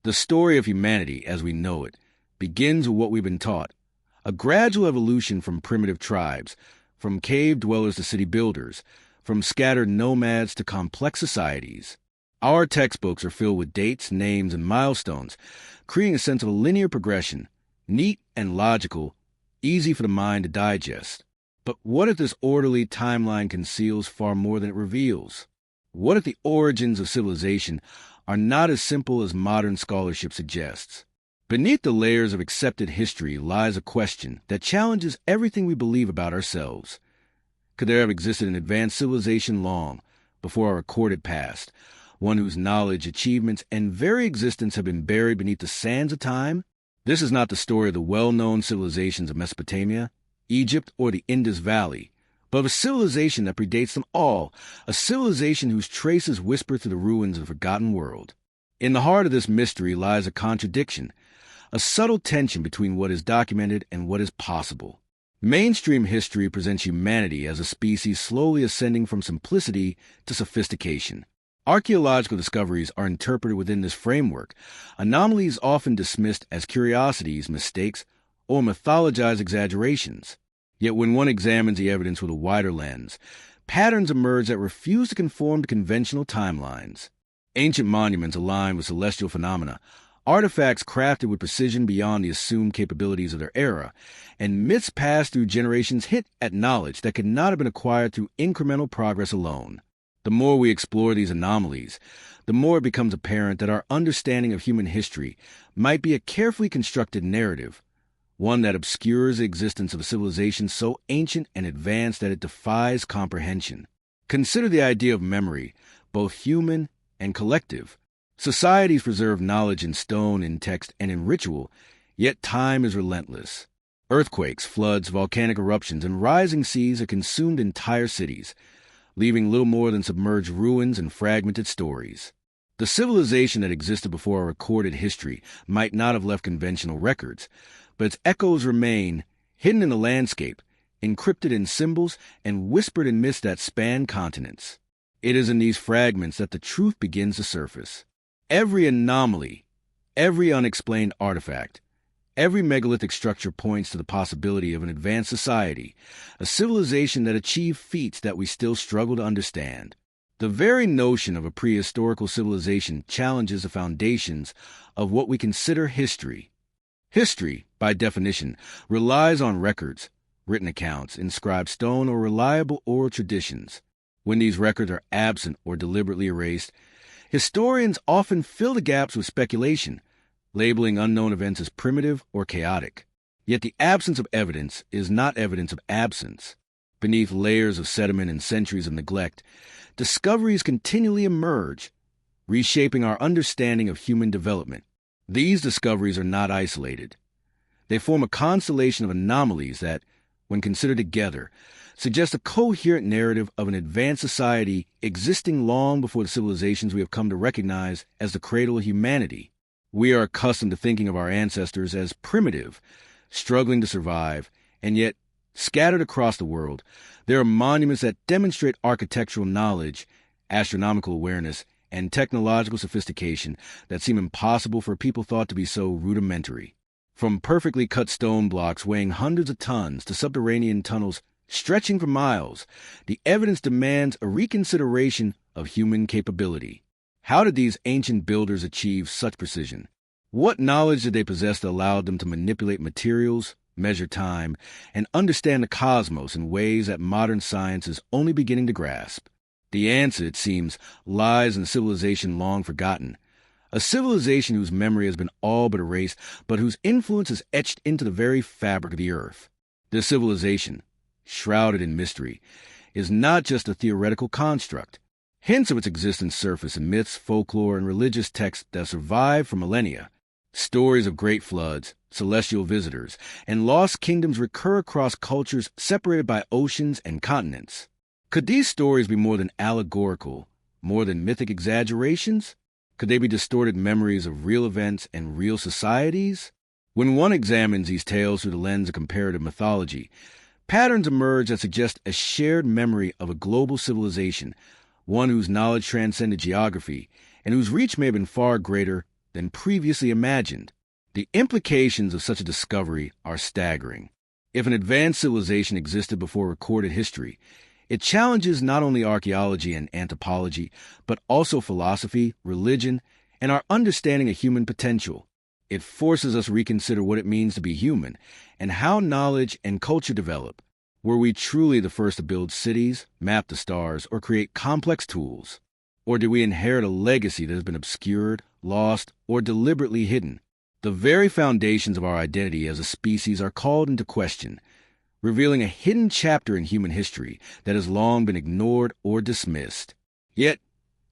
The story of humanity, as we know it, begins with what we've been taught. A gradual evolution from primitive tribes, from cave dwellers to city builders, from scattered nomads to complex societies. Our textbooks are filled with dates, names, and milestones, creating a sense of a linear progression, neat and logical, easy for the mind to digest. But what if this orderly timeline conceals far more than it reveals? What if the origins of civilization are not as simple as modern scholarship suggests? Beneath the layers of accepted history lies a question that challenges everything we believe about ourselves. Could there have existed an advanced civilization long before our recorded past, one whose knowledge, achievements, and very existence have been buried beneath the sands of time? This is not the story of the well-known civilizations of Mesopotamia, Egypt, or the Indus Valley, but of a civilization that predates them all, a civilization whose traces whisper through the ruins of a forgotten world. In the heart of this mystery lies a contradiction, a subtle tension between what is documented and what is possible. Mainstream history presents humanity as a species slowly ascending from simplicity to sophistication. Archaeological discoveries are interpreted within this framework, anomalies often dismissed as curiosities, mistakes, or mythologized exaggerations. Yet when one examines the evidence with a wider lens, patterns emerge that refuse to conform to conventional timelines. Ancient monuments aligned with celestial phenomena, artifacts crafted with precision beyond the assumed capabilities of their era, and myths passed through generations hint at knowledge that could not have been acquired through incremental progress alone. The more we explore these anomalies, the more it becomes apparent that our understanding of human history might be a carefully constructed narrative, one that obscures the existence of a civilization so ancient and advanced that it defies comprehension. Consider the idea of memory, both human and collective. Societies preserve knowledge in stone, in text, and in ritual, yet time is relentless. Earthquakes, floods, volcanic eruptions, and rising seas have consumed entire cities, leaving little more than submerged ruins and fragmented stories. The civilization that existed before our recorded history might not have left conventional records, but its echoes remain, hidden in the landscape, encrypted in symbols, and whispered in myths that span continents. It is in these fragments that the truth begins to surface. Every anomaly, every unexplained artifact, every megalithic structure points to the possibility of an advanced society, a civilization that achieved feats that we still struggle to understand. The very notion of a prehistorical civilization challenges the foundations of what we consider history. History, by definition, relies on records, written accounts, inscribed stone, or reliable oral traditions. When these records are absent or deliberately erased, historians often fill the gaps with speculation, labeling unknown events as primitive or chaotic. Yet the absence of evidence is not evidence of absence. Beneath layers of sediment and centuries of neglect, discoveries continually emerge, reshaping our understanding of human development. These discoveries are not isolated. They form a constellation of anomalies that, when considered together, suggest a coherent narrative of an advanced society existing long before the civilizations we have come to recognize as the cradle of humanity. We are accustomed to thinking of our ancestors as primitive, struggling to survive, and yet, scattered across the world, there are monuments that demonstrate architectural knowledge, astronomical awareness, and technological sophistication that seem impossible for people thought to be so rudimentary. From perfectly cut stone blocks weighing hundreds of tons to subterranean tunnels stretching for miles, the evidence demands a reconsideration of human capability. How did these ancient builders achieve such precision? What knowledge did they possess that allowed them to manipulate materials, measure time, and understand the cosmos in ways that modern science is only beginning to grasp? The answer, it seems, lies in a civilization long forgotten, a civilization whose memory has been all but erased, but whose influence is etched into the very fabric of the earth. This civilization, shrouded in mystery, is not just a theoretical construct. Hints of its existence surface in myths, folklore, and religious texts that survive for millennia. Stories of great floods, celestial visitors, and lost kingdoms recur across cultures separated by oceans and continents. Could these stories be more than allegorical, more than mythic exaggerations? Could they be distorted memories of real events and real societies? When one examines these tales through the lens of comparative mythology, patterns emerge that suggest a shared memory of a global civilization, one whose knowledge transcended geography, and whose reach may have been far greater than previously imagined. The implications of such a discovery are staggering. If an advanced civilization existed before recorded history, it challenges not only archaeology and anthropology, but also philosophy, religion, and our understanding of human potential. It forces us to reconsider what it means to be human and how knowledge and culture develop. Were we truly the first to build cities, map the stars, or create complex tools? Or did we inherit a legacy that has been obscured, lost, or deliberately hidden? The very foundations of our identity as a species are called into question, revealing a hidden chapter in human history that has long been ignored or dismissed. Yet,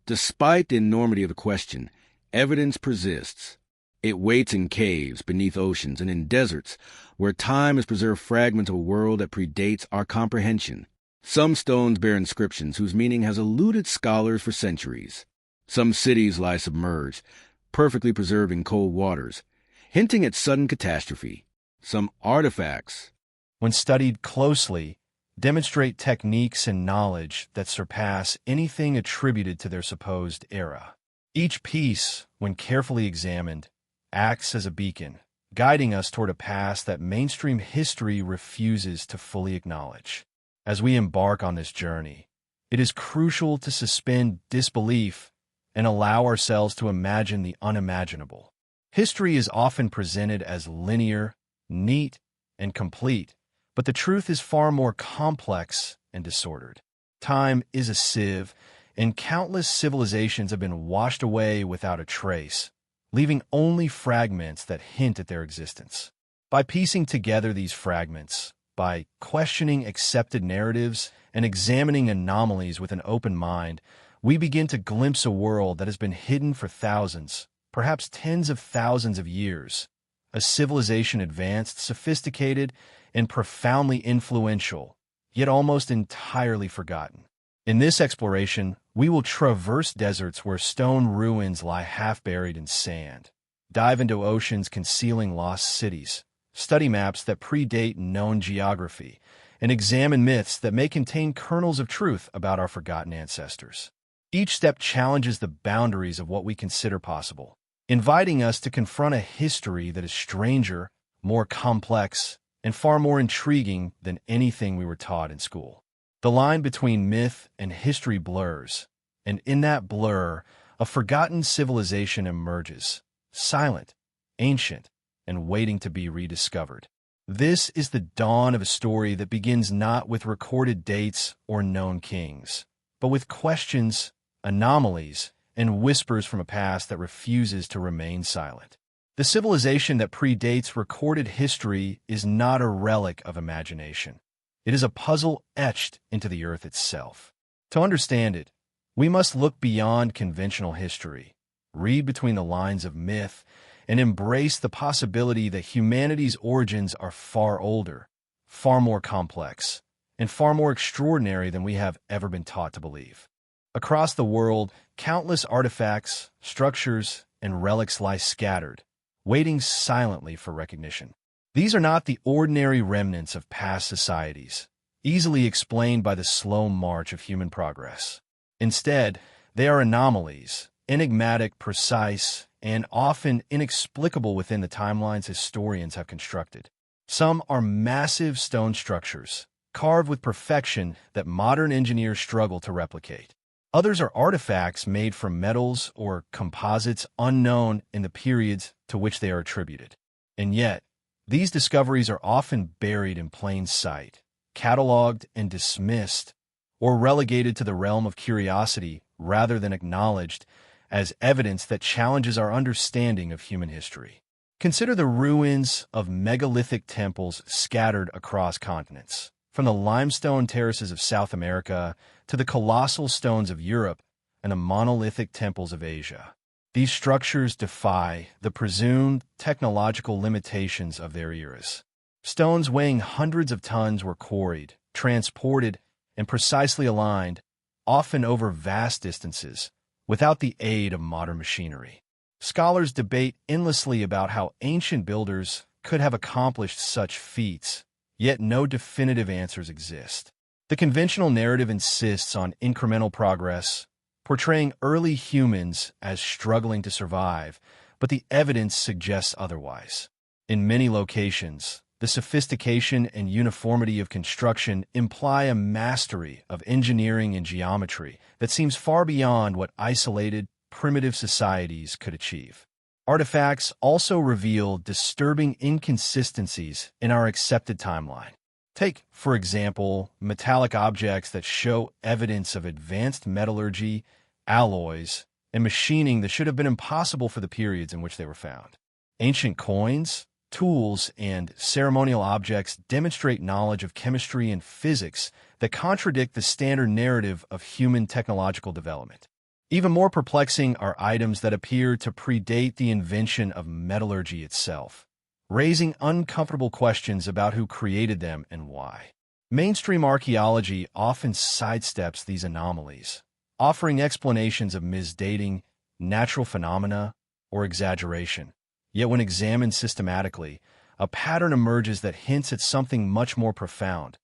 despite the enormity of the question, evidence persists. It waits in caves, beneath oceans, and in deserts, where time has preserved fragments of a world that predates our comprehension. Some stones bear inscriptions whose meaning has eluded scholars for centuries. Some cities lie submerged, perfectly preserved in cold waters, hinting at sudden catastrophe. Some artifacts, when studied closely, demonstrate techniques and knowledge that surpass anything attributed to their supposed era. Each piece, when carefully examined, acts as a beacon, guiding us toward a past that mainstream history refuses to fully acknowledge. As we embark on this journey, it is crucial to suspend disbelief and allow ourselves to imagine the unimaginable. History is often presented as linear, neat, and complete, but the truth is far more complex and disordered. Time is a sieve, and countless civilizations have been washed away without a trace, leaving only fragments that hint at their existence. By piecing together these fragments, by questioning accepted narratives and examining anomalies with an open mind, we begin to glimpse a world that has been hidden for thousands, perhaps tens of thousands of years, a civilization advanced, sophisticated, and profoundly influential, yet almost entirely forgotten. In this exploration, we will traverse deserts where stone ruins lie half-buried in sand, dive into oceans concealing lost cities, study maps that predate known geography, and examine myths that may contain kernels of truth about our forgotten ancestors. Each step challenges the boundaries of what we consider possible, inviting us to confront a history that is stranger, more complex, and far more intriguing than anything we were taught in school. The line between myth and history blurs, and in that blur, a forgotten civilization emerges, silent, ancient, and waiting to be rediscovered. This is the dawn of a story that begins not with recorded dates or known kings, but with questions, anomalies, and whispers from a past that refuses to remain silent. The civilization that predates recorded history is not a relic of imagination. It is a puzzle etched into the earth itself. To understand it, we must look beyond conventional history, read between the lines of myth, and embrace the possibility that humanity's origins are far older, far more complex, and far more extraordinary than we have ever been taught to believe. Across the world, countless artifacts, structures, and relics lie scattered, waiting silently for recognition. These are not the ordinary remnants of past societies, easily explained by the slow march of human progress. Instead, they are anomalies, enigmatic, precise, and often inexplicable within the timelines historians have constructed. Some are massive stone structures, carved with perfection that modern engineers struggle to replicate. Others are artifacts made from metals or composites unknown in the periods to which they are attributed. And yet, these discoveries are often buried in plain sight, cataloged and dismissed, or relegated to the realm of curiosity rather than acknowledged as evidence that challenges our understanding of human history. Consider the ruins of megalithic temples scattered across continents, from the limestone terraces of South America to the colossal stones of Europe and the monolithic temples of Asia. These structures defy the presumed technological limitations of their eras. Stones weighing hundreds of tons were quarried, transported, and precisely aligned, often over vast distances, without the aid of modern machinery. Scholars debate endlessly about how ancient builders could have accomplished such feats, yet no definitive answers exist. The conventional narrative insists on incremental progress, portraying early humans as struggling to survive, but the evidence suggests otherwise. In many locations, the sophistication and uniformity of construction imply a mastery of engineering and geometry that seems far beyond what isolated, primitive societies could achieve. Artifacts also reveal disturbing inconsistencies in our accepted timeline. Take, for example, metallic objects that show evidence of advanced metallurgy, alloys, and machining that should have been impossible for the periods in which they were found. Ancient coins, tools, and ceremonial objects demonstrate knowledge of chemistry and physics that contradict the standard narrative of human technological development. Even more perplexing are items that appear to predate the invention of metallurgy itself, raising uncomfortable questions about who created them and why. Mainstream archaeology often sidesteps these anomalies, offering explanations of misdating, natural phenomena, or exaggeration. Yet when examined systematically, a pattern emerges that hints at something much more profound: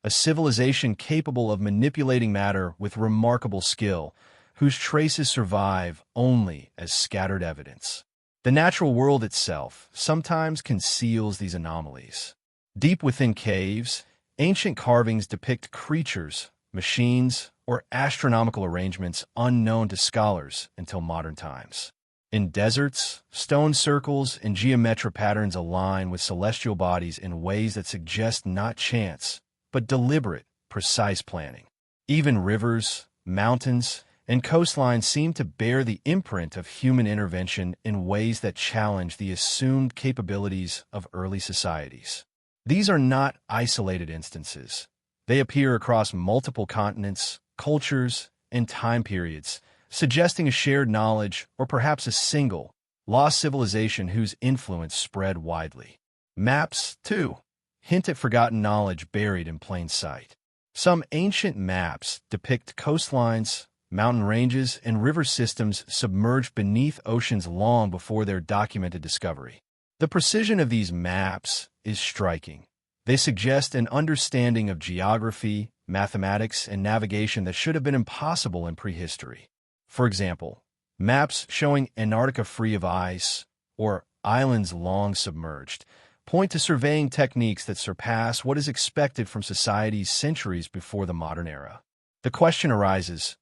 a civilization capable of manipulating matter with remarkable skill, whose traces survive only as scattered evidence. The natural world itself sometimes conceals these anomalies. Deep within caves, ancient carvings depict creatures, machines, or astronomical arrangements unknown to scholars until modern times. In deserts, stone circles and geometric patterns align with celestial bodies in ways that suggest not chance, but deliberate, precise planning. Even rivers, mountains, and coastlines seem to bear the imprint of human intervention in ways that challenge the assumed capabilities of early societies. These are not isolated instances. They appear across multiple continents, cultures, and time periods, suggesting a shared knowledge or perhaps a single, lost civilization whose influence spread widely. Maps, too, hint at forgotten knowledge buried in plain sight. Some ancient maps depict coastlines, mountain ranges, and river systems submerged beneath oceans long before their documented discovery. The precision of these maps is striking. They suggest an understanding of geography, mathematics, and navigation that should have been impossible in prehistory. For example, maps showing Antarctica free of ice or islands long submerged point to surveying techniques that surpass what is expected from societies centuries before the modern era. The question arises: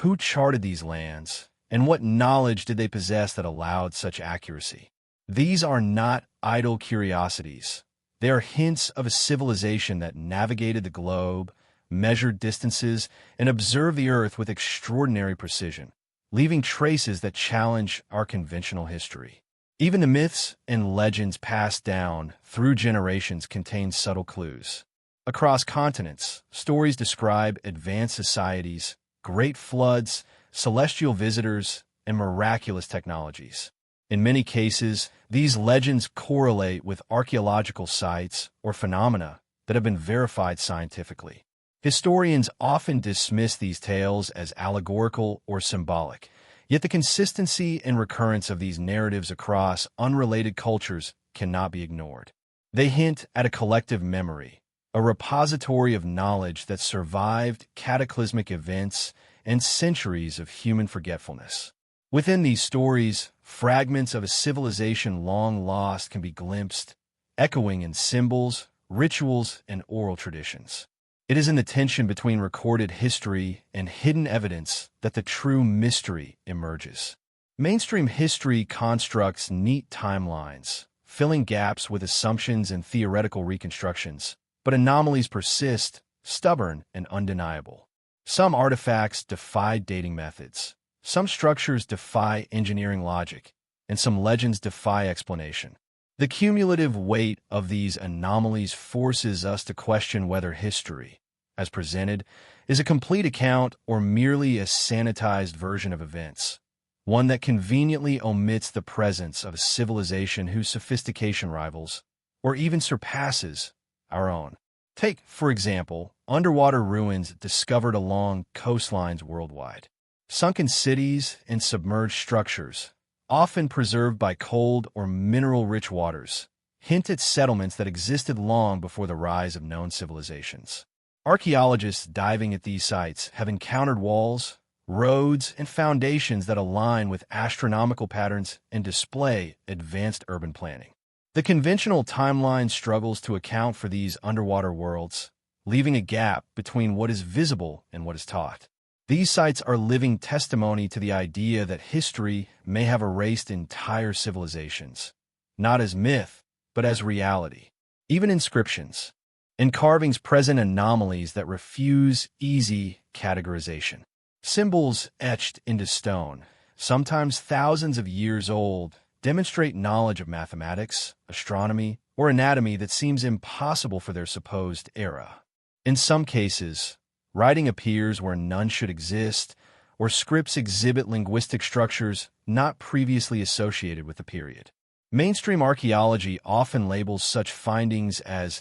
who charted these lands, and what knowledge did they possess that allowed such accuracy? These are not idle curiosities. They are hints of a civilization that navigated the globe, measured distances, and observed the Earth with extraordinary precision, leaving traces that challenge our conventional history. Even the myths and legends passed down through generations contain subtle clues. Across continents, stories describe advanced societies, great floods, celestial visitors, and miraculous technologies. In many cases, these legends correlate with archaeological sites or phenomena that have been verified scientifically. Historians often dismiss these tales as allegorical or symbolic, yet the consistency and recurrence of these narratives across unrelated cultures cannot be ignored. They hint at a collective memory, a repository of knowledge that survived cataclysmic events and centuries of human forgetfulness. Within these stories, fragments of a civilization long lost can be glimpsed, echoing in symbols, rituals, and oral traditions. It is in the tension between recorded history and hidden evidence that the true mystery emerges. Mainstream history constructs neat timelines, filling gaps with assumptions and theoretical reconstructions, but anomalies persist, stubborn and undeniable. Some artifacts defy dating methods, some structures defy engineering logic, and some legends defy explanation. The cumulative weight of these anomalies forces us to question whether history, as presented, is a complete account or merely a sanitized version of events, one that conveniently omits the presence of a civilization whose sophistication rivals, or even surpasses, our own. Take, for example, underwater ruins discovered along coastlines worldwide. Sunken cities and submerged structures, often preserved by cold or mineral-rich waters, hint at settlements that existed long before the rise of known civilizations. Archaeologists diving at these sites have encountered walls, roads, and foundations that align with astronomical patterns and display advanced urban planning. The conventional timeline struggles to account for these underwater worlds, leaving a gap between what is visible and what is taught. These sites are living testimony to the idea that history may have erased entire civilizations, not as myth, but as reality. Even inscriptions and carvings present anomalies that refuse easy categorization. Symbols etched into stone, sometimes thousands of years old, demonstrate knowledge of mathematics, astronomy, or anatomy that seems impossible for their supposed era. In some cases, writing appears where none should exist, or scripts exhibit linguistic structures not previously associated with the period. Mainstream archaeology often labels such findings as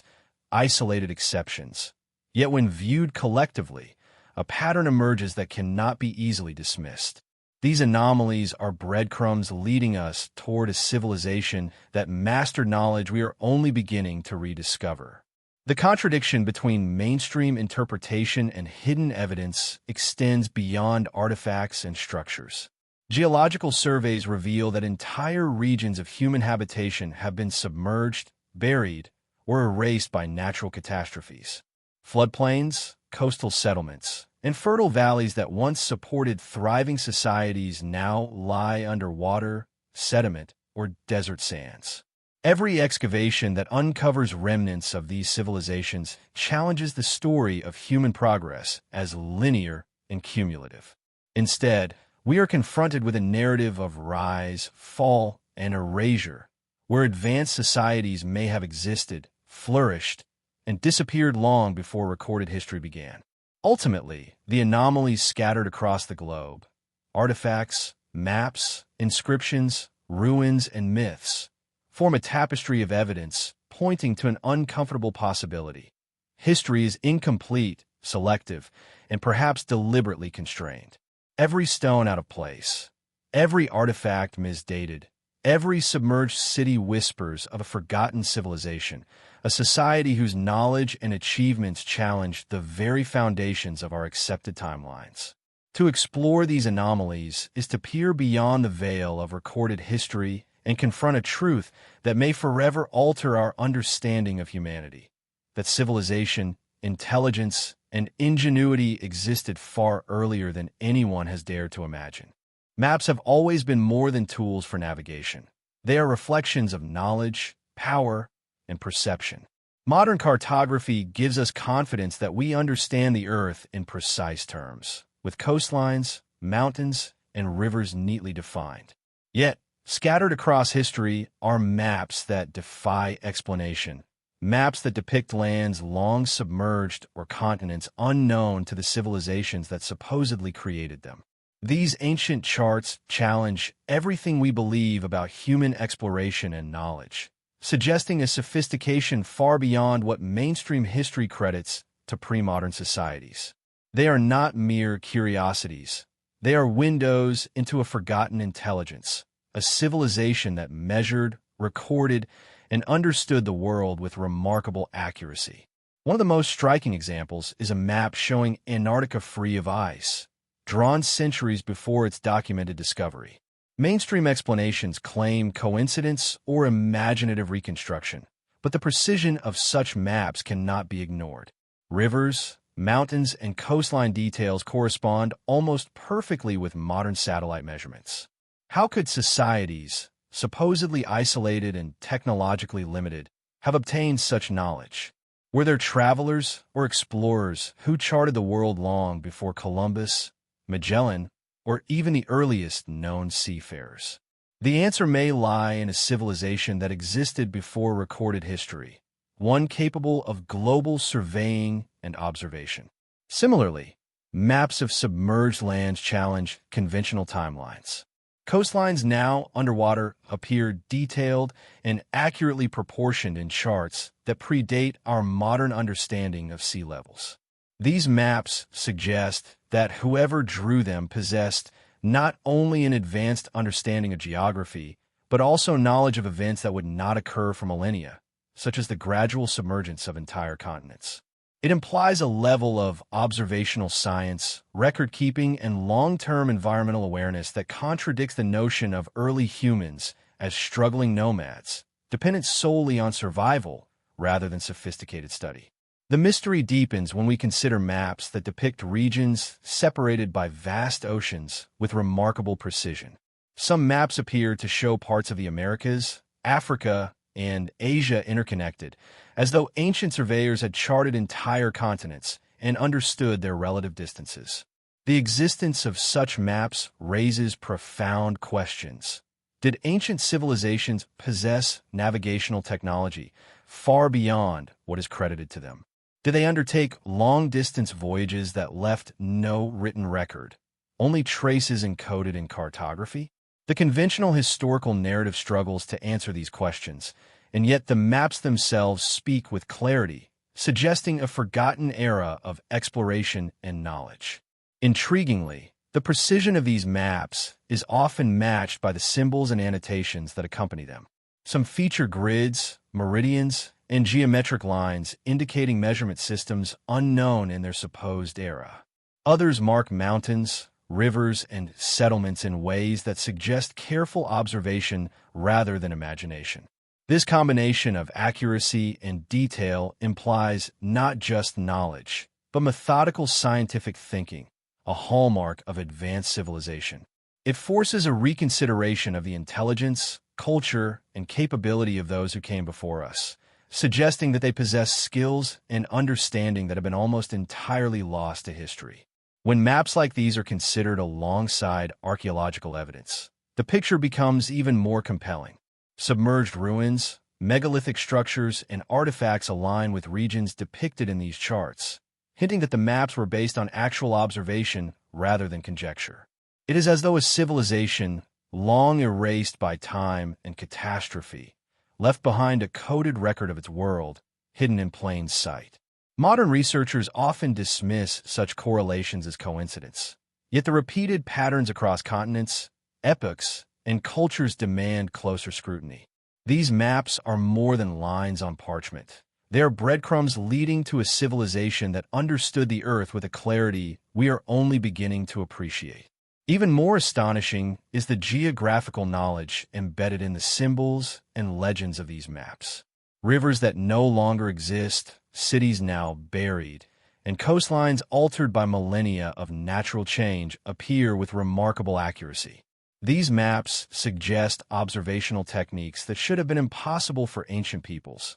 isolated exceptions, yet when viewed collectively, a pattern emerges that cannot be easily dismissed. These anomalies are breadcrumbs leading us toward a civilization that mastered knowledge we are only beginning to rediscover. The contradiction between mainstream interpretation and hidden evidence extends beyond artifacts and structures. Geological surveys reveal that entire regions of human habitation have been submerged, buried, or erased by natural catastrophes. Floodplains, coastal settlements, and fertile valleys that once supported thriving societies now lie under water, sediment, or desert sands. Every excavation that uncovers remnants of these civilizations challenges the story of human progress as linear and cumulative. Instead, we are confronted with a narrative of rise, fall, and erasure, where advanced societies may have existed, flourished, and disappeared long before recorded history began. Ultimately, the anomalies scattered across the globe, artifacts, maps, inscriptions, ruins, and myths, form a tapestry of evidence pointing to an uncomfortable possibility. History is incomplete, selective, and perhaps deliberately constrained. Every stone out of place, every artifact misdated, every submerged city whispers of a forgotten civilization, a society whose knowledge and achievements challenge the very foundations of our accepted timelines. To explore these anomalies is to peer beyond the veil of recorded history and confront a truth that may forever alter our understanding of humanity. That civilization, intelligence, and ingenuity existed far earlier than anyone has dared to imagine. Maps have always been more than tools for navigation. They are reflections of knowledge, power, and perception. Modern cartography gives us confidence that we understand the Earth in precise terms, with coastlines, mountains, and rivers neatly defined. Yet, scattered across history are maps that defy explanation, maps that depict lands long submerged or continents unknown to the civilizations that supposedly created them. These ancient charts challenge everything we believe about human exploration and knowledge, suggesting a sophistication far beyond what mainstream history credits to pre-modern societies. They are not mere curiosities. They are windows into a forgotten intelligence, a civilization that measured, recorded, and understood the world with remarkable accuracy. One of the most striking examples is a map showing Antarctica free of ice, drawn centuries before its documented discovery. Mainstream explanations claim coincidence or imaginative reconstruction, but the precision of such maps cannot be ignored. Rivers, mountains, and coastline details correspond almost perfectly with modern satellite measurements. How could societies, supposedly isolated and technologically limited, have obtained such knowledge? Were there travelers or explorers who charted the world long before Columbus, Magellan, or even the earliest known seafarers? The answer may lie in a civilization that existed before recorded history, one capable of global surveying and observation. Similarly, maps of submerged lands challenge conventional timelines. Coastlines now underwater appear detailed and accurately proportioned in charts that predate our modern understanding of sea levels. These maps suggest that whoever drew them possessed not only an advanced understanding of geography, but also knowledge of events that would not occur for millennia, such as the gradual submergence of entire continents. It implies a level of observational science, record-keeping, and long-term environmental awareness that contradicts the notion of early humans as struggling nomads, dependent solely on survival rather than sophisticated study. The mystery deepens when we consider maps that depict regions separated by vast oceans with remarkable precision. Some maps appear to show parts of the Americas, Africa, and Asia interconnected, as though ancient surveyors had charted entire continents and understood their relative distances. The existence of such maps raises profound questions. Did ancient civilizations possess navigational technology far beyond what is credited to them? Did they undertake long-distance voyages that left no written record, only traces encoded in cartography? The conventional historical narrative struggles to answer these questions, and yet the maps themselves speak with clarity, suggesting a forgotten era of exploration and knowledge. Intriguingly, the precision of these maps is often matched by the symbols and annotations that accompany them. Some feature grids, meridians, and geometric lines indicating measurement systems unknown in their supposed era. Others mark mountains, rivers, and settlements in ways that suggest careful observation rather than imagination. This combination of accuracy and detail implies not just knowledge, but methodical scientific thinking, a hallmark of advanced civilization. It forces a reconsideration of the intelligence, culture, and capability of those who came before us, suggesting that they possess skills and understanding that have been almost entirely lost to history. When maps like these are considered alongside archaeological evidence, the picture becomes even more compelling. Submerged ruins, megalithic structures, and artifacts align with regions depicted in these charts, hinting that the maps were based on actual observation rather than conjecture. It is as though a civilization, long erased by time and catastrophe, left behind a coded record of its world, hidden in plain sight. Modern researchers often dismiss such correlations as coincidence, yet the repeated patterns across continents, epochs, and cultures demand closer scrutiny. These maps are more than lines on parchment. They are breadcrumbs leading to a civilization that understood the Earth with a clarity we are only beginning to appreciate. Even more astonishing is the geographical knowledge embedded in the symbols and legends of these maps. Rivers that no longer exist, cities now buried, and coastlines altered by millennia of natural change appear with remarkable accuracy. These maps suggest observational techniques that should have been impossible for ancient peoples.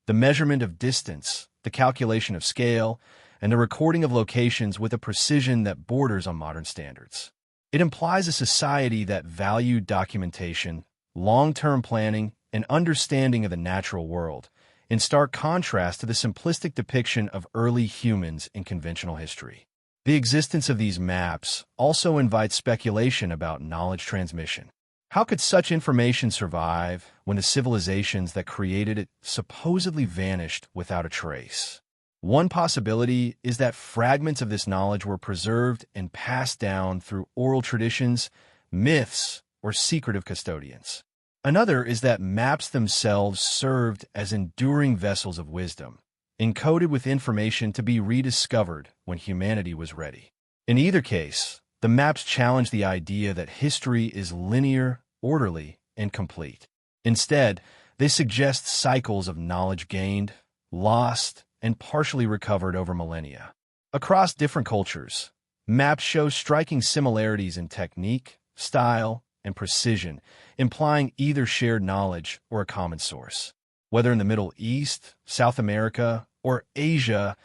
The measurement of distance, the calculation of scale, and the recording of locations with a precision that borders on modern standards. It implies a society that valued documentation, long-term planning, and understanding of the natural world, in stark contrast to the simplistic depiction of early humans in conventional history. The existence of these maps also invites speculation about knowledge transmission. How could such information survive when the civilizations that created it supposedly vanished without a trace? One possibility is that fragments of this knowledge were preserved and passed down through oral traditions, myths, or secretive custodians. Another is that maps themselves served as enduring vessels of wisdom, encoded with information to be rediscovered when humanity was ready. In either case, the maps challenge the idea that history is linear, orderly, and complete. Instead, they suggest cycles of knowledge gained, lost, and partially recovered over millennia. Across different cultures, maps show striking similarities in technique, style, and precision, implying either shared knowledge or a common source. Whether in the Middle East, South America, or Asia,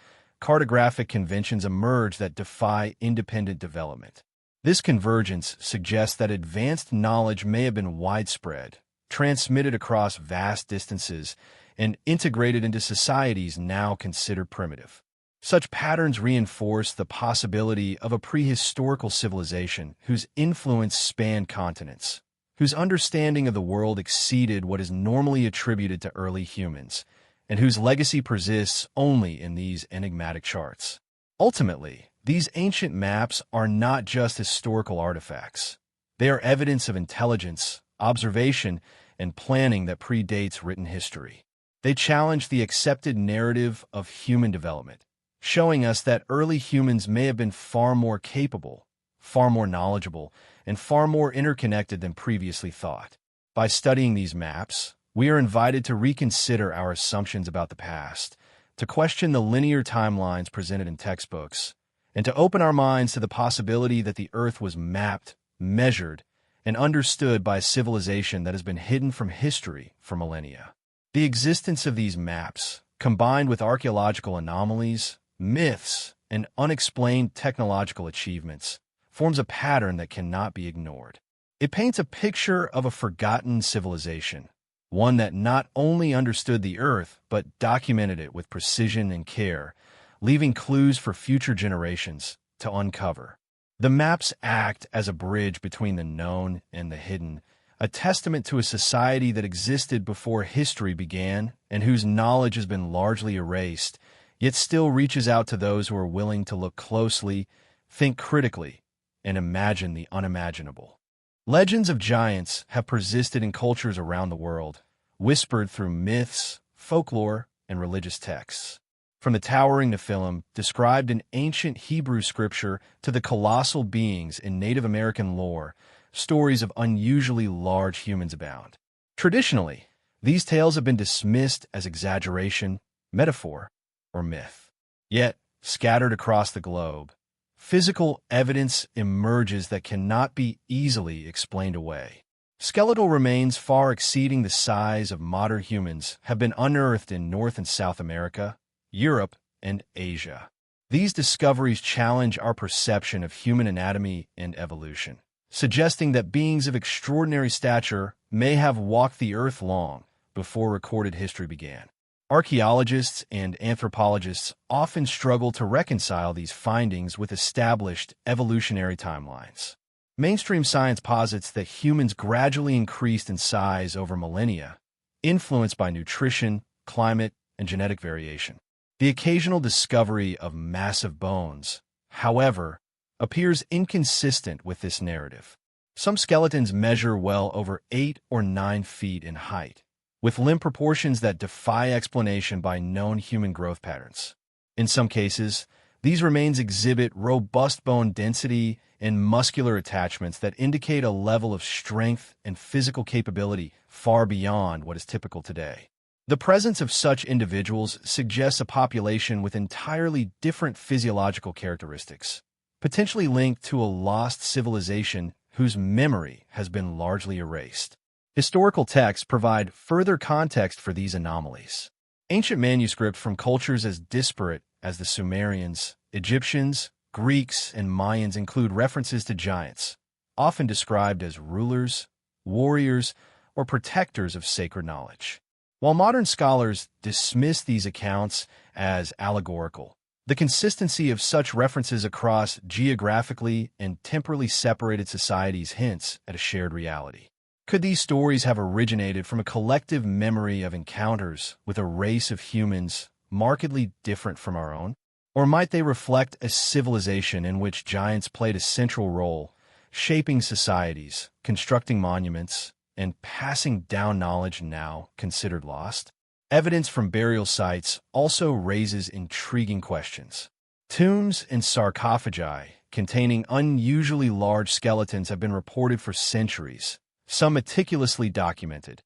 cartographic conventions emerge that defy independent development. This convergence suggests that advanced knowledge may have been widespread, transmitted across vast distances, and integrated into societies now considered primitive. Such patterns reinforce the possibility of a prehistorical civilization whose influence spanned continents, whose understanding of the world exceeded what is normally attributed to early humans, and whose legacy persists only in these enigmatic charts. Ultimately, these ancient maps are not just historical artifacts. They are evidence of intelligence, observation, and planning that predates written history. They challenge the accepted narrative of human development, showing us that early humans may have been far more capable, far more knowledgeable, and far more interconnected than previously thought. By studying these maps, we are invited to reconsider our assumptions about the past, to question the linear timelines presented in textbooks, and to open our minds to the possibility that the Earth was mapped, measured, and understood by a civilization that has been hidden from history for millennia. The existence of these maps, combined with archaeological anomalies, myths, and unexplained technological achievements, forms a pattern that cannot be ignored. It paints a picture of a forgotten civilization, one that not only understood the Earth, but documented it with precision and care, leaving clues for future generations to uncover. The maps act as a bridge between the known and the hidden, a testament to a society that existed before history began and whose knowledge has been largely erased, yet still reaches out to those who are willing to look closely, think critically, and imagine the unimaginable. Legends of giants have persisted in cultures around the world, whispered through myths, folklore, and religious texts. From the towering Nephilim, described in ancient Hebrew scripture, to the colossal beings in Native American lore, stories of unusually large humans abound. Traditionally, these tales have been dismissed as exaggeration, metaphor, or myth. Yet, scattered across the globe, physical evidence emerges that cannot be easily explained away. Skeletal remains far exceeding the size of modern humans have been unearthed in North and South America, Europe, and Asia. These discoveries challenge our perception of human anatomy and evolution, suggesting that beings of extraordinary stature may have walked the earth long before recorded history began. Archaeologists and anthropologists often struggle to reconcile these findings with established evolutionary timelines. Mainstream science posits that humans gradually increased in size over millennia, influenced by nutrition, climate, and genetic variation. The occasional discovery of massive bones, however, appears inconsistent with this narrative. Some skeletons measure well over 8 or 9 feet in height, with limb proportions that defy explanation by known human growth patterns. In some cases, these remains exhibit robust bone density and muscular attachments that indicate a level of strength and physical capability far beyond what is typical today. The presence of such individuals suggests a population with entirely different physiological characteristics, potentially linked to a lost civilization whose memory has been largely erased. Historical texts provide further context for these anomalies. Ancient manuscripts from cultures as disparate as the Sumerians, Egyptians, Greeks, and Mayans include references to giants, often described as rulers, warriors, or protectors of sacred knowledge. While modern scholars dismiss these accounts as allegorical, the consistency of such references across geographically and temporally separated societies hints at a shared reality. Could these stories have originated from a collective memory of encounters with a race of humans markedly different from our own? Or might they reflect a civilization in which giants played a central role, shaping societies, constructing monuments, and passing down knowledge now considered lost? Evidence from burial sites also raises intriguing questions. Tombs and sarcophagi containing unusually large skeletons have been reported for centuries, some meticulously documented,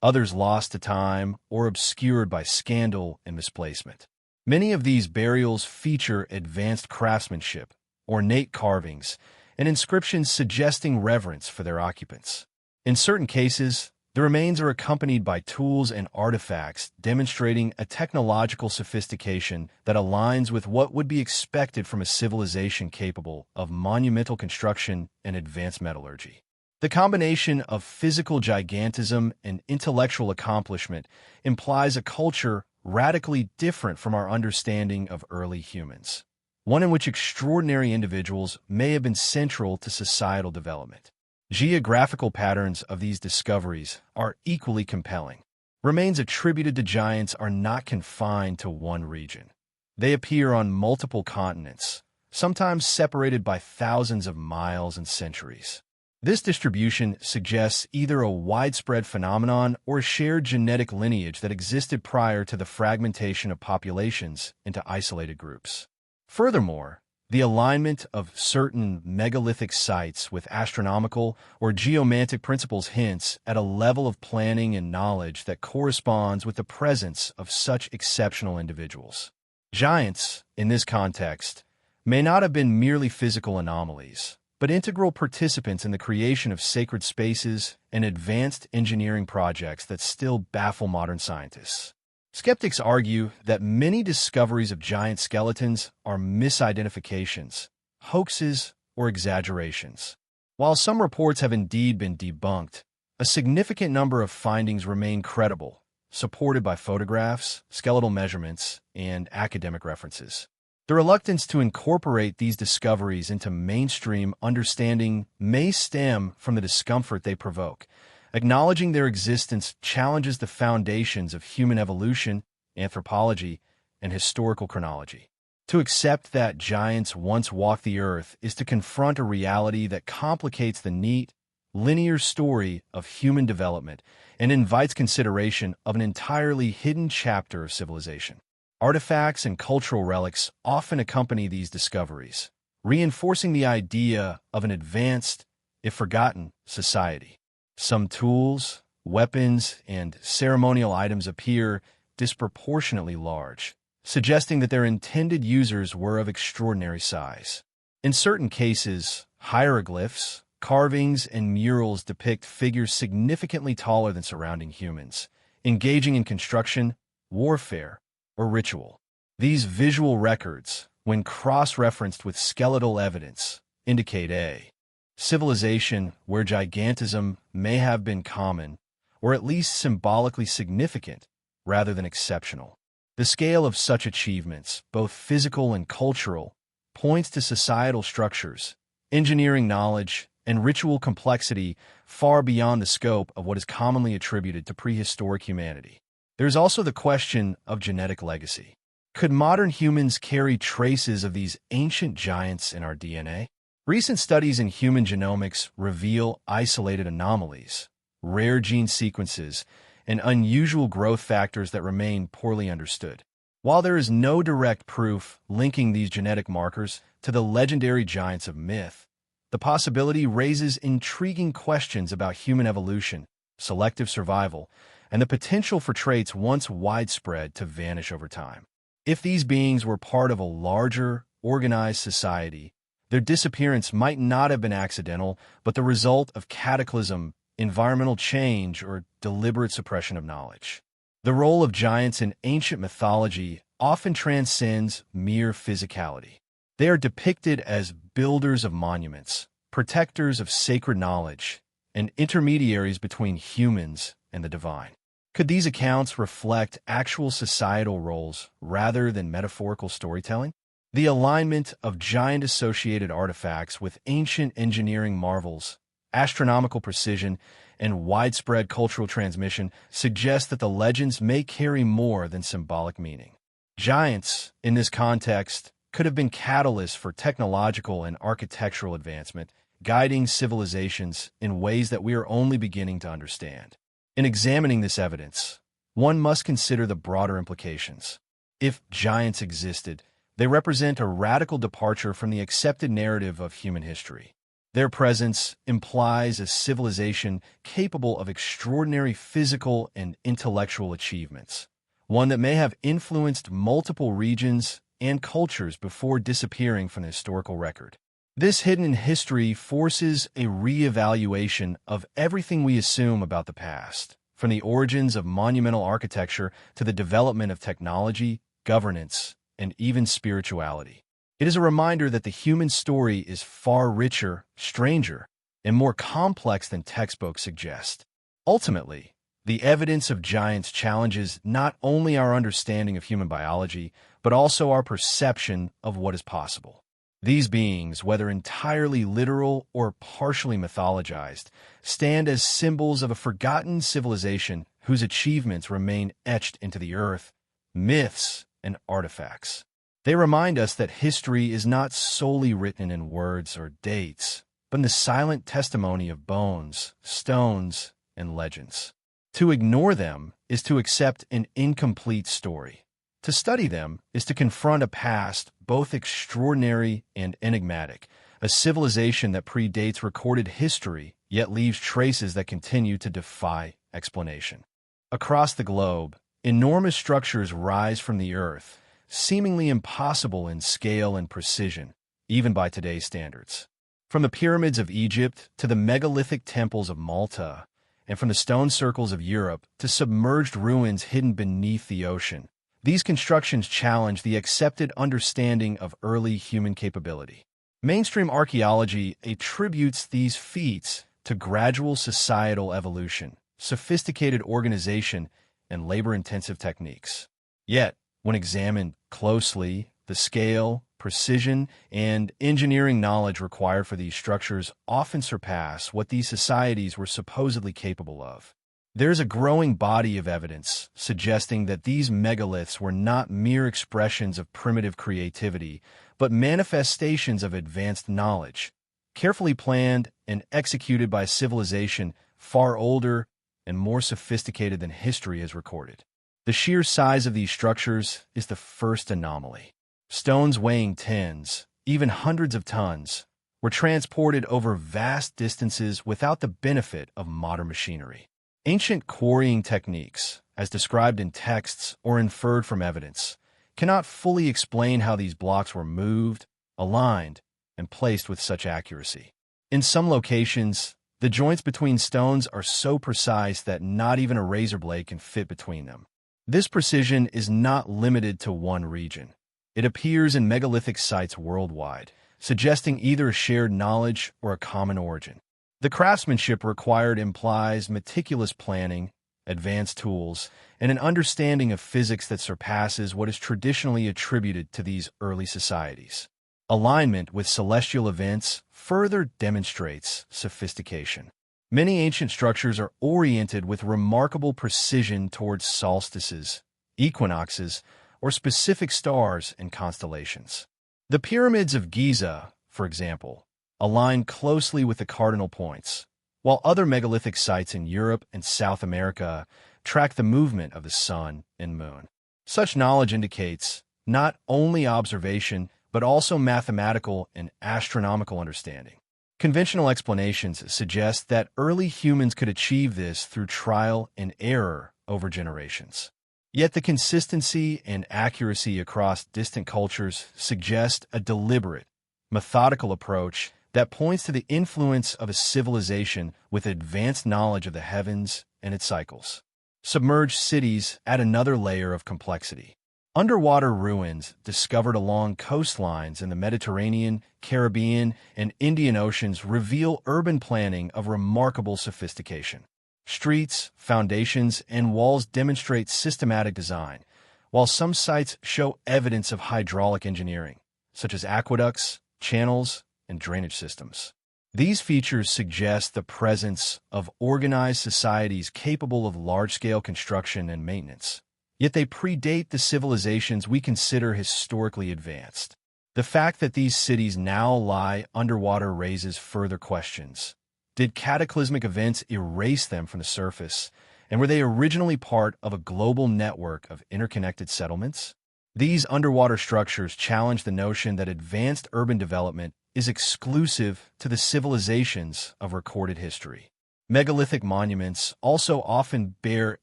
others lost to time or obscured by scandal and misplacement. Many of these burials feature advanced craftsmanship, ornate carvings, and inscriptions suggesting reverence for their occupants. In certain cases, the remains are accompanied by tools and artifacts demonstrating a technological sophistication that aligns with what would be expected from a civilization capable of monumental construction and advanced metallurgy. The combination of physical gigantism and intellectual accomplishment implies a culture radically different from our understanding of early humans, one in which extraordinary individuals may have been central to societal development. Geographical patterns of these discoveries are equally compelling. Remains attributed to giants are not confined to one region. They appear on multiple continents, sometimes separated by thousands of miles and centuries. This distribution suggests either a widespread phenomenon or a shared genetic lineage that existed prior to the fragmentation of populations into isolated groups. Furthermore, the alignment of certain megalithic sites with astronomical or geomantic principles hints at a level of planning and knowledge that corresponds with the presence of such exceptional individuals. Giants, in this context, may not have been merely physical anomalies, but integral participants in the creation of sacred spaces and advanced engineering projects that still baffle modern scientists. Skeptics argue that many discoveries of giant skeletons are misidentifications, hoaxes, or exaggerations. While some reports have indeed been debunked, a significant number of findings remain credible, supported by photographs, skeletal measurements, and academic references. The reluctance to incorporate these discoveries into mainstream understanding may stem from the discomfort they provoke. Acknowledging their existence challenges the foundations of human evolution, anthropology, and historical chronology. To accept that giants once walked the earth is to confront a reality that complicates the neat, linear story of human development and invites consideration of an entirely hidden chapter of civilization. Artifacts and cultural relics often accompany these discoveries, reinforcing the idea of an advanced, if forgotten, society. Some tools, weapons, and ceremonial items appear disproportionately large, suggesting that their intended users were of extraordinary size. In certain cases, hieroglyphs, carvings, and murals depict figures significantly taller than surrounding humans, engaging in construction, warfare, or ritual. These visual records, when cross-referenced with skeletal evidence, indicate a civilization where gigantism may have been common, or at least symbolically significant, rather than exceptional. The scale of such achievements, both physical and cultural, points to societal structures, engineering knowledge, and ritual complexity far beyond the scope of what is commonly attributed to prehistoric humanity. There's also the question of genetic legacy. Could modern humans carry traces of these ancient giants in our DNA? Recent studies in human genomics reveal isolated anomalies, rare gene sequences, and unusual growth factors that remain poorly understood. While there is no direct proof linking these genetic markers to the legendary giants of myth, the possibility raises intriguing questions about human evolution, selective survival, and the potential for traits once widespread to vanish over time. If these beings were part of a larger, organized society, their disappearance might not have been accidental, but the result of cataclysm, environmental change, or deliberate suppression of knowledge. The role of giants in ancient mythology often transcends mere physicality. They are depicted as builders of monuments, protectors of sacred knowledge, and intermediaries between humans and the divine. Could these accounts reflect actual societal roles rather than metaphorical storytelling? The alignment of giant-associated artifacts with ancient engineering marvels, astronomical precision, and widespread cultural transmission suggests that the legends may carry more than symbolic meaning. Giants, in this context, could have been catalysts for technological and architectural advancement, guiding civilizations in ways that we are only beginning to understand. In examining this evidence, one must consider the broader implications. If giants existed, they represent a radical departure from the accepted narrative of human history. Their presence implies a civilization capable of extraordinary physical and intellectual achievements, one that may have influenced multiple regions and cultures before disappearing from the historical record. This hidden history forces a re-evaluation of everything we assume about the past, from the origins of monumental architecture to the development of technology, governance, and even spirituality. It is a reminder that the human story is far richer, stranger, and more complex than textbooks suggest. Ultimately, the evidence of giants challenges not only our understanding of human biology, but also our perception of what is possible. These beings, whether entirely literal or partially mythologized, stand as symbols of a forgotten civilization whose achievements remain etched into the earth, myths, and artifacts. They remind us that history is not solely written in words or dates, but in the silent testimony of bones, stones, and legends. To ignore them is to accept an incomplete story. To study them is to confront a past both extraordinary and enigmatic, a civilization that predates recorded history yet leaves traces that continue to defy explanation. Across the globe, enormous structures rise from the earth, seemingly impossible in scale and precision, even by today's standards. From the pyramids of Egypt to the megalithic temples of Malta, and from the stone circles of Europe to submerged ruins hidden beneath the ocean, these constructions challenge the accepted understanding of early human capability. Mainstream archaeology attributes these feats to gradual societal evolution, sophisticated organization, and labor-intensive techniques. Yet, when examined closely, the scale, precision, and engineering knowledge required for these structures often surpass what these societies were supposedly capable of. There's a growing body of evidence suggesting that these megaliths were not mere expressions of primitive creativity, but manifestations of advanced knowledge, carefully planned and executed by a civilization far older and more sophisticated than history has recorded. The sheer size of these structures is the first anomaly. Stones weighing tens, even hundreds of tons, were transported over vast distances without the benefit of modern machinery. Ancient quarrying techniques, as described in texts or inferred from evidence, cannot fully explain how these blocks were moved, aligned, and placed with such accuracy. In some locations, the joints between stones are so precise that not even a razor blade can fit between them. This precision is not limited to one region. It appears in megalithic sites worldwide, suggesting either a shared knowledge or a common origin. The craftsmanship required implies meticulous planning, advanced tools, and an understanding of physics that surpasses what is traditionally attributed to these early societies. Alignment with celestial events further demonstrates sophistication. Many ancient structures are oriented with remarkable precision towards solstices, equinoxes, or specific stars and constellations. The pyramids of Giza, for example, align closely with the cardinal points, while other megalithic sites in Europe and South America track the movement of the sun and moon. Such knowledge indicates not only observation, but also mathematical and astronomical understanding. Conventional explanations suggest that early humans could achieve this through trial and error over generations. Yet the consistency and accuracy across distant cultures suggest a deliberate, methodical approach that points to the influence of a civilization with advanced knowledge of the heavens and its cycles. Submerged cities add another layer of complexity. Underwater ruins discovered along coastlines in the Mediterranean, Caribbean, and Indian Oceans reveal urban planning of remarkable sophistication. Streets, foundations, and walls demonstrate systematic design, while some sites show evidence of hydraulic engineering, such as aqueducts, channels, and drainage systems. These features suggest the presence of organized societies capable of large-scale construction and maintenance. Yet they predate the civilizations we consider historically advanced. The fact that these cities now lie underwater raises further questions. Did cataclysmic events erase them from the surface, and were they originally part of a global network of interconnected settlements? These underwater structures challenge the notion that advanced urban development is exclusive to the civilizations of recorded history. Megalithic monuments also often bear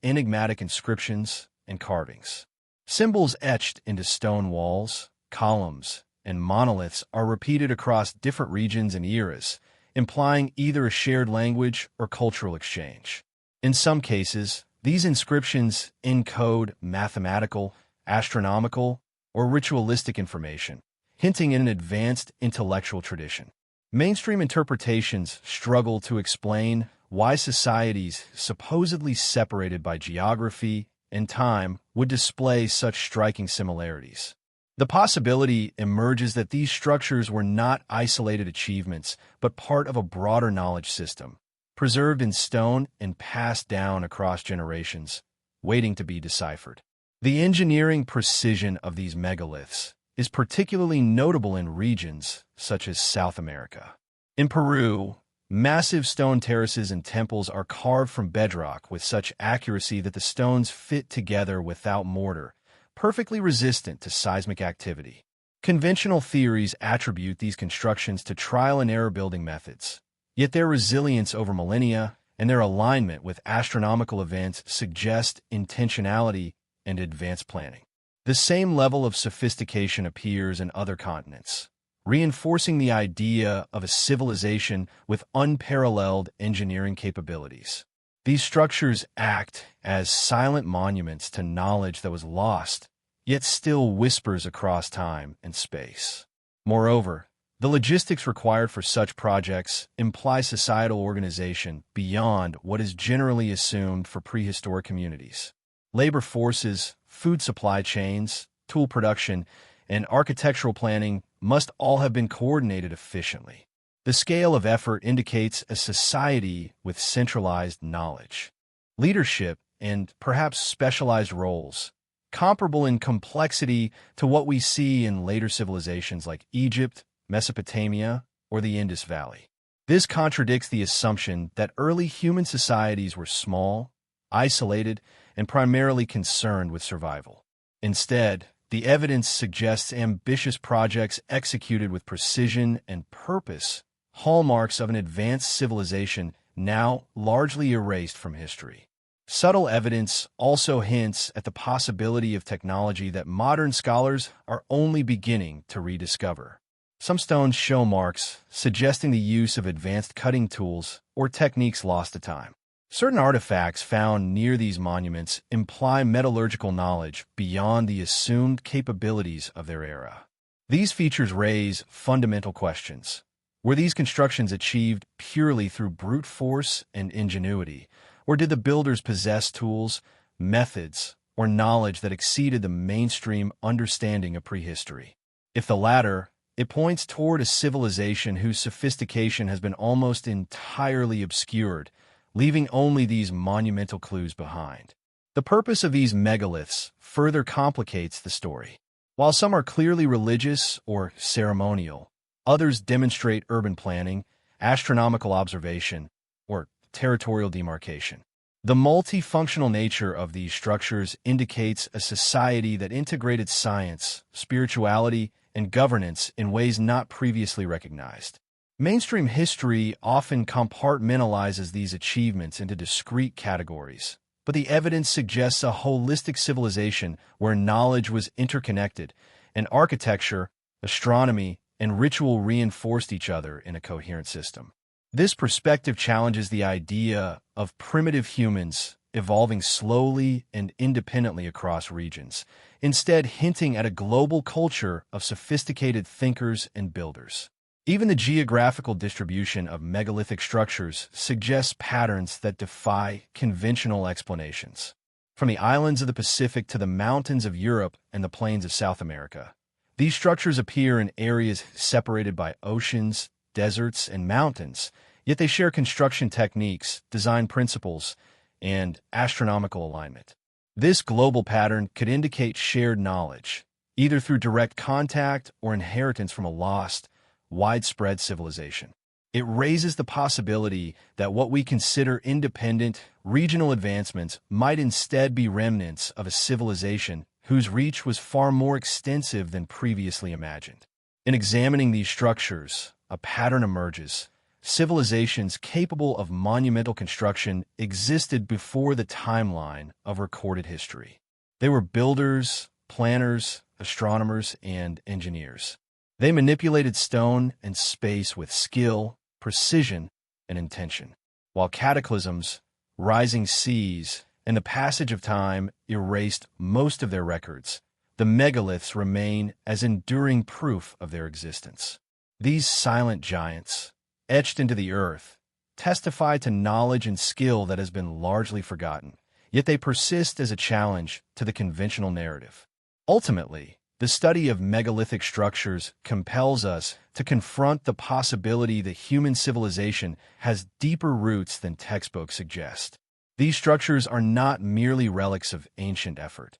enigmatic inscriptions and carvings. Symbols etched into stone walls, columns, and monoliths are repeated across different regions and eras, implying either a shared language or cultural exchange. In some cases, these inscriptions encode mathematical, astronomical, or ritualistic information, hinting at an advanced intellectual tradition. Mainstream interpretations struggle to explain why societies supposedly separated by geography and time would display such striking similarities. The possibility emerges that these structures were not isolated achievements, but part of a broader knowledge system, preserved in stone and passed down across generations, waiting to be deciphered. The engineering precision of these megaliths is particularly notable in regions such as South America. In Peru, massive stone terraces and temples are carved from bedrock with such accuracy that the stones fit together without mortar, perfectly resistant to seismic activity. Conventional theories attribute these constructions to trial-and-error building methods, yet their resilience over millennia and their alignment with astronomical events suggest intentionality and advanced planning. The same level of sophistication appears in other continents, reinforcing the idea of a civilization with unparalleled engineering capabilities. These structures act as silent monuments to knowledge that was lost, yet still whispers across time and space. Moreover, the logistics required for such projects imply societal organization beyond what is generally assumed for prehistoric communities. Labor forces, food supply chains, tool production, and architectural planning must all have been coordinated efficiently. The scale of effort indicates a society with centralized knowledge, leadership, and perhaps specialized roles, comparable in complexity to what we see in later civilizations like Egypt, Mesopotamia, or the Indus Valley. This contradicts the assumption that early human societies were small, isolated, and primarily concerned with survival. Instead, the evidence suggests ambitious projects executed with precision and purpose, hallmarks of an advanced civilization now largely erased from history. Subtle evidence also hints at the possibility of technology that modern scholars are only beginning to rediscover. Some stones show marks suggesting the use of advanced cutting tools or techniques lost to time. Certain artifacts found near these monuments imply metallurgical knowledge beyond the assumed capabilities of their era. These features raise fundamental questions. Were these constructions achieved purely through brute force and ingenuity, or did the builders possess tools, methods, or knowledge that exceeded the mainstream understanding of prehistory? If the latter, it points toward a civilization whose sophistication has been almost entirely obscured, leaving only these monumental clues behind. The purpose of these megaliths further complicates the story. While some are clearly religious or ceremonial, others demonstrate urban planning, astronomical observation, or territorial demarcation. The multifunctional nature of these structures indicates a society that integrated science, spirituality, and governance in ways not previously recognized. Mainstream history often compartmentalizes these achievements into discrete categories, but the evidence suggests a holistic civilization where knowledge was interconnected, and architecture, astronomy, and ritual reinforced each other in a coherent system. This perspective challenges the idea of primitive humans evolving slowly and independently across regions, instead hinting at a global culture of sophisticated thinkers and builders. Even the geographical distribution of megalithic structures suggests patterns that defy conventional explanations. From the islands of the Pacific to the mountains of Europe and the plains of South America, these structures appear in areas separated by oceans, deserts, and mountains, yet they share construction techniques, design principles, and astronomical alignment. This global pattern could indicate shared knowledge, either through direct contact or inheritance from a lost, widespread civilization. It raises the possibility that what we consider independent, regional advancements might instead be remnants of a civilization whose reach was far more extensive than previously imagined. In examining these structures, a pattern emerges. Civilizations capable of monumental construction existed before the timeline of recorded history. They were builders, planners, astronomers, and engineers. They manipulated stone and space with skill, precision, and intention. While cataclysms, rising seas, and the passage of time erased most of their records, the megaliths remain as enduring proof of their existence. These silent giants, etched into the earth, testify to knowledge and skill that has been largely forgotten, yet they persist as a challenge to the conventional narrative. Ultimately, the study of megalithic structures compels us to confront the possibility that human civilization has deeper roots than textbooks suggest. These structures are not merely relics of ancient effort.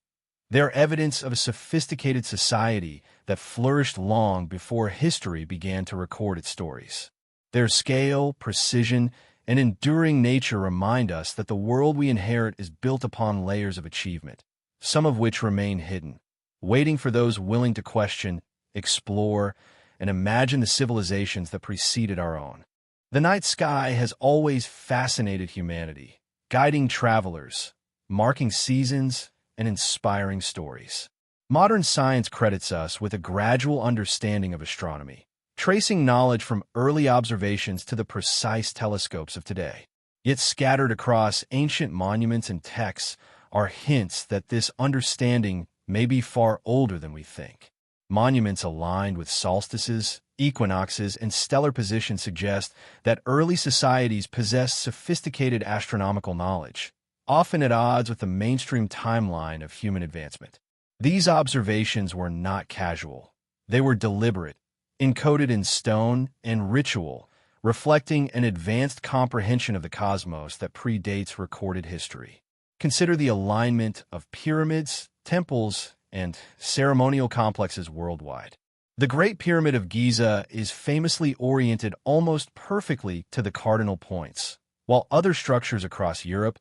They are evidence of a sophisticated society that flourished long before history began to record its stories. Their scale, precision, and enduring nature remind us that the world we inherit is built upon layers of achievement, some of which remain hidden, waiting for those willing to question, explore, and imagine the civilizations that preceded our own. The night sky has always fascinated humanity, guiding travelers, marking seasons, and inspiring stories. Modern science credits us with a gradual understanding of astronomy, tracing knowledge from early observations to the precise telescopes of today. Yet scattered across ancient monuments and texts are hints that this understanding may be far older than we think. Monuments aligned with solstices, equinoxes, and stellar positions suggest that early societies possessed sophisticated astronomical knowledge, often at odds with the mainstream timeline of human advancement. These observations were not casual. They were deliberate, encoded in stone and ritual, reflecting an advanced comprehension of the cosmos that predates recorded history. Consider the alignment of pyramids, temples, and ceremonial complexes worldwide. The Great Pyramid of Giza is famously oriented almost perfectly to the cardinal points, while other structures across Europe,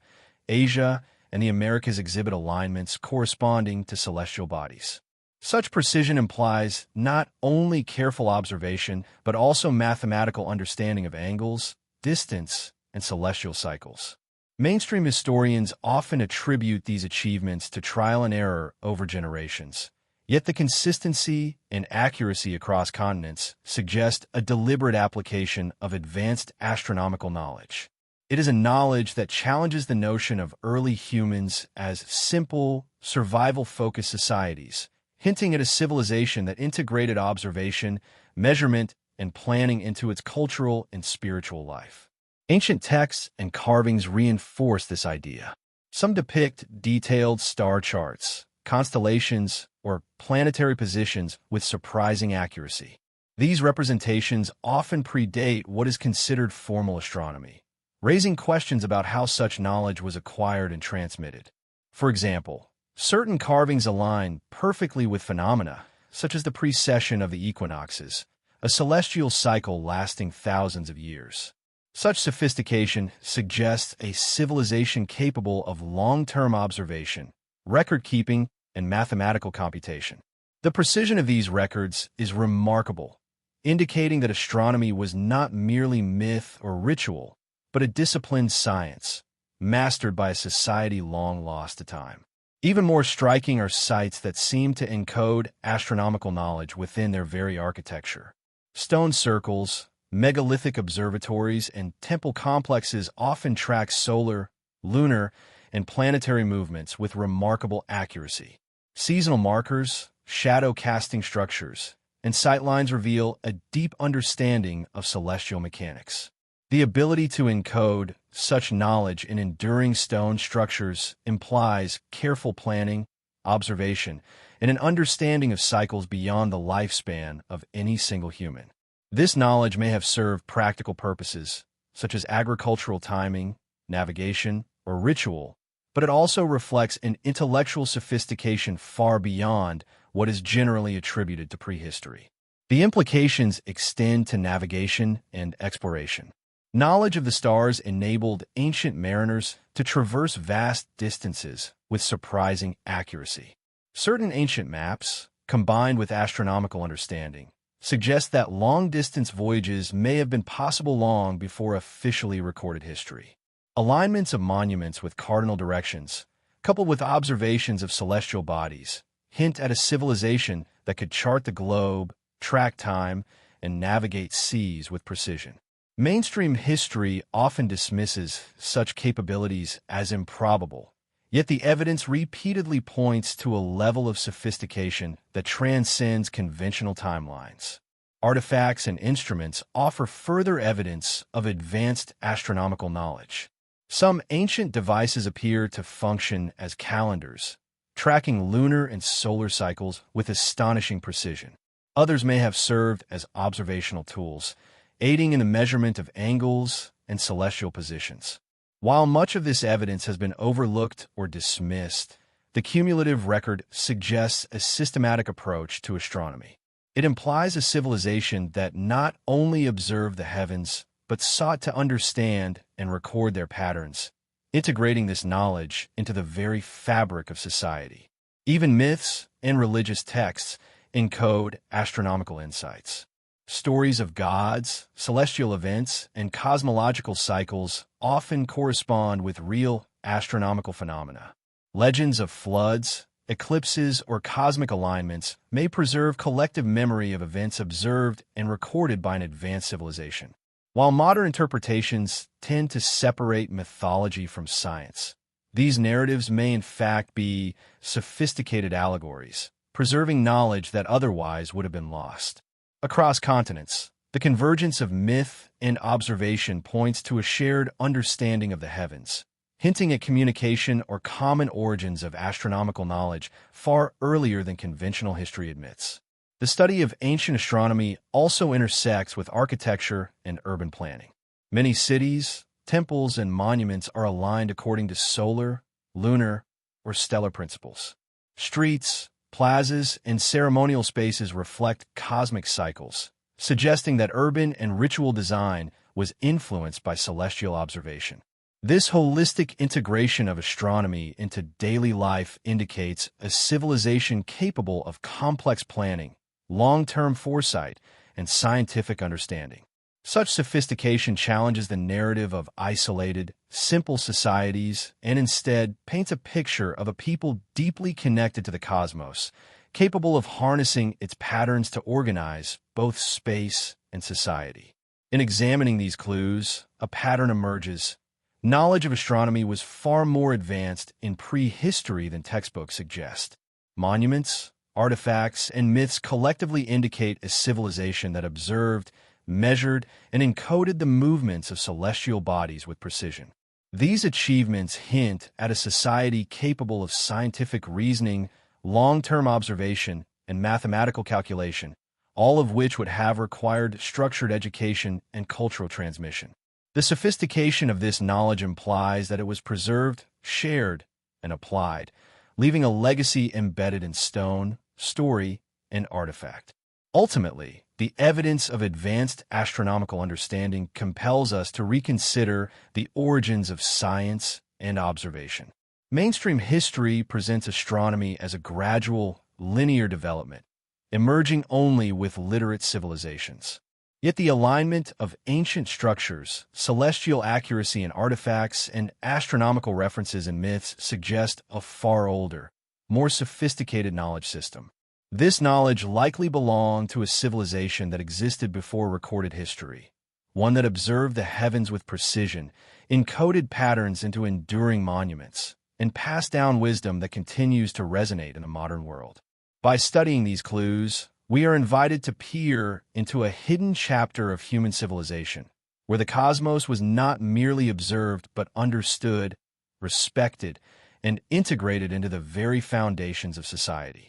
Asia, and the Americas exhibit alignments corresponding to celestial bodies. Such precision implies not only careful observation, but also mathematical understanding of angles, distance, and celestial cycles. Mainstream historians often attribute these achievements to trial and error over generations, yet the consistency and accuracy across continents suggest a deliberate application of advanced astronomical knowledge. It is a knowledge that challenges the notion of early humans as simple, survival-focused societies, hinting at a civilization that integrated observation, measurement, and planning into its cultural and spiritual life. Ancient texts and carvings reinforce this idea. Some depict detailed star charts, constellations, or planetary positions with surprising accuracy. These representations often predate what is considered formal astronomy, raising questions about how such knowledge was acquired and transmitted. For example, certain carvings align perfectly with phenomena, such as the precession of the equinoxes, a celestial cycle lasting thousands of years. Such sophistication suggests a civilization capable of long-term observation, record-keeping, and mathematical computation. The precision of these records is remarkable, indicating that astronomy was not merely myth or ritual, but a disciplined science, mastered by a society long lost to time. Even more striking are sites that seem to encode astronomical knowledge within their very architecture. Stone circles, megalithic observatories, and temple complexes often track solar, lunar, and planetary movements with remarkable accuracy. Seasonal markers, shadow-casting structures, and sightlines reveal a deep understanding of celestial mechanics. The ability to encode such knowledge in enduring stone structures implies careful planning, observation, and an understanding of cycles beyond the lifespan of any single human. This knowledge may have served practical purposes, such as agricultural timing, navigation, or ritual, but it also reflects an intellectual sophistication far beyond what is generally attributed to prehistory. The implications extend to navigation and exploration. Knowledge of the stars enabled ancient mariners to traverse vast distances with surprising accuracy. Certain ancient maps, combined with astronomical understanding, suggest that long-distance voyages may have been possible long before officially recorded history. Alignments of monuments with cardinal directions, coupled with observations of celestial bodies, hint at a civilization that could chart the globe, track time, and navigate seas with precision. Mainstream history often dismisses such capabilities as improbable, yet the evidence repeatedly points to a level of sophistication that transcends conventional timelines. Artifacts and instruments offer further evidence of advanced astronomical knowledge. Some ancient devices appear to function as calendars, tracking lunar and solar cycles with astonishing precision. Others may have served as observational tools, aiding in the measurement of angles and celestial positions. While much of this evidence has been overlooked or dismissed, the cumulative record suggests a systematic approach to astronomy. It implies a civilization that not only observed the heavens, but sought to understand and record their patterns, integrating this knowledge into the very fabric of society. Even myths and religious texts encode astronomical insights. Stories of gods, celestial events, and cosmological cycles often correspond with real astronomical phenomena. Legends of floods, eclipses, or cosmic alignments may preserve collective memory of events observed and recorded by an advanced civilization. While modern interpretations tend to separate mythology from science, these narratives may in fact be sophisticated allegories, preserving knowledge that otherwise would have been lost. Across continents, the convergence of myth and observation points to a shared understanding of the heavens, hinting at communication or common origins of astronomical knowledge far earlier than conventional history admits. The study of ancient astronomy also intersects with architecture and urban planning. Many cities, temples, and monuments are aligned according to solar, lunar, or stellar principles. Streets, plazas, and ceremonial spaces reflect cosmic cycles, suggesting that urban and ritual design was influenced by celestial observation. This holistic integration of astronomy into daily life indicates a civilization capable of complex planning, long-term foresight, and scientific understanding. Such sophistication challenges the narrative of isolated, simple societies and instead paints a picture of a people deeply connected to the cosmos, capable of harnessing its patterns to organize both space and society. In examining these clues, a pattern emerges. Knowledge of astronomy was far more advanced in prehistory than textbooks suggest. Monuments, artifacts, and myths collectively indicate a civilization that observed, measured, and encoded the movements of celestial bodies with precision. These achievements hint at a society capable of scientific reasoning, long-term observation, and mathematical calculation, all of which would have required structured education and cultural transmission. The sophistication of this knowledge implies that it was preserved, shared, and applied, leaving a legacy embedded in stone, story, and artifact. Ultimately, the evidence of advanced astronomical understanding compels us to reconsider the origins of science and observation. Mainstream history presents astronomy as a gradual, linear development, emerging only with literate civilizations. Yet the alignment of ancient structures, celestial accuracy in artifacts, and astronomical references in myths suggest a far older, more sophisticated knowledge system. This knowledge likely belonged to a civilization that existed before recorded history, one that observed the heavens with precision, encoded patterns into enduring monuments, and passed down wisdom that continues to resonate in the modern world. By studying these clues, we are invited to peer into a hidden chapter of human civilization, where the cosmos was not merely observed but understood, respected, and integrated into the very foundations of society.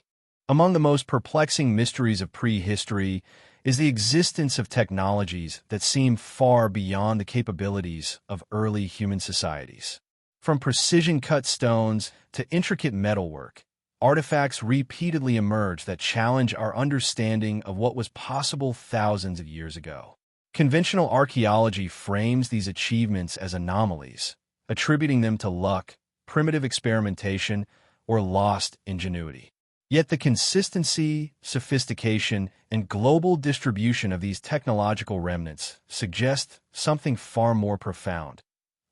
Among the most perplexing mysteries of prehistory is the existence of technologies that seem far beyond the capabilities of early human societies. From precision-cut stones to intricate metalwork, artifacts repeatedly emerge that challenge our understanding of what was possible thousands of years ago. Conventional archaeology frames these achievements as anomalies, attributing them to luck, primitive experimentation, or lost ingenuity. Yet the consistency, sophistication, and global distribution of these technological remnants suggest something far more profound.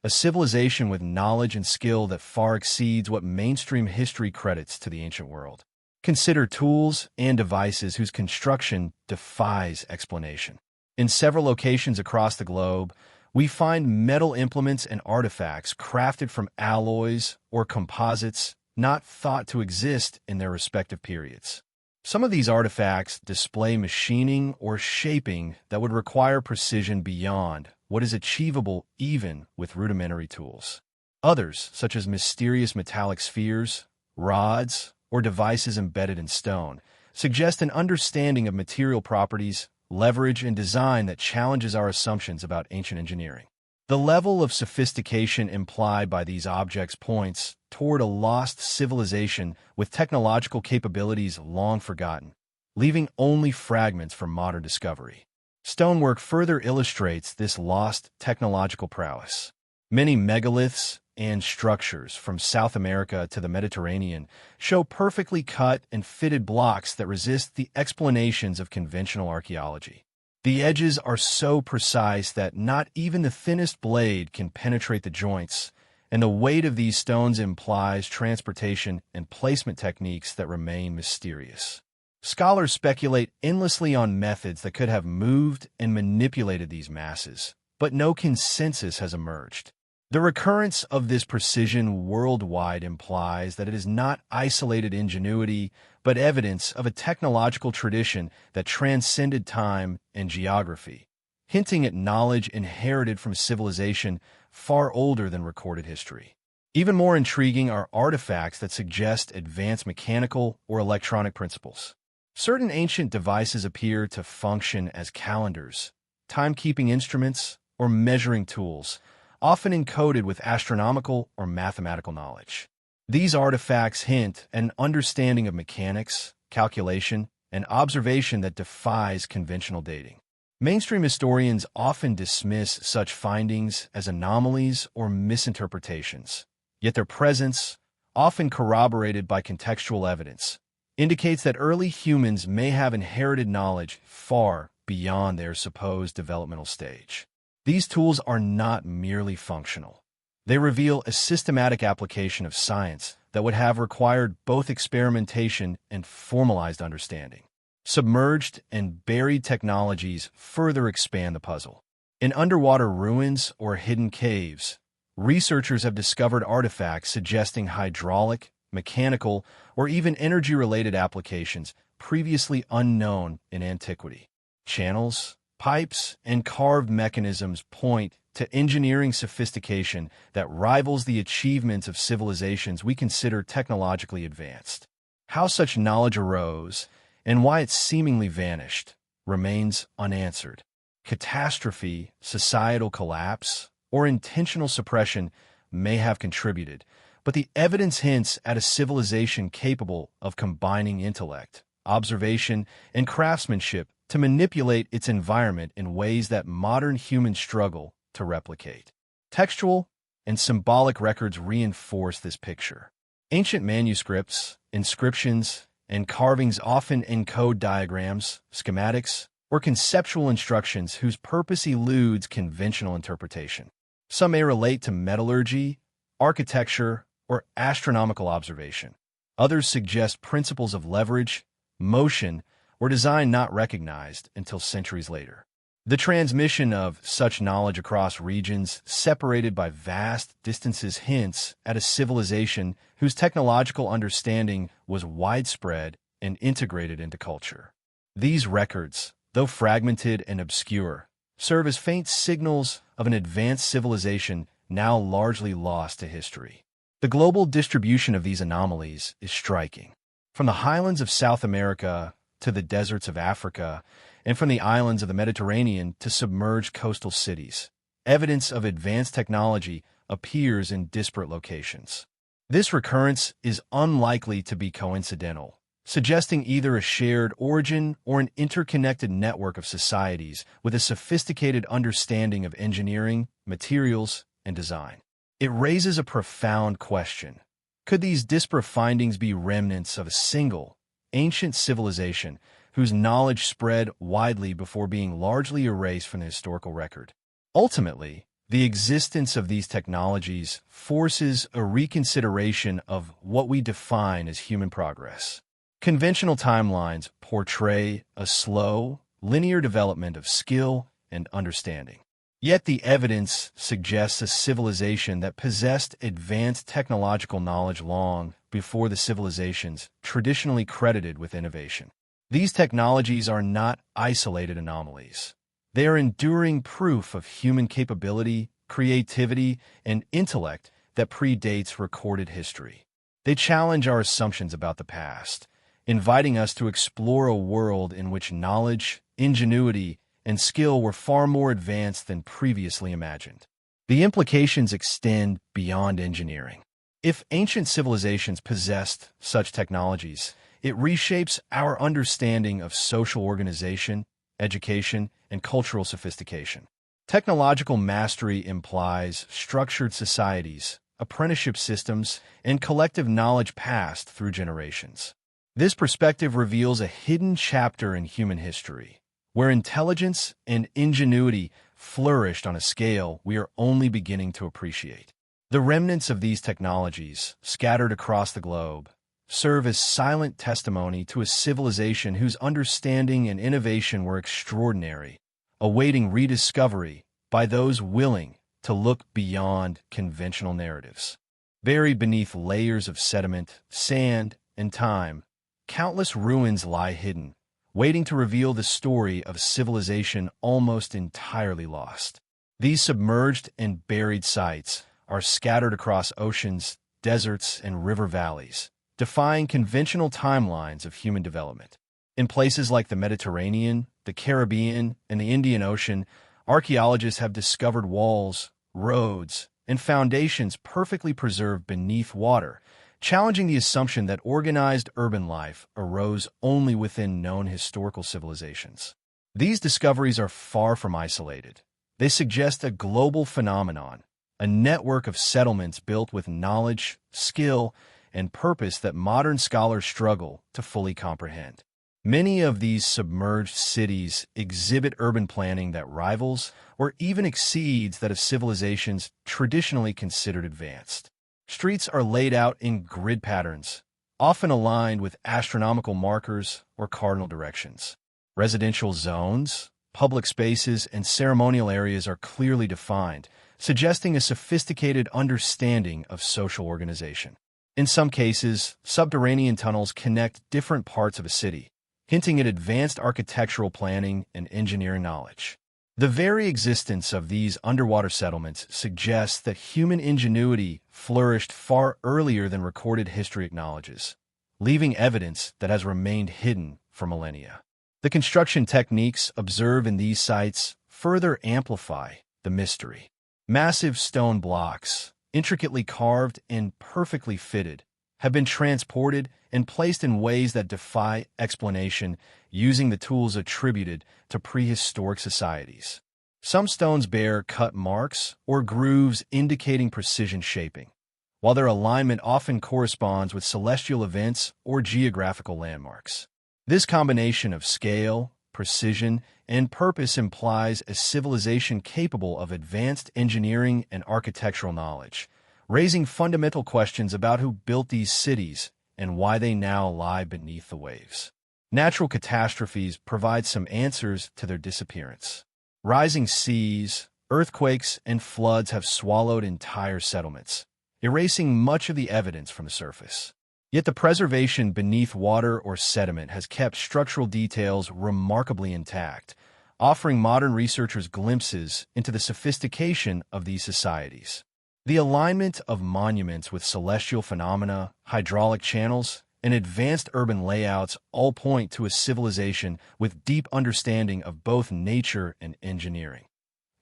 A civilization with knowledge and skill that far exceeds what mainstream history credits to the ancient world. Consider tools and devices whose construction defies explanation. In several locations across the globe, we find metal implements and artifacts crafted from alloys or composites not thought to exist in their respective periods. Some of these artifacts display machining or shaping that would require precision beyond what is achievable even with rudimentary tools. Others, such as mysterious metallic spheres, rods, or devices embedded in stone, suggest an understanding of material properties, leverage, and design that challenges our assumptions about ancient engineering. The level of sophistication implied by these objects points toward a lost civilization with technological capabilities long forgotten, leaving only fragments for modern discovery. Stonework further illustrates this lost technological prowess. Many megaliths and structures from South America to the Mediterranean show perfectly cut and fitted blocks that resist the explanations of conventional archaeology. The edges are so precise that not even the thinnest blade can penetrate the joints, and the weight of these stones implies transportation and placement techniques that remain mysterious. Scholars speculate endlessly on methods that could have moved and manipulated these masses, but no consensus has emerged. The recurrence of this precision worldwide implies that it is not isolated ingenuity, but evidence of a technological tradition that transcended time and geography, hinting at knowledge inherited from civilization far older than recorded history. Even more intriguing are artifacts that suggest advanced mechanical or electronic principles. Certain ancient devices appear to function as calendars, timekeeping instruments, or measuring tools, often encoded with astronomical or mathematical knowledge. These artifacts hint at an understanding of mechanics, calculation, and observation that defies conventional dating. Mainstream historians often dismiss such findings as anomalies or misinterpretations, yet their presence, often corroborated by contextual evidence, indicates that early humans may have inherited knowledge far beyond their supposed developmental stage. These tools are not merely functional. They reveal a systematic application of science that would have required both experimentation and formalized understanding. Submerged and buried technologies further expand the puzzle. In underwater ruins or hidden caves, researchers have discovered artifacts suggesting hydraulic, mechanical, or even energy-related applications previously unknown in antiquity. Channels, pipes, and carved mechanisms point to engineering sophistication that rivals the achievements of civilizations we consider technologically advanced. How such knowledge arose, and why it seemingly vanished, remains unanswered. Catastrophe, societal collapse, or intentional suppression may have contributed, but the evidence hints at a civilization capable of combining intellect, observation, and craftsmanship to manipulate its environment in ways that modern humans struggle to replicate. Textual and symbolic records reinforce this picture. Ancient manuscripts, inscriptions, and carvings often encode diagrams, schematics, or conceptual instructions whose purpose eludes conventional interpretation. Some may relate to metallurgy, architecture, or astronomical observation. Others suggest principles of leverage, motion, or design not recognized until centuries later. The transmission of such knowledge across regions separated by vast distances hints at a civilization whose technological understanding was widespread and integrated into culture. These records, though fragmented and obscure, serve as faint signals of an advanced civilization now largely lost to history. The global distribution of these anomalies is striking. From the highlands of South America to the deserts of Africa, and from the islands of the Mediterranean to submerged coastal cities, evidence of advanced technology appears in disparate locations. This recurrence is unlikely to be coincidental, suggesting either a shared origin or an interconnected network of societies with a sophisticated understanding of engineering, materials, and design. It raises a profound question. Could these disparate findings be remnants of a single, ancient civilization whose knowledge spread widely before being largely erased from the historical record? Ultimately, the existence of these technologies forces a reconsideration of what we define as human progress. Conventional timelines portray a slow, linear development of skill and understanding. Yet the evidence suggests a civilization that possessed advanced technological knowledge long before the civilizations traditionally credited with innovation. These technologies are not isolated anomalies. They are enduring proof of human capability, creativity, and intellect that predates recorded history. They challenge our assumptions about the past, inviting us to explore a world in which knowledge, ingenuity, and skill were far more advanced than previously imagined. The implications extend beyond engineering. If ancient civilizations possessed such technologies, it reshapes our understanding of social organization, education, and cultural sophistication. Technological mastery implies structured societies, apprenticeship systems, and collective knowledge passed through generations. This perspective reveals a hidden chapter in human history, where intelligence and ingenuity flourished on a scale we are only beginning to appreciate. The remnants of these technologies, scattered across the globe, serve as silent testimony to a civilization whose understanding and innovation were extraordinary, awaiting rediscovery by those willing to look beyond conventional narratives. Buried beneath layers of sediment, sand, and time, countless ruins lie hidden, waiting to reveal the story of civilization almost entirely lost. These submerged and buried sites are scattered across oceans, deserts, and river valleys, defying conventional timelines of human development. In places like the Mediterranean, the Caribbean, and the Indian Ocean, archaeologists have discovered walls, roads, and foundations perfectly preserved beneath water, challenging the assumption that organized urban life arose only within known historical civilizations. These discoveries are far from isolated. They suggest a global phenomenon, a network of settlements built with knowledge, skill, and purpose that modern scholars struggle to fully comprehend. Many of these submerged cities exhibit urban planning that rivals or even exceeds that of civilizations traditionally considered advanced. Streets are laid out in grid patterns, often aligned with astronomical markers or cardinal directions. Residential zones, public spaces, and ceremonial areas are clearly defined, suggesting a sophisticated understanding of social organization. In some cases, subterranean tunnels connect different parts of a city, hinting at advanced architectural planning and engineering knowledge. The very existence of these underwater settlements suggests that human ingenuity flourished far earlier than recorded history acknowledges, leaving evidence that has remained hidden for millennia. The construction techniques observed in these sites further amplify the mystery. Massive stone blocks, intricately carved and perfectly fitted, have been transported and placed in ways that defy explanation using the tools attributed to prehistoric societies. Some stones bear cut marks or grooves indicating precision shaping, while their alignment often corresponds with celestial events or geographical landmarks. This combination of scale, precision, and purpose implies a civilization capable of advanced engineering and architectural knowledge, raising fundamental questions about who built these cities and why they now lie beneath the waves. Natural catastrophes provide some answers to their disappearance. Rising seas, earthquakes, and floods have swallowed entire settlements, erasing much of the evidence from the surface. Yet the preservation beneath water or sediment has kept structural details remarkably intact, offering modern researchers glimpses into the sophistication of these societies. The alignment of monuments with celestial phenomena, hydraulic channels, and advanced urban layouts all point to a civilization with deep understanding of both nature and engineering.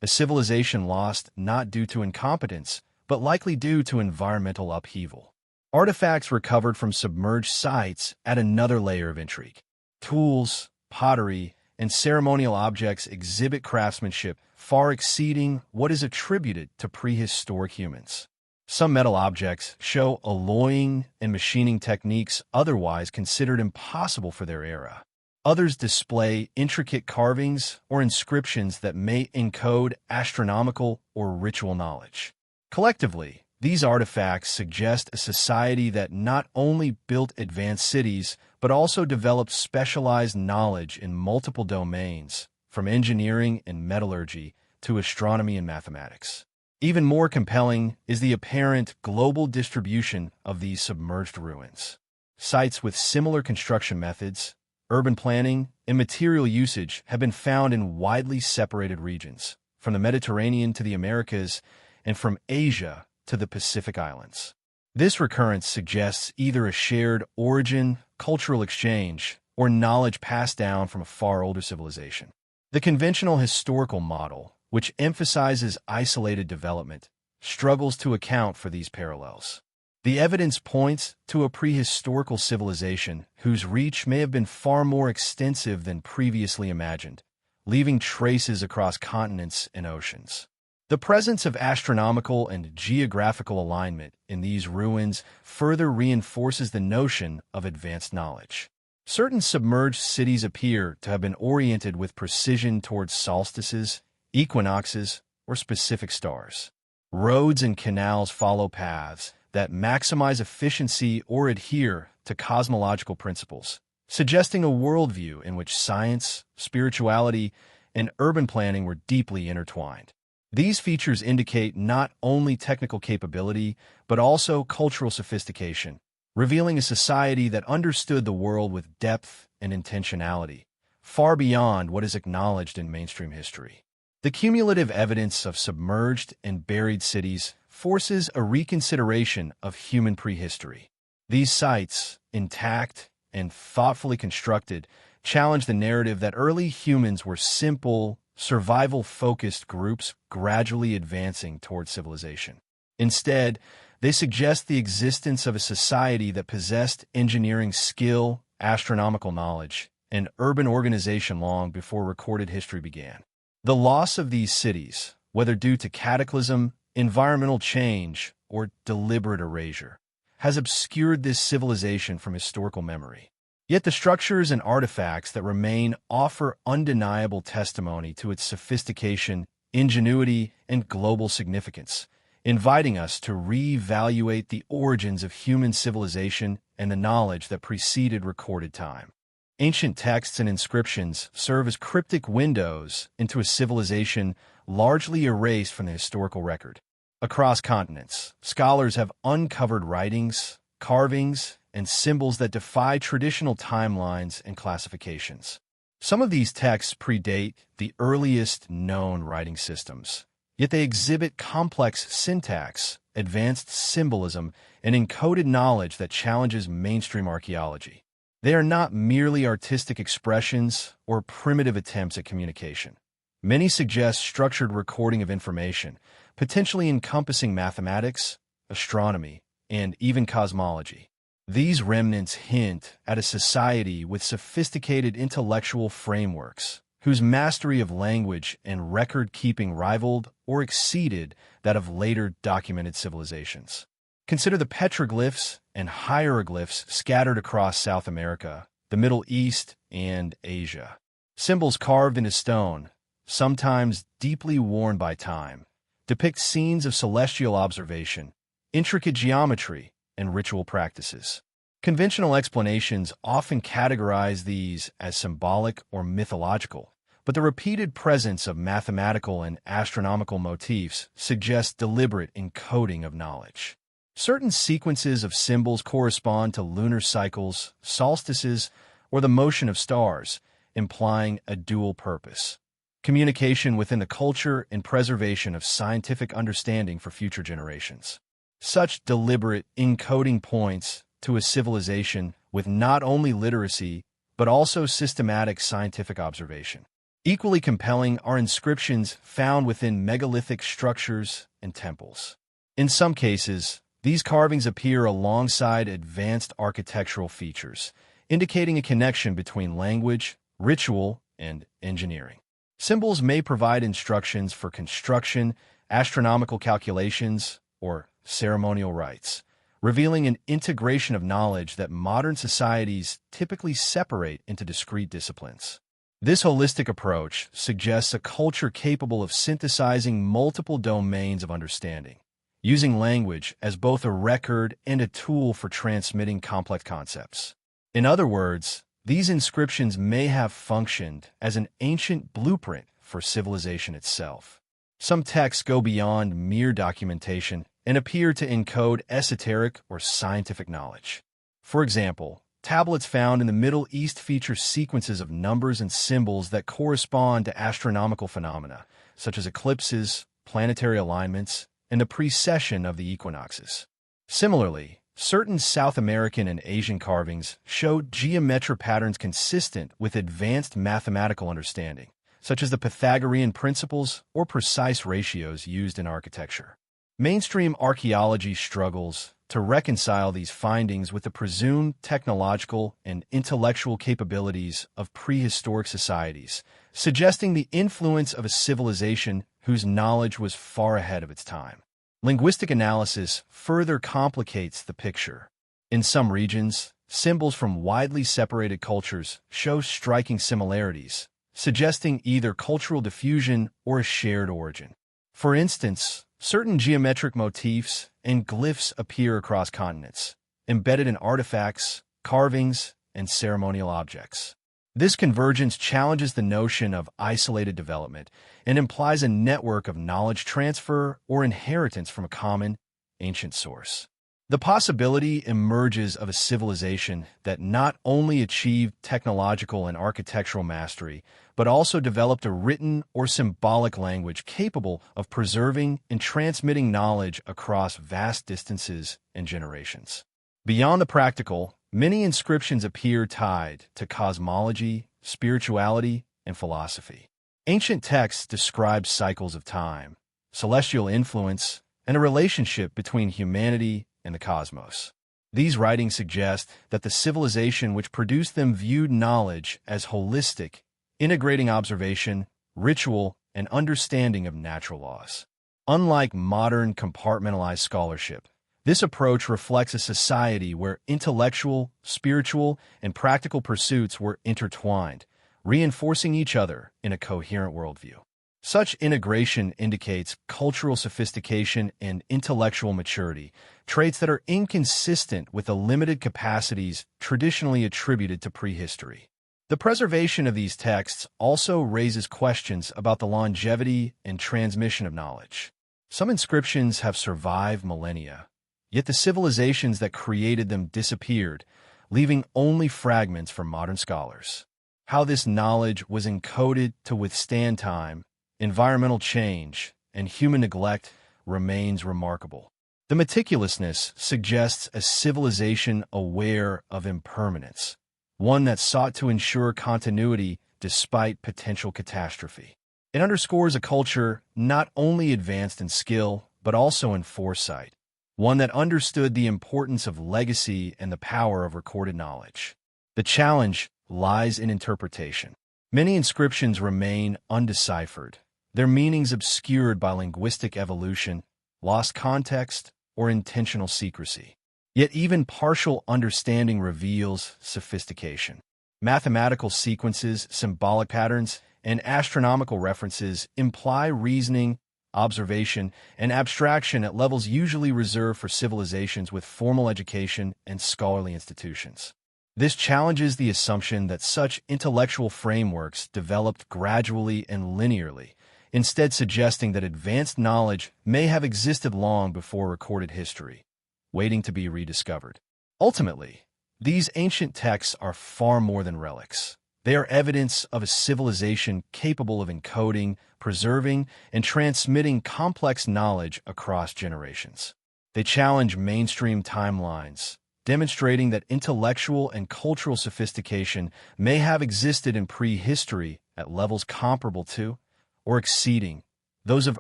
A civilization lost not due to incompetence, but likely due to environmental upheaval. Artifacts recovered from submerged sites add another layer of intrigue. Tools, pottery, and ceremonial objects exhibit craftsmanship far exceeding what is attributed to prehistoric humans. Some metal objects show alloying and machining techniques otherwise considered impossible for their era. Others display intricate carvings or inscriptions that may encode astronomical or ritual knowledge. Collectively, these artifacts suggest a society that not only built advanced cities, but also developed specialized knowledge in multiple domains, from engineering and metallurgy to astronomy and mathematics. Even more compelling is the apparent global distribution of these submerged ruins. Sites with similar construction methods, urban planning, and material usage have been found in widely separated regions, from the Mediterranean to the Americas and from Asia to the Pacific Islands. This recurrence suggests either a shared origin, cultural exchange, or knowledge passed down from a far older civilization. The conventional historical model, which emphasizes isolated development, struggles to account for these parallels. The evidence points to a prehistorical civilization whose reach may have been far more extensive than previously imagined, leaving traces across continents and oceans. The presence of astronomical and geographical alignment in these ruins further reinforces the notion of advanced knowledge. Certain submerged cities appear to have been oriented with precision towards solstices, equinoxes, or specific stars. Roads and canals follow paths that maximize efficiency or adhere to cosmological principles, suggesting a worldview in which science, spirituality, and urban planning were deeply intertwined. These features indicate not only technical capability, but also cultural sophistication, revealing a society that understood the world with depth and intentionality, far beyond what is acknowledged in mainstream history. The cumulative evidence of submerged and buried cities forces a reconsideration of human prehistory. These sites, intact and thoughtfully constructed, challenge the narrative that early humans were simple, survival-focused groups gradually advancing toward civilization. Instead, they suggest the existence of a society that possessed engineering skill, astronomical knowledge, and urban organization long before recorded history began. The loss of these cities, whether due to cataclysm, environmental change, or deliberate erasure, has obscured this civilization from historical memory. Yet the structures and artifacts that remain offer undeniable testimony to its sophistication, ingenuity, and global significance, inviting us to reevaluate the origins of human civilization and the knowledge that preceded recorded time. Ancient texts and inscriptions serve as cryptic windows into a civilization largely erased from the historical record. Across continents, scholars have uncovered writings, carvings, and symbols that defy traditional timelines and classifications. Some of these texts predate the earliest known writing systems, yet they exhibit complex syntax, advanced symbolism, and encoded knowledge that challenges mainstream archaeology. They are not merely artistic expressions or primitive attempts at communication. Many suggest structured recording of information, potentially encompassing mathematics, astronomy, and even cosmology. These remnants hint at a society with sophisticated intellectual frameworks, whose mastery of language and record-keeping rivaled or exceeded that of later documented civilizations. Consider the petroglyphs and hieroglyphs scattered across South America, the Middle East, and Asia. Symbols carved into stone, sometimes deeply worn by time, depict scenes of celestial observation, intricate geometry, and ritual practices. Conventional explanations often categorize these as symbolic or mythological, but the repeated presence of mathematical and astronomical motifs suggests deliberate encoding of knowledge. Certain sequences of symbols correspond to lunar cycles, solstices, or the motion of stars, implying a dual purpose: communication within the culture and preservation of scientific understanding for future generations. Such deliberate encoding points to a civilization with not only literacy, but also systematic scientific observation. Equally compelling are inscriptions found within megalithic structures and temples. In some cases, these carvings appear alongside advanced architectural features, indicating a connection between language, ritual, and engineering. Symbols may provide instructions for construction, astronomical calculations, or ceremonial rites, revealing an integration of knowledge that modern societies typically separate into discrete disciplines. This holistic approach suggests a culture capable of synthesizing multiple domains of understanding, using language as both a record and a tool for transmitting complex concepts. In other words, these inscriptions may have functioned as an ancient blueprint for civilization itself. Some texts go beyond mere documentation and appear to encode esoteric or scientific knowledge. For example, tablets found in the Middle East feature sequences of numbers and symbols that correspond to astronomical phenomena, such as eclipses, planetary alignments, and the precession of the equinoxes. Similarly, certain South American and Asian carvings show geometric patterns consistent with advanced mathematical understanding, such as the Pythagorean principles or precise ratios used in architecture. Mainstream archaeology struggles to reconcile these findings with the presumed technological and intellectual capabilities of prehistoric societies, suggesting the influence of a civilization whose knowledge was far ahead of its time. Linguistic analysis further complicates the picture. In some regions, symbols from widely separated cultures show striking similarities, suggesting either cultural diffusion or a shared origin. For instance, certain geometric motifs and glyphs appear across continents, embedded in artifacts, carvings, and ceremonial objects. This convergence challenges the notion of isolated development and implies a network of knowledge transfer or inheritance from a common, ancient source. The possibility emerges of a civilization that not only achieved technological and architectural mastery, but also developed a written or symbolic language capable of preserving and transmitting knowledge across vast distances and generations. Beyond the practical, many inscriptions appear tied to cosmology, spirituality, and philosophy. Ancient texts describe cycles of time, celestial influence, and a relationship between humanity and the cosmos. These writings suggest that the civilization which produced them viewed knowledge as holistic, integrating observation, ritual, and understanding of natural laws. Unlike modern compartmentalized scholarship, this approach reflects a society where intellectual, spiritual, and practical pursuits were intertwined, reinforcing each other in a coherent worldview. Such integration indicates cultural sophistication and intellectual maturity, traits that are inconsistent with the limited capacities traditionally attributed to prehistory. The preservation of these texts also raises questions about the longevity and transmission of knowledge. Some inscriptions have survived millennia, yet the civilizations that created them disappeared, leaving only fragments for modern scholars. How this knowledge was encoded to withstand time, environmental change, and human neglect remains remarkable. The meticulousness suggests a civilization aware of impermanence, one that sought to ensure continuity despite potential catastrophe. It underscores a culture not only advanced in skill, but also in foresight, one that understood the importance of legacy and the power of recorded knowledge. The challenge lies in interpretation. Many inscriptions remain undeciphered, their meanings obscured by linguistic evolution, lost context, or intentional secrecy. Yet even partial understanding reveals sophistication. Mathematical sequences, symbolic patterns, and astronomical references imply reasoning, observation, and abstraction at levels usually reserved for civilizations with formal education and scholarly institutions. This challenges the assumption that such intellectual frameworks developed gradually and linearly, instead suggesting that advanced knowledge may have existed long before recorded history, waiting to be rediscovered. Ultimately, these ancient texts are far more than relics. They are evidence of a civilization capable of encoding, preserving, and transmitting complex knowledge across generations. They challenge mainstream timelines, demonstrating that intellectual and cultural sophistication may have existed in prehistory at levels comparable to, or exceeding, those of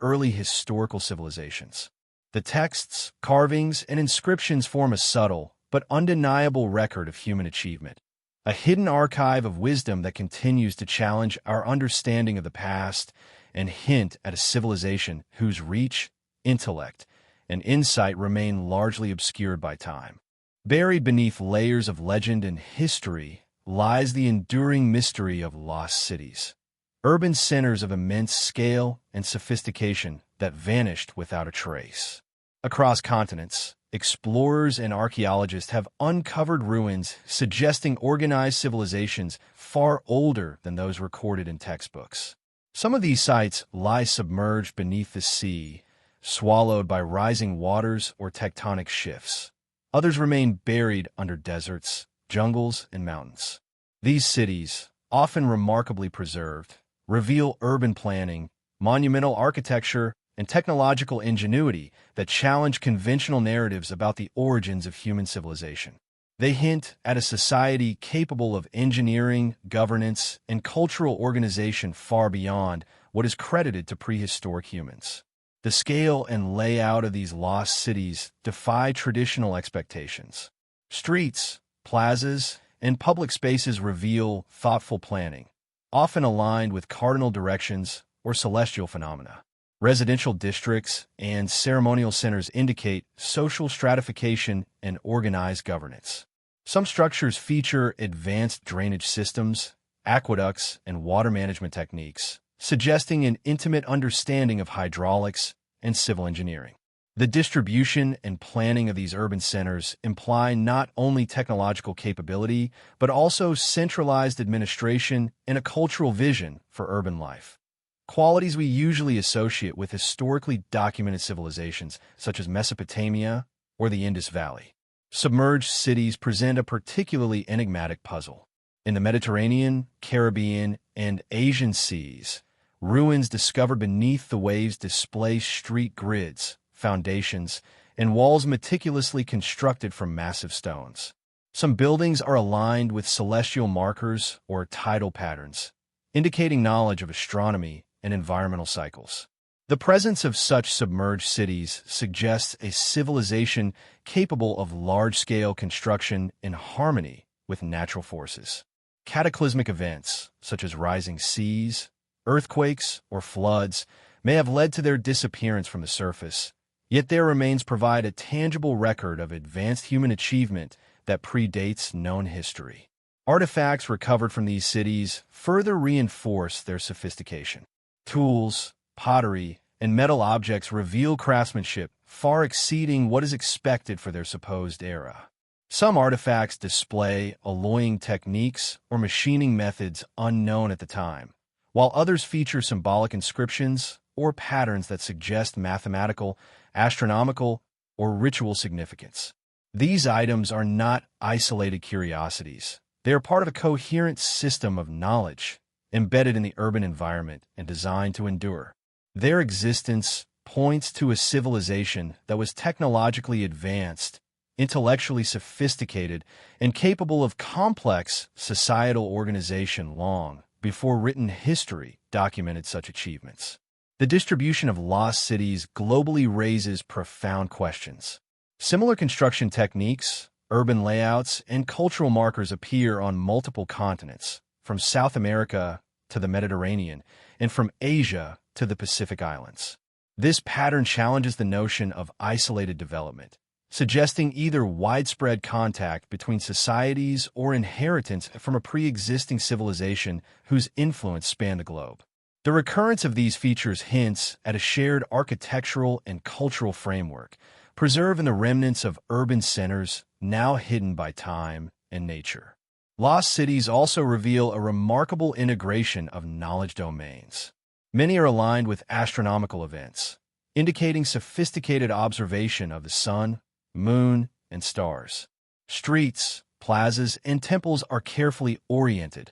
early historical civilizations. The texts, carvings, and inscriptions form a subtle but undeniable record of human achievement, a hidden archive of wisdom that continues to challenge our understanding of the past and hint at a civilization whose reach, intellect, and insight remain largely obscured by time. Buried beneath layers of legend and history lies the enduring mystery of lost cities, urban centers of immense scale and sophistication that vanished without a trace. Across continents, explorers and archaeologists have uncovered ruins suggesting organized civilizations far older than those recorded in textbooks. Some of these sites lie submerged beneath the sea, swallowed by rising waters or tectonic shifts. Others remain buried under deserts, jungles, and mountains. These cities, often remarkably preserved, reveal urban planning, monumental architecture, and technological ingenuity that challenge conventional narratives about the origins of human civilization. They hint at a society capable of engineering, governance, and cultural organization far beyond what is credited to prehistoric humans. The scale and layout of these lost cities defy traditional expectations. Streets, plazas, and public spaces reveal thoughtful planning, often aligned with cardinal directions or celestial phenomena. Residential districts and ceremonial centers indicate social stratification and organized governance. Some structures feature advanced drainage systems, aqueducts, and water management techniques, suggesting an intimate understanding of hydraulics and civil engineering. The distribution and planning of these urban centers imply not only technological capability, but also centralized administration and a cultural vision for urban life. Qualities we usually associate with historically documented civilizations, such as Mesopotamia or the Indus Valley. Submerged cities present a particularly enigmatic puzzle. In the Mediterranean, Caribbean, and Asian seas, ruins discovered beneath the waves display street grids, foundations, and walls meticulously constructed from massive stones. Some buildings are aligned with celestial markers or tidal patterns, indicating knowledge of astronomy and environmental cycles. The presence of such submerged cities suggests a civilization capable of large-scale construction in harmony with natural forces. Cataclysmic events, such as rising seas, earthquakes, or floods, may have led to their disappearance from the surface, yet their remains provide a tangible record of advanced human achievement that predates known history. Artifacts recovered from these cities further reinforce their sophistication. Tools, pottery, and metal objects reveal craftsmanship far exceeding what is expected for their supposed era. Some artifacts display alloying techniques or machining methods unknown at the time, while others feature symbolic inscriptions or patterns that suggest mathematical, astronomical, or ritual significance. These items are not isolated curiosities. They are part of a coherent system of knowledge embedded in the urban environment and designed to endure. Their existence points to a civilization that was technologically advanced, intellectually sophisticated, and capable of complex societal organization long before written history documented such achievements. The distribution of lost cities globally raises profound questions. Similar construction techniques, urban layouts, and cultural markers appear on multiple continents, from South America to the Mediterranean, and from Asia to the Pacific Islands. This pattern challenges the notion of isolated development, suggesting either widespread contact between societies or inheritance from a pre-existing civilization whose influence spanned the globe. The recurrence of these features hints at a shared architectural and cultural framework, preserved in the remnants of urban centers now hidden by time and nature. Lost cities also reveal a remarkable integration of knowledge domains. Many are aligned with astronomical events, indicating sophisticated observation of the sun, moon, and stars. Streets, plazas, and temples are carefully oriented,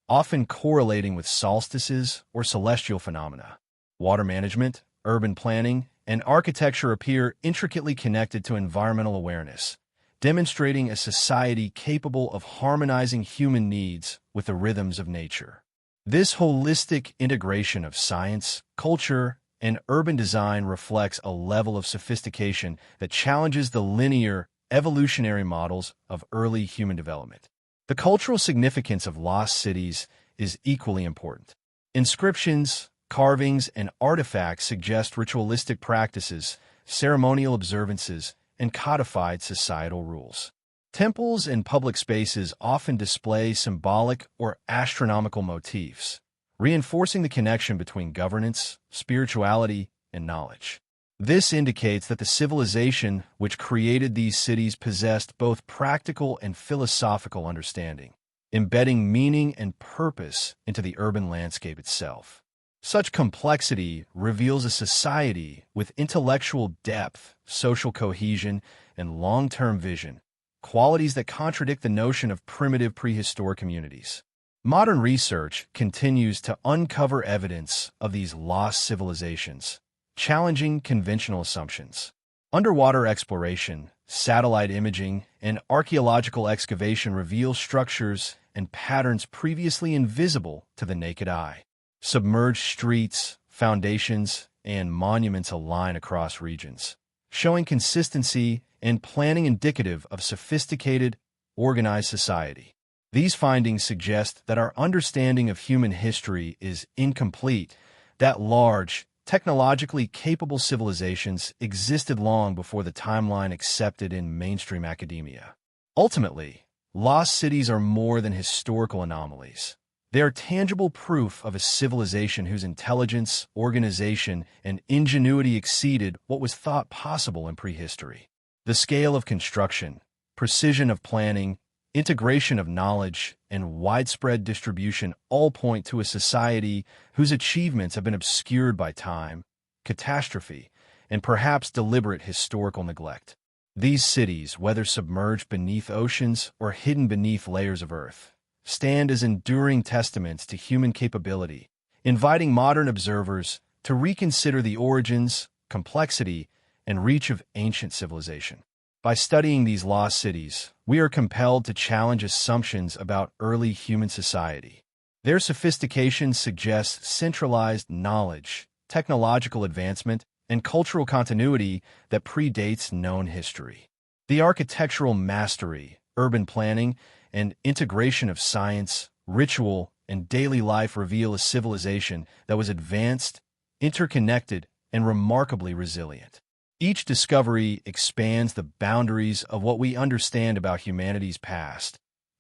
often correlating with solstices or celestial phenomena. Water management, urban planning, and architecture appear intricately connected to environmental awareness, demonstrating a society capable of harmonizing human needs with the rhythms of nature. This holistic integration of science, culture, and urban design reflects a level of sophistication that challenges the linear, evolutionary models of early human development. The cultural significance of lost cities is equally important. Inscriptions, carvings, and artifacts suggest ritualistic practices, ceremonial observances, and codified societal rules. Temples and public spaces often display symbolic or astronomical motifs, reinforcing the connection between governance, spirituality, and knowledge. This indicates that the civilization which created these cities possessed both practical and philosophical understanding, embedding meaning and purpose into the urban landscape itself. Such complexity reveals a society with intellectual depth, social cohesion, and long-term vision, qualities that contradict the notion of primitive prehistoric communities. Modern research continues to uncover evidence of these lost civilizations, challenging conventional assumptions. Underwater exploration, satellite imaging, and archaeological excavation reveal structures and patterns previously invisible to the naked eye. Submerged streets, foundations, and monuments align across regions, showing consistency and planning indicative of sophisticated, organized society. These findings suggest that our understanding of human history is incomplete, that large, technologically capable civilizations existed long before the timeline accepted in mainstream academia. Ultimately, lost cities are more than historical anomalies. They are tangible proof of a civilization whose intelligence, organization, and ingenuity exceeded what was thought possible in prehistory. The scale of construction, precision of planning, integration of knowledge, and widespread distribution all point to a society whose achievements have been obscured by time, catastrophe, and perhaps deliberate historical neglect. These cities, whether submerged beneath oceans or hidden beneath layers of earth, stand as enduring testaments to human capability, inviting modern observers to reconsider the origins, complexity, and reach of ancient civilization. By studying these lost cities, we are compelled to challenge assumptions about early human society. Their sophistication suggests centralized knowledge, technological advancement, and cultural continuity that predates known history. The architectural mastery, urban planning, and integration of science, ritual, and daily life reveal a civilization that was advanced, interconnected, and remarkably resilient. Each discovery expands the boundaries of what we understand about humanity's past,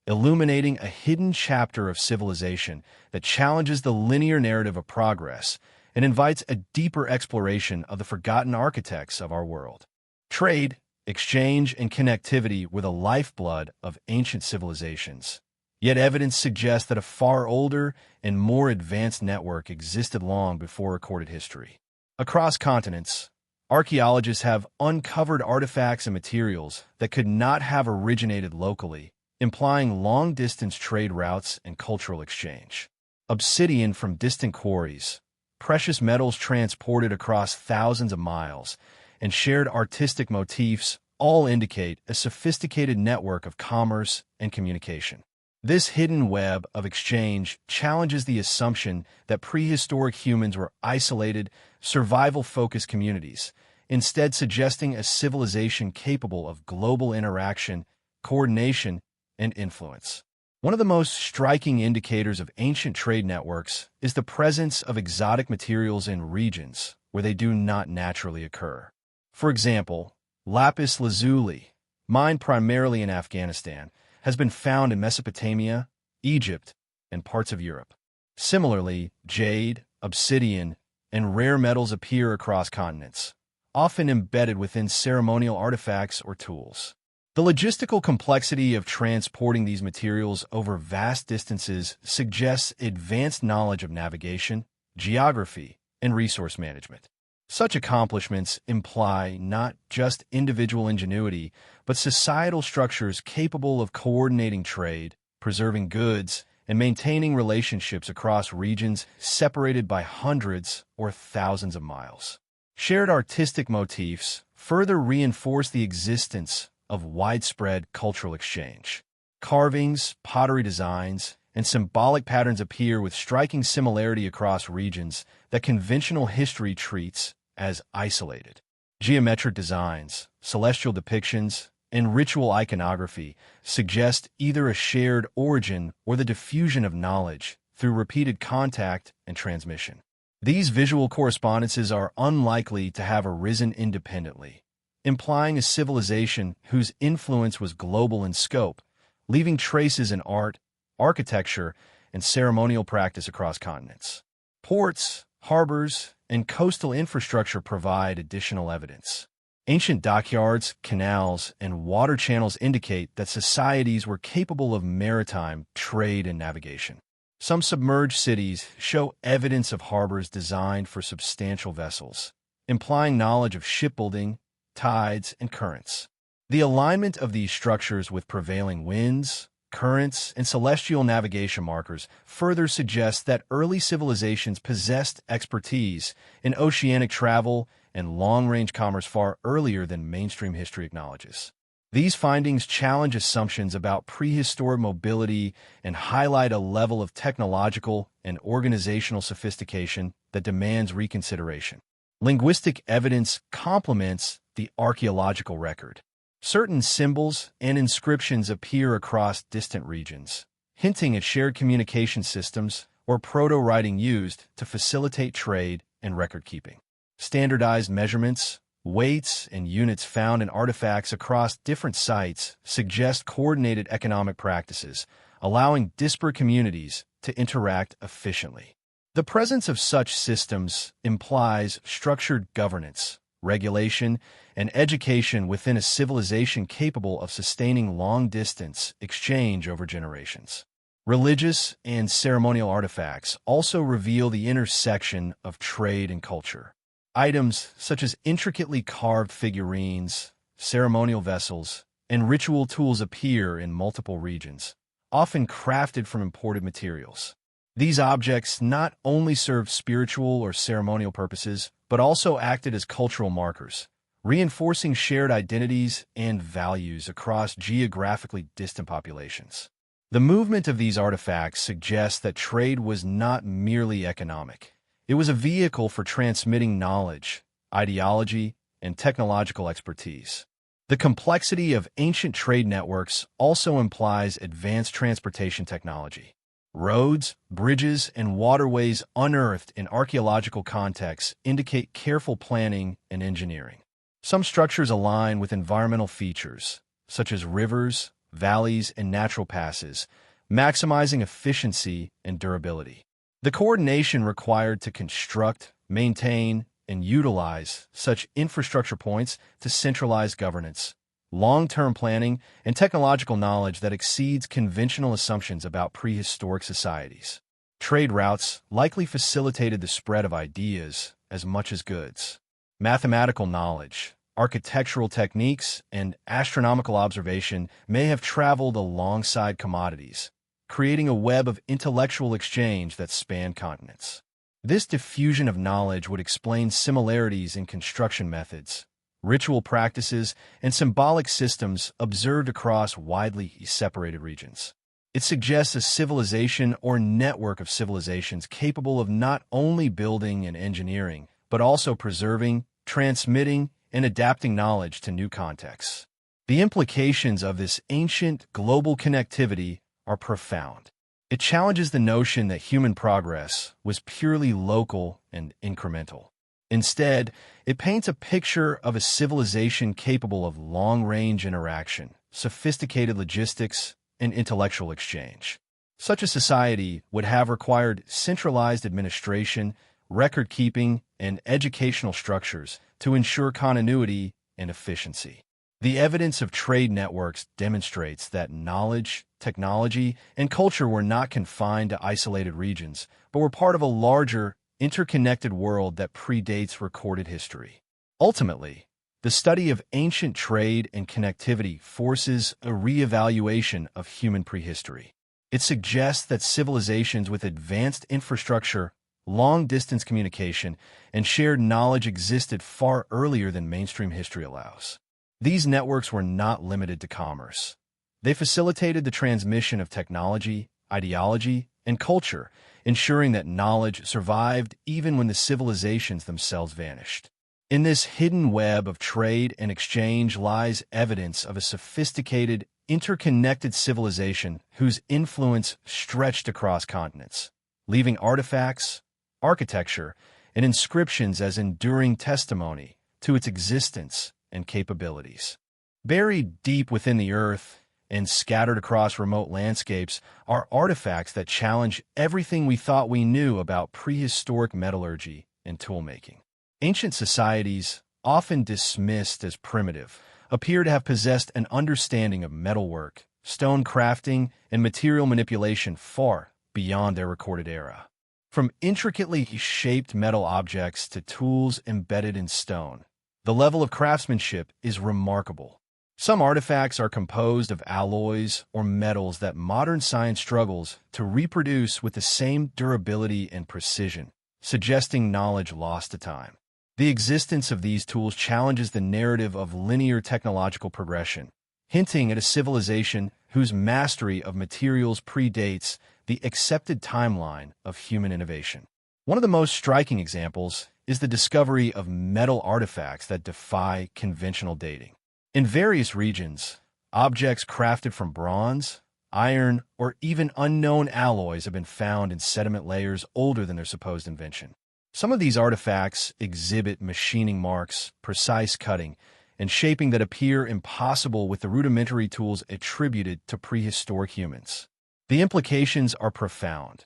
illuminating a hidden chapter of civilization that challenges the linear narrative of progress and invites a deeper exploration of the forgotten architects of our world. Trade, exchange, and connectivity were the lifeblood of ancient civilizations. Yet evidence suggests that a far older and more advanced network existed long before recorded history. Across continents, archaeologists have uncovered artifacts and materials that could not have originated locally, implying long-distance trade routes and cultural exchange. Obsidian from distant quarries, precious metals transported across thousands of miles, and shared artistic motifs all indicate a sophisticated network of commerce and communication. This hidden web of exchange challenges the assumption that prehistoric humans were isolated, survival-focused communities, instead suggesting a civilization capable of global interaction, coordination, and influence. One of the most striking indicators of ancient trade networks is the presence of exotic materials in regions where they do not naturally occur. For example, lapis lazuli, mined primarily in Afghanistan, has been found in Mesopotamia, Egypt, and parts of Europe. Similarly, jade, obsidian, and rare metals appear across continents, often embedded within ceremonial artifacts or tools. The logistical complexity of transporting these materials over vast distances suggests advanced knowledge of navigation, geography, and resource management. Such accomplishments imply not just individual ingenuity, but societal structures capable of coordinating trade, preserving goods, and maintaining relationships across regions separated by hundreds or thousands of miles. Shared artistic motifs further reinforce the existence of widespread cultural exchange. Carvings, pottery designs, and symbolic patterns appear with striking similarity across regions that conventional history treats as isolated. Geometric designs, celestial depictions, and ritual iconography suggest either a shared origin or the diffusion of knowledge through repeated contact and transmission. These visual correspondences are unlikely to have arisen independently, implying a civilization whose influence was global in scope, leaving traces in art, architecture, and ceremonial practice across continents. Ports, harbors, and coastal infrastructure provide additional evidence. Ancient dockyards, canals, and water channels indicate that societies were capable of maritime trade and navigation. Some submerged cities show evidence of harbors designed for substantial vessels, implying knowledge of shipbuilding, tides, and currents. The alignment of these structures with prevailing winds, currents, and celestial navigation markers further suggests that early civilizations possessed expertise in oceanic travel and long-range commerce far earlier than mainstream history acknowledges. These findings challenge assumptions about prehistoric mobility and highlight a level of technological and organizational sophistication that demands reconsideration. Linguistic evidence complements the archaeological record. Certain symbols and inscriptions appear across distant regions, hinting at shared communication systems or proto-writing used to facilitate trade and record-keeping. Standardized measurements, weights, and units found in artifacts across different sites suggest coordinated economic practices, allowing disparate communities to interact efficiently. The presence of such systems implies structured governance, regulation, and education within a civilization capable of sustaining long-distance exchange over generations. Religious and ceremonial artifacts also reveal the intersection of trade and culture. Items such as intricately carved figurines, ceremonial vessels, and ritual tools appear in multiple regions, often crafted from imported materials. These objects not only served spiritual or ceremonial purposes, but also acted as cultural markers, reinforcing shared identities and values across geographically distant populations. The movement of these artifacts suggests that trade was not merely economic. It was a vehicle for transmitting knowledge, ideology, and technological expertise. The complexity of ancient trade networks also implies advanced transportation technology. Roads, bridges, and waterways unearthed in archaeological contexts indicate careful planning and engineering. Some structures align with environmental features, such as rivers, valleys, and natural passes, maximizing efficiency and durability. The coordination required to construct, maintain, and utilize such infrastructure points to centralized governance, long-term planning, and technological knowledge that exceeds conventional assumptions about prehistoric societies. Trade routes likely facilitated the spread of ideas as much as goods. Mathematical knowledge, architectural techniques, and astronomical observation may have traveled alongside commodities, creating a web of intellectual exchange that spanned continents. This diffusion of knowledge would explain similarities in construction methods, ritual practices, and symbolic systems observed across widely separated regions. It suggests a civilization or network of civilizations capable of not only building and engineering, but also preserving, transmitting, and adapting knowledge to new contexts. The implications of this ancient global connectivity are profound. It challenges the notion that human progress was purely local and incremental. Instead, it paints a picture of a civilization capable of long-range interaction, sophisticated logistics, and intellectual exchange. Such a society would have required centralized administration, record-keeping, and educational structures to ensure continuity and efficiency. The evidence of trade networks demonstrates that knowledge, technology, and culture were not confined to isolated regions, but were part of a larger, interconnected world that predates recorded history. Ultimately, the study of ancient trade and connectivity forces a re-evaluation of human prehistory. It suggests that civilizations with advanced infrastructure, long-distance communication, and shared knowledge existed far earlier than mainstream history allows. These networks were not limited to commerce. They facilitated the transmission of technology, ideology, and culture, ensuring that knowledge survived even when the civilizations themselves vanished. In this hidden web of trade and exchange lies evidence of a sophisticated, interconnected civilization whose influence stretched across continents, leaving artifacts, architecture, and inscriptions as enduring testimony to its existence and capabilities. Buried deep within the earth and scattered across remote landscapes are artifacts that challenge everything we thought we knew about prehistoric metallurgy and toolmaking. Ancient societies, often dismissed as primitive, appear to have possessed an understanding of metalwork, stone crafting, and material manipulation far beyond their recorded era. From intricately shaped metal objects to tools embedded in stone, the level of craftsmanship is remarkable. Some artifacts are composed of alloys or metals that modern science struggles to reproduce with the same durability and precision, suggesting knowledge lost to time. The existence of these tools challenges the narrative of linear technological progression, hinting at a civilization whose mastery of materials predates the accepted timeline of human innovation. One of the most striking examples is the discovery of metal artifacts that defy conventional dating. In various regions, objects crafted from bronze, iron, or even unknown alloys have been found in sediment layers older than their supposed invention. Some of these artifacts exhibit machining marks, precise cutting, and shaping that appear impossible with the rudimentary tools attributed to prehistoric humans. The implications are profound.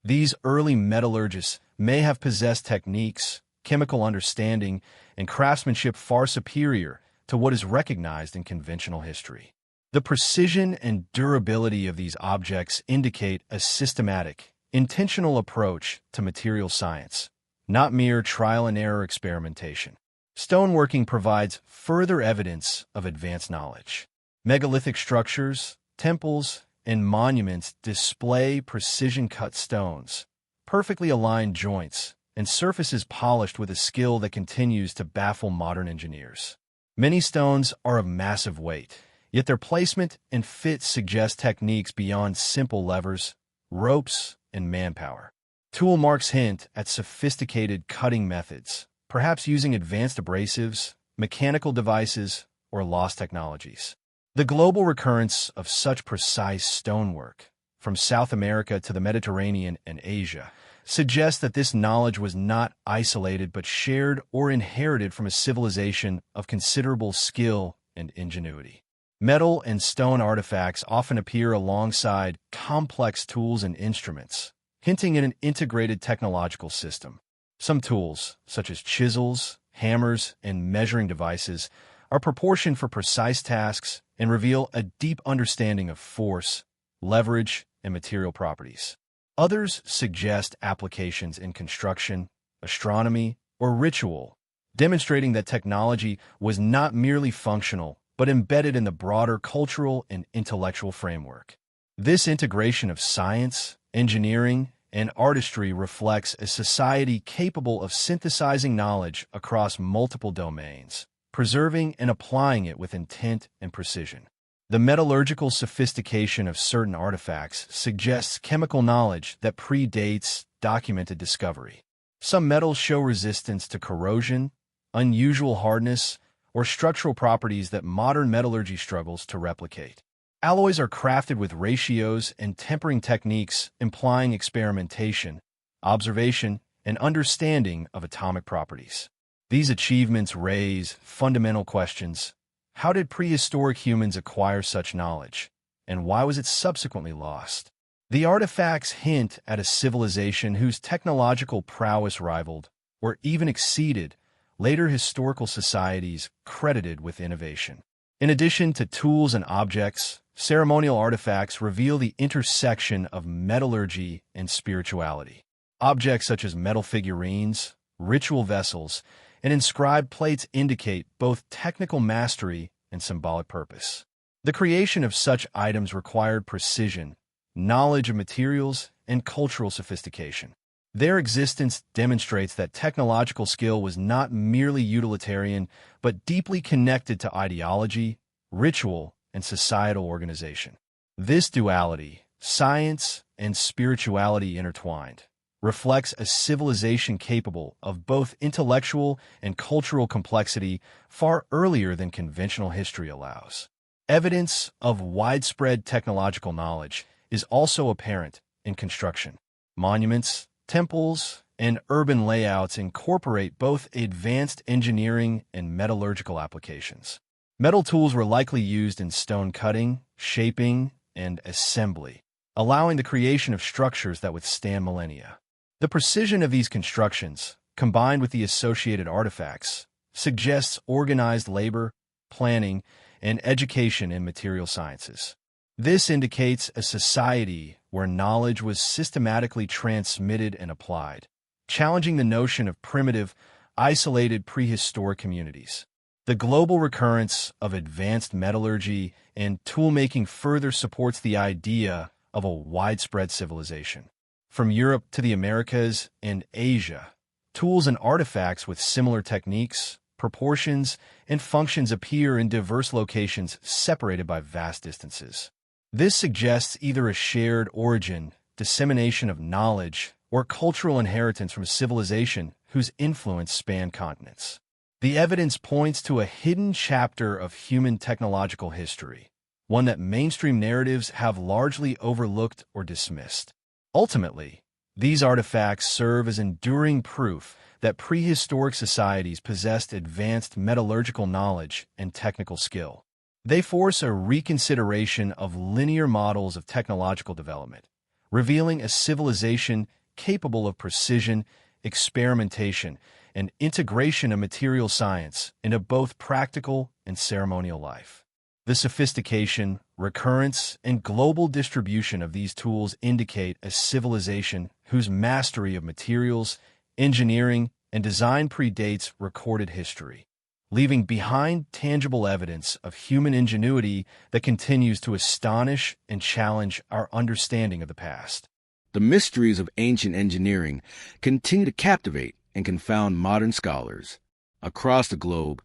These early metallurgists may have possessed techniques, chemical understanding, and craftsmanship far superior to what is recognized in conventional history. The precision and durability of these objects indicate a systematic, intentional approach to material science, not mere trial-and-error experimentation. Stoneworking provides further evidence of advanced knowledge. Megalithic structures, temples, and monuments display precision-cut stones, perfectly aligned joints, and surfaces polished with a skill that continues to baffle modern engineers. Many stones are of massive weight, yet their placement and fit suggest techniques beyond simple levers, ropes, and manpower. Tool marks hint at sophisticated cutting methods, perhaps using advanced abrasives, mechanical devices, or lost technologies. The global recurrence of such precise stonework, from South America to the Mediterranean and Asia, suggests that this knowledge was not isolated but shared or inherited from a civilization of considerable skill and ingenuity. Metal and stone artifacts often appear alongside complex tools and instruments, hinting at an integrated technological system. Some tools, such as chisels, hammers, and measuring devices, are proportioned for precise tasks and reveal a deep understanding of force, leverage, and material properties. Others suggest applications in construction, astronomy, or ritual, demonstrating that technology was not merely functional, but embedded in the broader cultural and intellectual framework. This integration of science, engineering, and artistry reflects a society capable of synthesizing knowledge across multiple domains, preserving and applying it with intent and precision. The metallurgical sophistication of certain artifacts suggests chemical knowledge that predates documented discovery. Some metals show resistance to corrosion, unusual hardness, or structural properties that modern metallurgy struggles to replicate. Alloys are crafted with ratios and tempering techniques implying experimentation, observation, and understanding of atomic properties. These achievements raise fundamental questions. How did prehistoric humans acquire such knowledge, and why was it subsequently lost? The artifacts hint at a civilization whose technological prowess rivaled, or even exceeded, later historical societies credited with innovation. In addition to tools and objects, ceremonial artifacts reveal the intersection of metallurgy and spirituality. Objects such as metal figurines, ritual vessels, and inscribed plates indicate both technical mastery and symbolic purpose. The creation of such items required precision, knowledge of materials, and cultural sophistication. Their existence demonstrates that technological skill was not merely utilitarian, but deeply connected to ideology, ritual, and societal organization. This duality, science and spirituality intertwined, reflects a civilization capable of both intellectual and cultural complexity far earlier than conventional history allows. Evidence of widespread technological knowledge is also apparent in construction. Monuments, temples, and urban layouts incorporate both advanced engineering and metallurgical applications. Metal tools were likely used in stone cutting, shaping, and assembly, allowing the creation of structures that withstand millennia. The precision of these constructions, combined with the associated artifacts, suggests organized labor, planning, and education in material sciences. This indicates a society where knowledge was systematically transmitted and applied, challenging the notion of primitive, isolated prehistoric communities. The global recurrence of advanced metallurgy and toolmaking further supports the idea of a widespread civilization. From Europe to the Americas and Asia, tools and artifacts with similar techniques, proportions, and functions appear in diverse locations separated by vast distances. This suggests either a shared origin, dissemination of knowledge, or cultural inheritance from a civilization whose influence spanned continents. The evidence points to a hidden chapter of human technological history, one that mainstream narratives have largely overlooked or dismissed. Ultimately, these artifacts serve as enduring proof that prehistoric societies possessed advanced metallurgical knowledge and technical skill. They force a reconsideration of linear models of technological development, revealing a civilization capable of precision, experimentation, and integration of material science into both practical and ceremonial life. The sophistication, recurrence, and global distribution of these tools indicate a civilization whose mastery of materials, engineering, and design predates recorded history, leaving behind tangible evidence of human ingenuity that continues to astonish and challenge our understanding of the past. The mysteries of ancient engineering continue to captivate and confound modern scholars. Across the globe,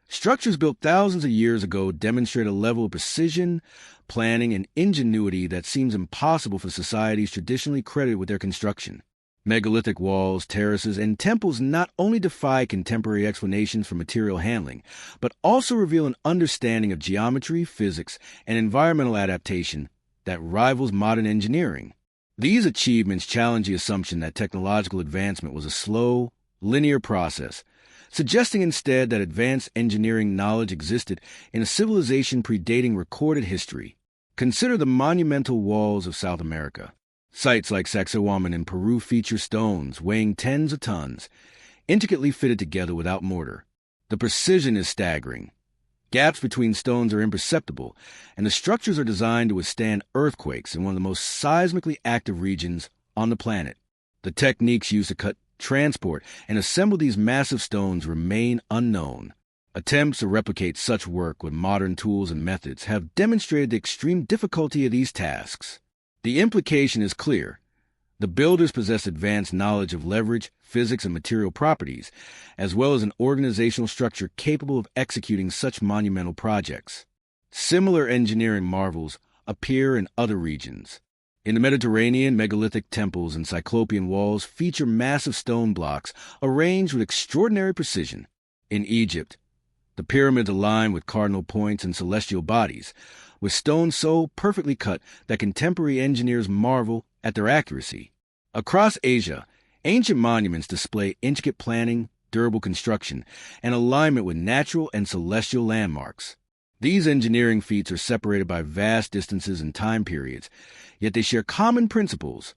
structures built thousands of years ago demonstrate a level of precision, planning, and ingenuity that seems impossible for societies traditionally credited with their construction. Megalithic walls, terraces, and temples not only defy contemporary explanations for material handling, but also reveal an understanding of geometry, physics, and environmental adaptation that rivals modern engineering. These achievements challenge the assumption that technological advancement was a slow, linear process, suggesting instead that advanced engineering knowledge existed in a civilization predating recorded history. Consider the monumental walls of South America. Sites like Sacsayhuaman in Peru feature stones weighing tens of tons, intricately fitted together without mortar. The precision is staggering. Gaps between stones are imperceptible, and the structures are designed to withstand earthquakes in one of the most seismically active regions on the planet. The techniques used to cut, transport, and assemble these massive stones remain unknown. Attempts to replicate such work with modern tools and methods have demonstrated the extreme difficulty of these tasks. The implication is clear. The builders possessed advanced knowledge of leverage, physics, and material properties, as well as an organizational structure capable of executing such monumental projects. Similar engineering marvels appear in other regions. In the Mediterranean, megalithic temples and cyclopean walls feature massive stone blocks arranged with extraordinary precision. In Egypt, the pyramids align with cardinal points and celestial bodies, with stones so perfectly cut that contemporary engineers marvel at their accuracy. Across Asia, ancient monuments display intricate planning, durable construction, and alignment with natural and celestial landmarks. These engineering feats are separated by vast distances and time periods, yet they share common principles: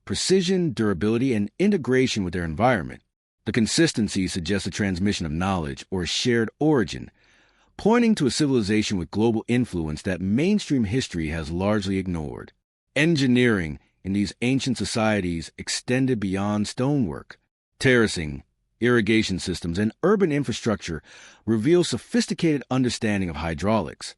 precision, durability, and integration with their environment. The consistency suggests a transmission of knowledge or a shared origin, pointing to a civilization with global influence that mainstream history has largely ignored. Engineering in these ancient societies extended beyond stonework. Terracing, irrigation systems, and urban infrastructure reveal sophisticated understanding of hydraulics,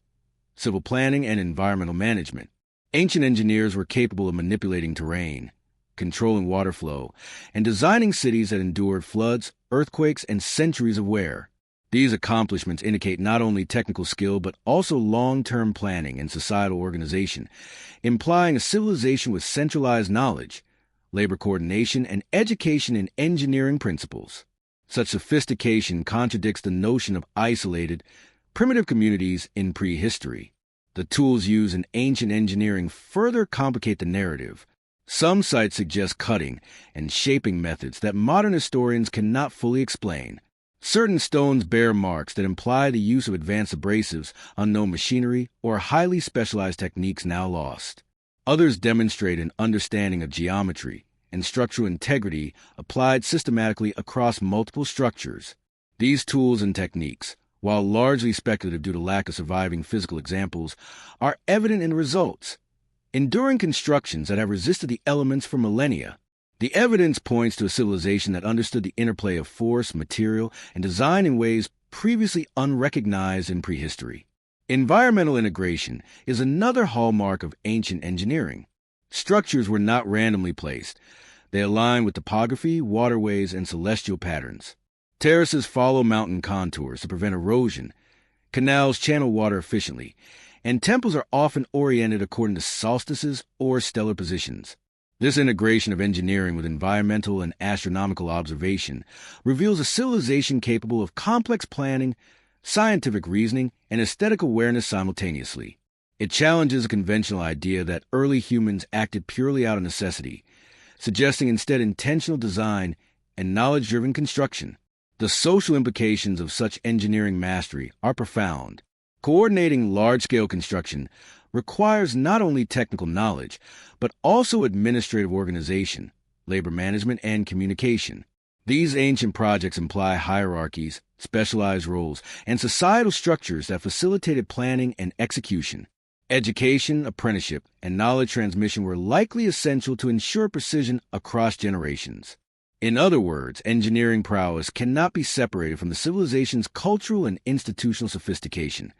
civil planning, and environmental management. Ancient engineers were capable of manipulating terrain, controlling water flow, and designing cities that endured floods, earthquakes, and centuries of wear. These accomplishments indicate not only technical skill but also long-term planning and societal organization, implying a civilization with centralized knowledge, labor coordination, and education in engineering principles. Such sophistication contradicts the notion of isolated, primitive communities in prehistory. The tools used in ancient engineering further complicate the narrative. Some sites suggest cutting and shaping methods that modern historians cannot fully explain. Certain stones bear marks that imply the use of advanced abrasives, unknown machinery, or highly specialized techniques now lost. Others demonstrate an understanding of geometry and structural integrity applied systematically across multiple structures. These tools and techniques, while largely speculative due to lack of surviving physical examples, are evident in the results. Enduring constructions that have resisted the elements for millennia. The evidence points to a civilization that understood the interplay of force, material, and design in ways previously unrecognized in prehistory. Environmental integration is another hallmark of ancient engineering. Structures were not randomly placed. They align with topography, waterways, and celestial patterns. Terraces follow mountain contours to prevent erosion. Canals channel water efficiently, and temples are often oriented according to solstices or stellar positions. This integration of engineering with environmental and astronomical observation reveals a civilization capable of complex planning, scientific reasoning, and aesthetic awareness simultaneously. It challenges a conventional idea that early humans acted purely out of necessity, suggesting instead intentional design and knowledge-driven construction. The social implications of such engineering mastery are profound. Coordinating large-scale construction requires not only technical knowledge, but also administrative organization, labor management, and communication. These ancient projects imply hierarchies, specialized roles, and societal structures that facilitated planning and execution. Education, apprenticeship, and knowledge transmission were likely essential to ensure precision across generations. In other words, engineering prowess cannot be separated from the civilization's cultural and institutional sophistication.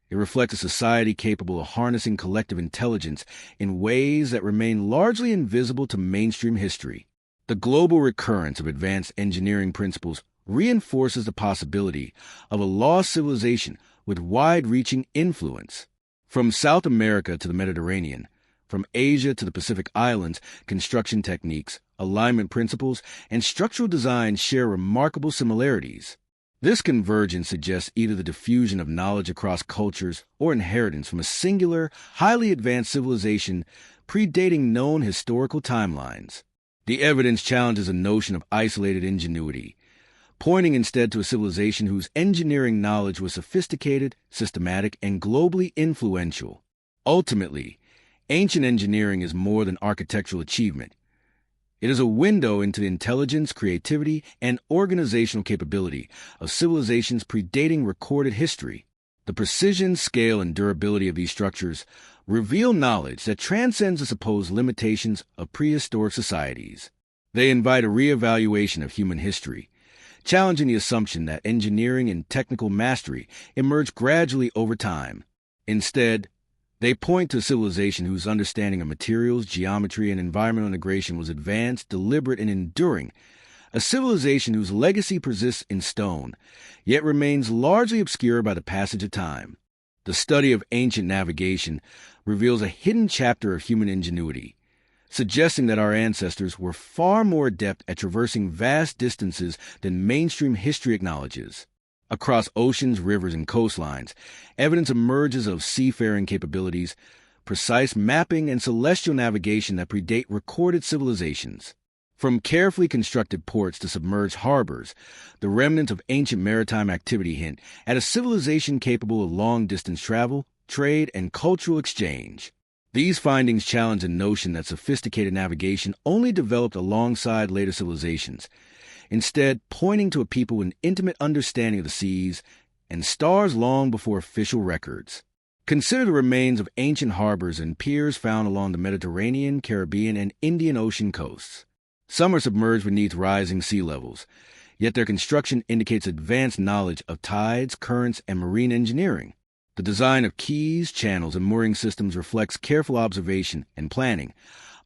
It reflects a society capable of harnessing collective intelligence in ways that remain largely invisible to mainstream history. The global recurrence of advanced engineering principles reinforces the possibility of a lost civilization with wide-reaching influence. From South America to the Mediterranean, from Asia to the Pacific Islands, construction techniques, alignment principles, and structural design share remarkable similarities. This convergence suggests either the diffusion of knowledge across cultures or inheritance from a singular, highly advanced civilization predating known historical timelines. The evidence challenges a notion of isolated ingenuity, pointing instead to a civilization whose engineering knowledge was sophisticated, systematic, and globally influential. Ultimately, ancient engineering is more than architectural achievement. It is a window into the intelligence, creativity, and organizational capability of civilizations predating recorded history. The precision, scale, and durability of these structures reveal knowledge that transcends the supposed limitations of prehistoric societies. They invite a reevaluation of human history, challenging the assumption that engineering and technical mastery emerge gradually over time. Instead, they point to a civilization whose understanding of materials, geometry, and environmental integration was advanced, deliberate, and enduring, a civilization whose legacy persists in stone, yet remains largely obscured by the passage of time. The study of ancient navigation reveals a hidden chapter of human ingenuity, suggesting that our ancestors were far more adept at traversing vast distances than mainstream history acknowledges. Across oceans, rivers, and coastlines, evidence emerges of seafaring capabilities, precise mapping, and celestial navigation that predate recorded civilizations. From carefully constructed ports to submerged harbors, the remnants of ancient maritime activity hint at a civilization capable of long-distance travel, trade, and cultural exchange. These findings challenge the notion that sophisticated navigation only developed alongside later civilizations, instead pointing to a people with an intimate understanding of the seas and stars long before official records. Consider the remains of ancient harbors and piers found along the Mediterranean, Caribbean, and Indian Ocean coasts. Some are submerged beneath rising sea levels, yet their construction indicates advanced knowledge of tides, currents, and marine engineering. The design of quays, channels, and mooring systems reflects careful observation and planning,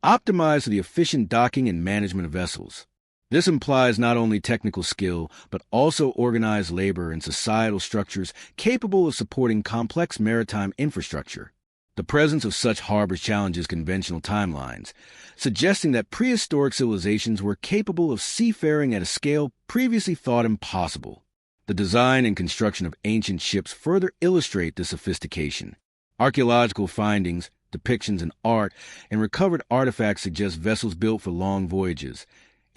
optimized for the efficient docking and management of vessels. This implies not only technical skill, but also organized labor and societal structures capable of supporting complex maritime infrastructure. The presence of such harbors challenges conventional timelines, suggesting that prehistoric civilizations were capable of seafaring at a scale previously thought impossible. The design and construction of ancient ships further illustrate this sophistication. Archaeological findings, depictions in art, and recovered artifacts suggest vessels built for long voyages,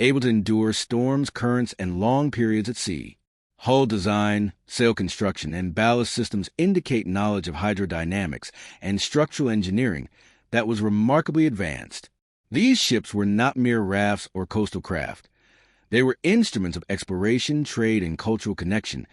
able to endure storms, currents, and long periods at sea. Hull design, sail construction, and ballast systems indicate knowledge of hydrodynamics and structural engineering that was remarkably advanced. These ships were not mere rafts or coastal craft. They were instruments of exploration, trade, and cultural connection,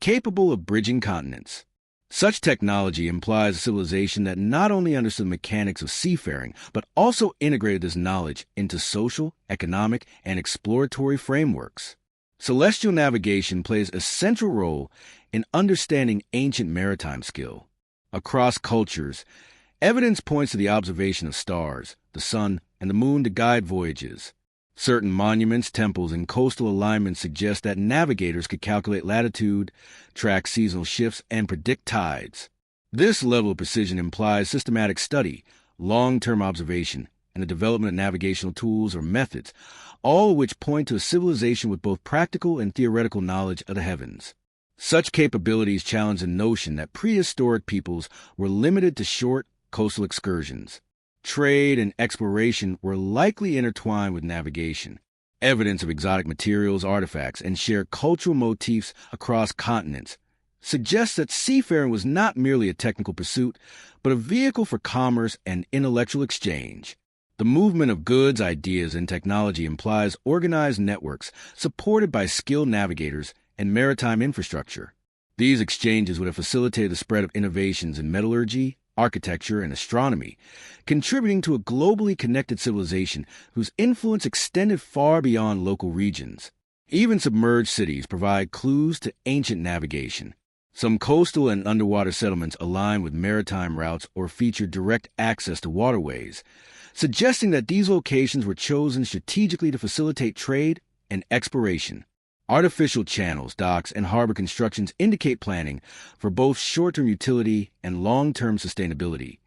capable of bridging continents. Such technology implies a civilization that not only understood the mechanics of seafaring, but also integrated this knowledge into social, economic, and exploratory frameworks. Celestial navigation plays a central role in understanding ancient maritime skill. Across cultures, evidence points to the observation of stars, the sun, and the moon to guide voyages. Certain monuments, temples, and coastal alignments suggest that navigators could calculate latitude, track seasonal shifts, and predict tides. This level of precision implies systematic study, long-term observation, and the development of navigational tools or methods, all of which point to a civilization with both practical and theoretical knowledge of the heavens. Such capabilities challenge the notion that prehistoric peoples were limited to short coastal excursions. Trade and exploration were likely intertwined with navigation. Evidence of exotic materials, artifacts, and shared cultural motifs across continents suggests that seafaring was not merely a technical pursuit, but a vehicle for commerce and intellectual exchange. The movement of goods, ideas, and technology implies organized networks supported by skilled navigators and maritime infrastructure. These exchanges would have facilitated the spread of innovations in metallurgy, architecture, and astronomy, contributing to a globally connected civilization whose influence extended far beyond local regions. Even submerged cities provide clues to ancient navigation. Some coastal and underwater settlements align with maritime routes or feature direct access to waterways, suggesting that these locations were chosen strategically to facilitate trade and exploration. Artificial channels, docks, and harbor constructions indicate planning for both short-term utility and long-term sustainability,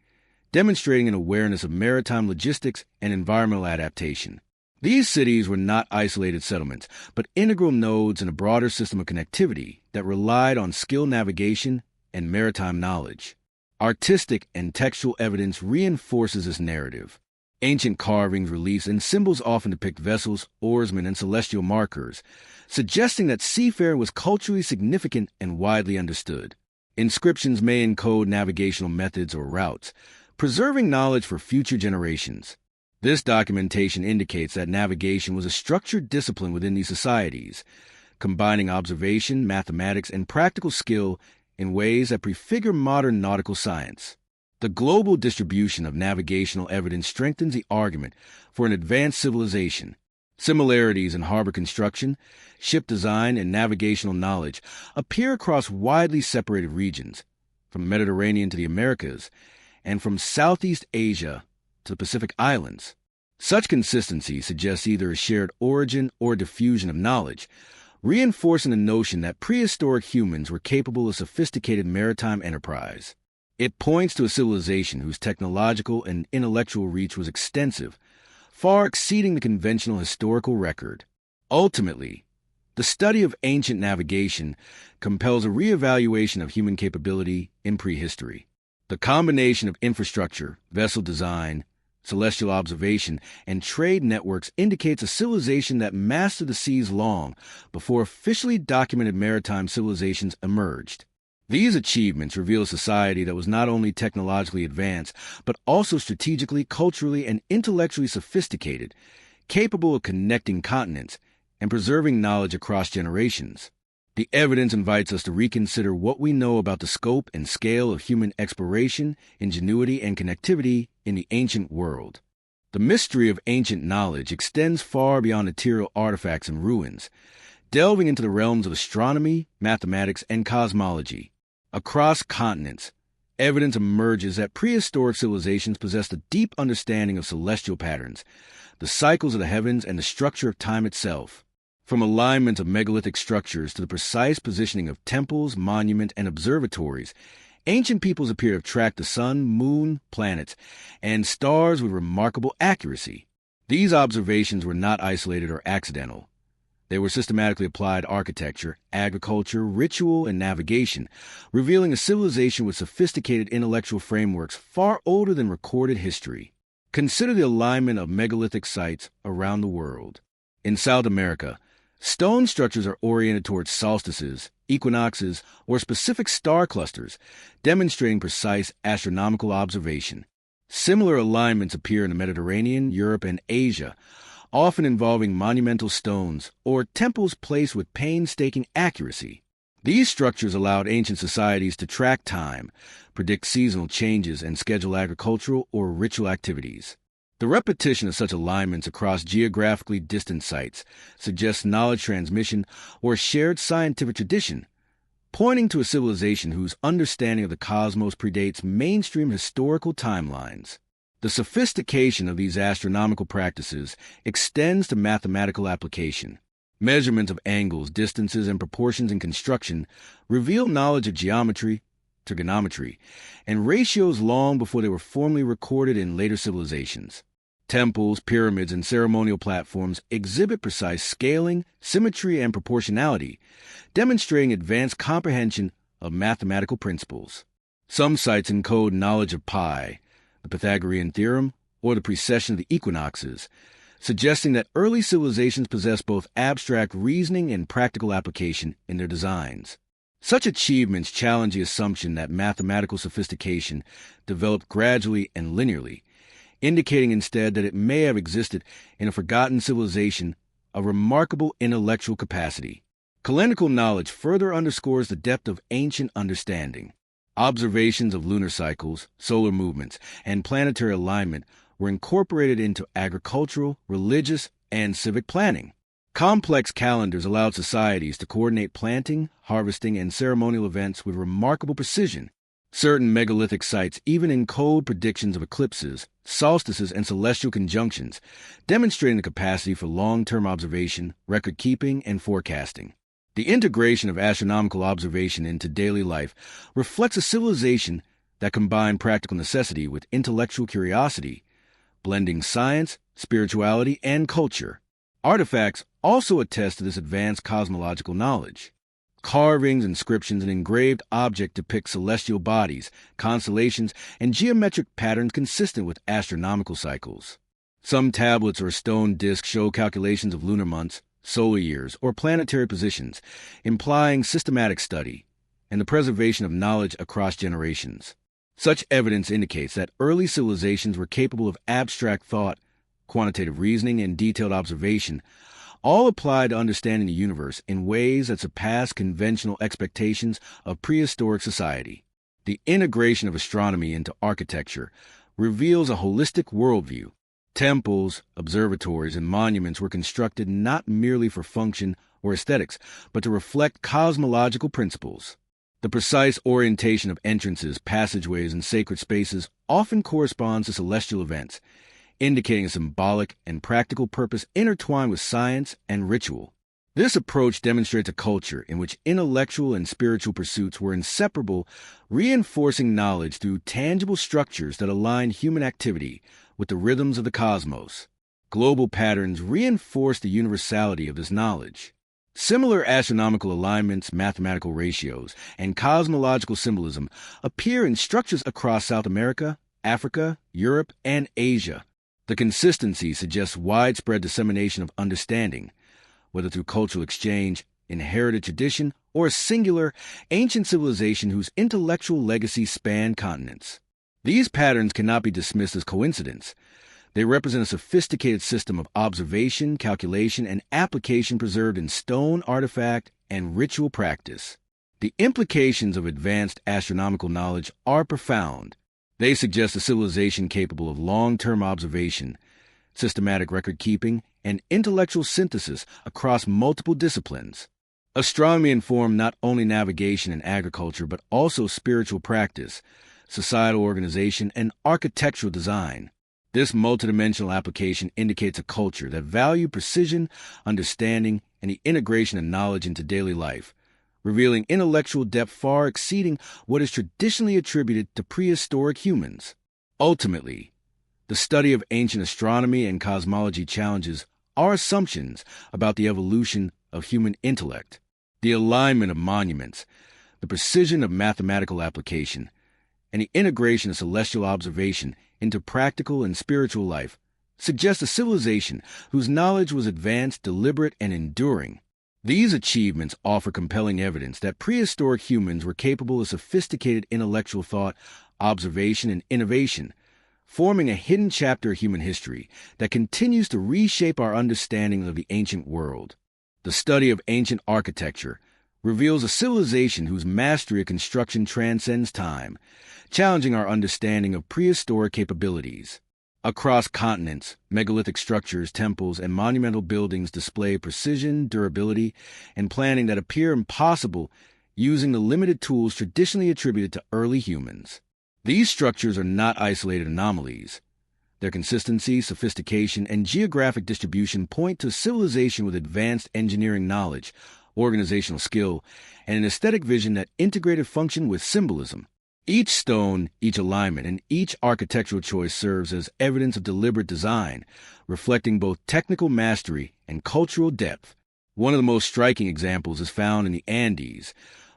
demonstrating an awareness of maritime logistics and environmental adaptation. These cities were not isolated settlements, but integral nodes in a broader system of connectivity that relied on skilled navigation and maritime knowledge. Artistic and textual evidence reinforces this narrative. Ancient carvings, reliefs, and symbols often depict vessels, oarsmen, and celestial markers, suggesting that seafaring was culturally significant and widely understood. Inscriptions may encode navigational methods or routes, preserving knowledge for future generations. This documentation indicates that navigation was a structured discipline within these societies, combining observation, mathematics, and practical skill in ways that prefigure modern nautical science. The global distribution of navigational evidence strengthens the argument for an advanced civilization. Similarities in harbor construction, ship design, and navigational knowledge appear across widely separated regions, from the Mediterranean to the Americas, and from Southeast Asia to the Pacific Islands. Such consistency suggests either a shared origin or diffusion of knowledge, reinforcing the notion that prehistoric humans were capable of sophisticated maritime enterprise. It points to a civilization whose technological and intellectual reach was extensive, far exceeding the conventional historical record. Ultimately, the study of ancient navigation compels a reevaluation of human capability in prehistory. The combination of infrastructure, vessel design, celestial observation, and trade networks indicates a civilization that mastered the seas long before officially documented maritime civilizations emerged. These achievements reveal a society that was not only technologically advanced, but also strategically, culturally, and intellectually sophisticated, capable of connecting continents and preserving knowledge across generations. The evidence invites us to reconsider what we know about the scope and scale of human exploration, ingenuity, and connectivity in the ancient world. The mystery of ancient knowledge extends far beyond material artifacts and ruins, delving into the realms of astronomy, mathematics, and cosmology. Across continents, evidence emerges that prehistoric civilizations possessed a deep understanding of celestial patterns, the cycles of the heavens, and the structure of time itself. From alignment of megalithic structures to the precise positioning of temples, monuments, and observatories, ancient peoples appear to have tracked the sun, moon, planets, and stars with remarkable accuracy. These observations were not isolated or accidental. They were systematically applied to architecture, agriculture, ritual, and navigation, revealing a civilization with sophisticated intellectual frameworks far older than recorded history. Consider the alignment of megalithic sites around the world. In South America, stone structures are oriented towards solstices, equinoxes, or specific star clusters, demonstrating precise astronomical observation. Similar alignments appear in the Mediterranean, Europe, and Asia, often involving monumental stones or temples placed with painstaking accuracy. These structures allowed ancient societies to track time, predict seasonal changes, and schedule agricultural or ritual activities. The repetition of such alignments across geographically distant sites suggests knowledge transmission or shared scientific tradition, pointing to a civilization whose understanding of the cosmos predates mainstream historical timelines. The sophistication of these astronomical practices extends to mathematical application. Measurements of angles, distances, and proportions in construction reveal knowledge of geometry, trigonometry, and ratios long before they were formally recorded in later civilizations. Temples, pyramids, and ceremonial platforms exhibit precise scaling, symmetry, and proportionality, demonstrating advanced comprehension of mathematical principles. Some sites encode knowledge of pi, the Pythagorean theorem, or the precession of the equinoxes, suggesting that early civilizations possessed both abstract reasoning and practical application in their designs. Such achievements challenge the assumption that mathematical sophistication developed gradually and linearly, indicating instead that it may have existed in a forgotten civilization of remarkable intellectual capacity. Calendrical knowledge further underscores the depth of ancient understanding. Observations of lunar cycles, solar movements, and planetary alignment were incorporated into agricultural, religious, and civic planning. Complex calendars allowed societies to coordinate planting, harvesting, and ceremonial events with remarkable precision. Certain megalithic sites even encode predictions of eclipses, solstices, and celestial conjunctions, demonstrating the capacity for long-term observation, record-keeping, and forecasting. The integration of astronomical observation into daily life reflects a civilization that combined practical necessity with intellectual curiosity, blending science, spirituality, and culture. Artifacts also attest to this advanced cosmological knowledge. Carvings, inscriptions, and engraved objects depict celestial bodies, constellations, and geometric patterns consistent with astronomical cycles. Some tablets or stone discs show calculations of lunar months, solar years, or planetary positions, implying systematic study and the preservation of knowledge across generations. Such evidence indicates that early civilizations were capable of abstract thought, quantitative reasoning, and detailed observation, all applied to understanding the universe in ways that surpass conventional expectations of prehistoric society. The integration of astronomy into architecture reveals a holistic worldview. Temples, observatories, and monuments were constructed not merely for function or aesthetics, but to reflect cosmological principles. The precise orientation of entrances, passageways, and sacred spaces often corresponds to celestial events, indicating a symbolic and practical purpose intertwined with science and ritual. This approach demonstrates a culture in which intellectual and spiritual pursuits were inseparable, reinforcing knowledge through tangible structures that align human activity with the rhythms of the cosmos. Global patterns reinforce the universality of this knowledge. Similar astronomical alignments, mathematical ratios, and cosmological symbolism appear in structures across South America, Africa, Europe, and Asia. The consistency suggests widespread dissemination of understanding, whether through cultural exchange, inherited tradition, or a singular, ancient civilization whose intellectual legacy spanned continents. These patterns cannot be dismissed as coincidence. They represent a sophisticated system of observation, calculation, and application preserved in stone, artifact, and ritual practice. The implications of advanced astronomical knowledge are profound. They suggest a civilization capable of long-term observation, systematic record-keeping, and intellectual synthesis across multiple disciplines. Astronomy informed not only navigation and agriculture, but also spiritual practice, societal organization, and architectural design. This multidimensional application indicates a culture that valued precision, understanding, and the integration of knowledge into daily life, revealing intellectual depth far exceeding what is traditionally attributed to prehistoric humans. Ultimately, the study of ancient astronomy and cosmology challenges our assumptions about the evolution of human intellect. The alignment of monuments, the precision of mathematical application, and the integration of celestial observation into practical and spiritual life suggests a civilization whose knowledge was advanced, deliberate, and enduring. These achievements offer compelling evidence that prehistoric humans were capable of sophisticated intellectual thought, observation, and innovation, forming a hidden chapter of human history that continues to reshape our understanding of the ancient world. The study of ancient architecture reveals a civilization whose mastery of construction transcends time, challenging our understanding of prehistoric capabilities. Across continents, megalithic structures, temples, and monumental buildings display precision, durability, and planning that appear impossible using the limited tools traditionally attributed to early humans. These structures are not isolated anomalies. Their consistency, sophistication, and geographic distribution point to a civilization with advanced engineering knowledge, organizational skill, and an aesthetic vision that integrated function with symbolism. Each stone, each alignment, and each architectural choice serves as evidence of deliberate design, reflecting both technical mastery and cultural depth. One of the most striking examples is found in the Andes,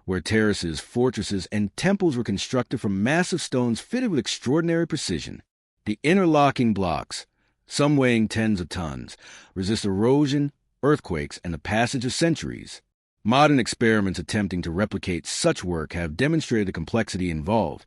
where terraces, fortresses, and temples were constructed from massive stones fitted with extraordinary precision. The interlocking blocks, some weighing tens of tons, resist erosion, earthquakes, and the passage of centuries. Modern experiments attempting to replicate such work have demonstrated the complexity involved,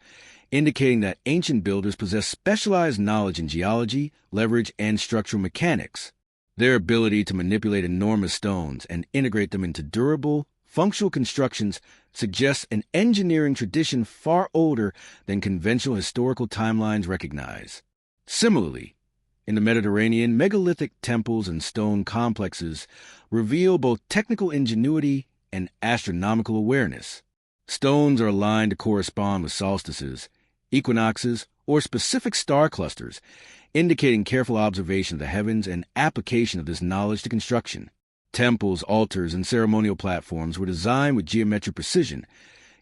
indicating that ancient builders possessed specialized knowledge in geology, leverage, and structural mechanics. Their ability to manipulate enormous stones and integrate them into durable, functional constructions suggests an engineering tradition far older than conventional historical timelines recognize. Similarly, in the Mediterranean, megalithic temples and stone complexes reveal both technical ingenuity and astronomical awareness. Stones are aligned to correspond with solstices, equinoxes, or specific star clusters, indicating careful observation of the heavens and application of this knowledge to construction. Temples, altars, and ceremonial platforms were designed with geometric precision,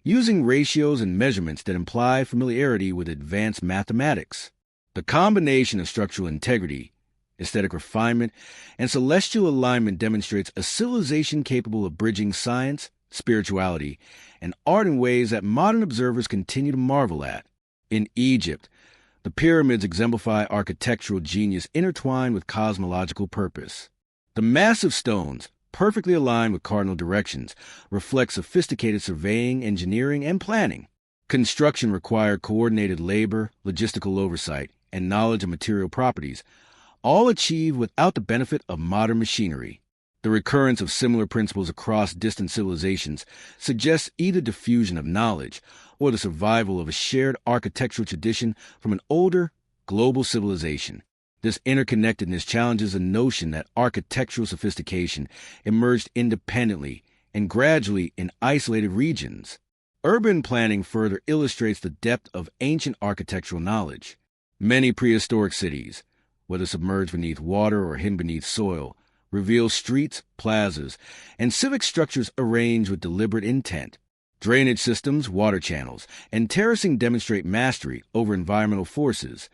using ratios and measurements that imply familiarity with advanced mathematics. The combination of structural integrity, aesthetic refinement, and celestial alignment demonstrates a civilization capable of bridging science, spirituality, and art in ways that modern observers continue to marvel at. In Egypt, the pyramids exemplify architectural genius intertwined with cosmological purpose. The massive stones, perfectly aligned with cardinal directions, reflect sophisticated surveying, engineering, and planning. Construction required coordinated labor, logistical oversight, and knowledge of material properties, all achieved without the benefit of modern machinery. The recurrence of similar principles across distant civilizations suggests either diffusion of knowledge or the survival of a shared architectural tradition from an older, global civilization. This interconnectedness challenges the notion that architectural sophistication emerged independently and gradually in isolated regions. Urban planning further illustrates the depth of ancient architectural knowledge. Many prehistoric cities, whether submerged beneath water or hidden beneath soil, reveal streets, plazas, and civic structures arranged with deliberate intent. Drainage systems, water channels, and terracing demonstrate mastery over environmental forces,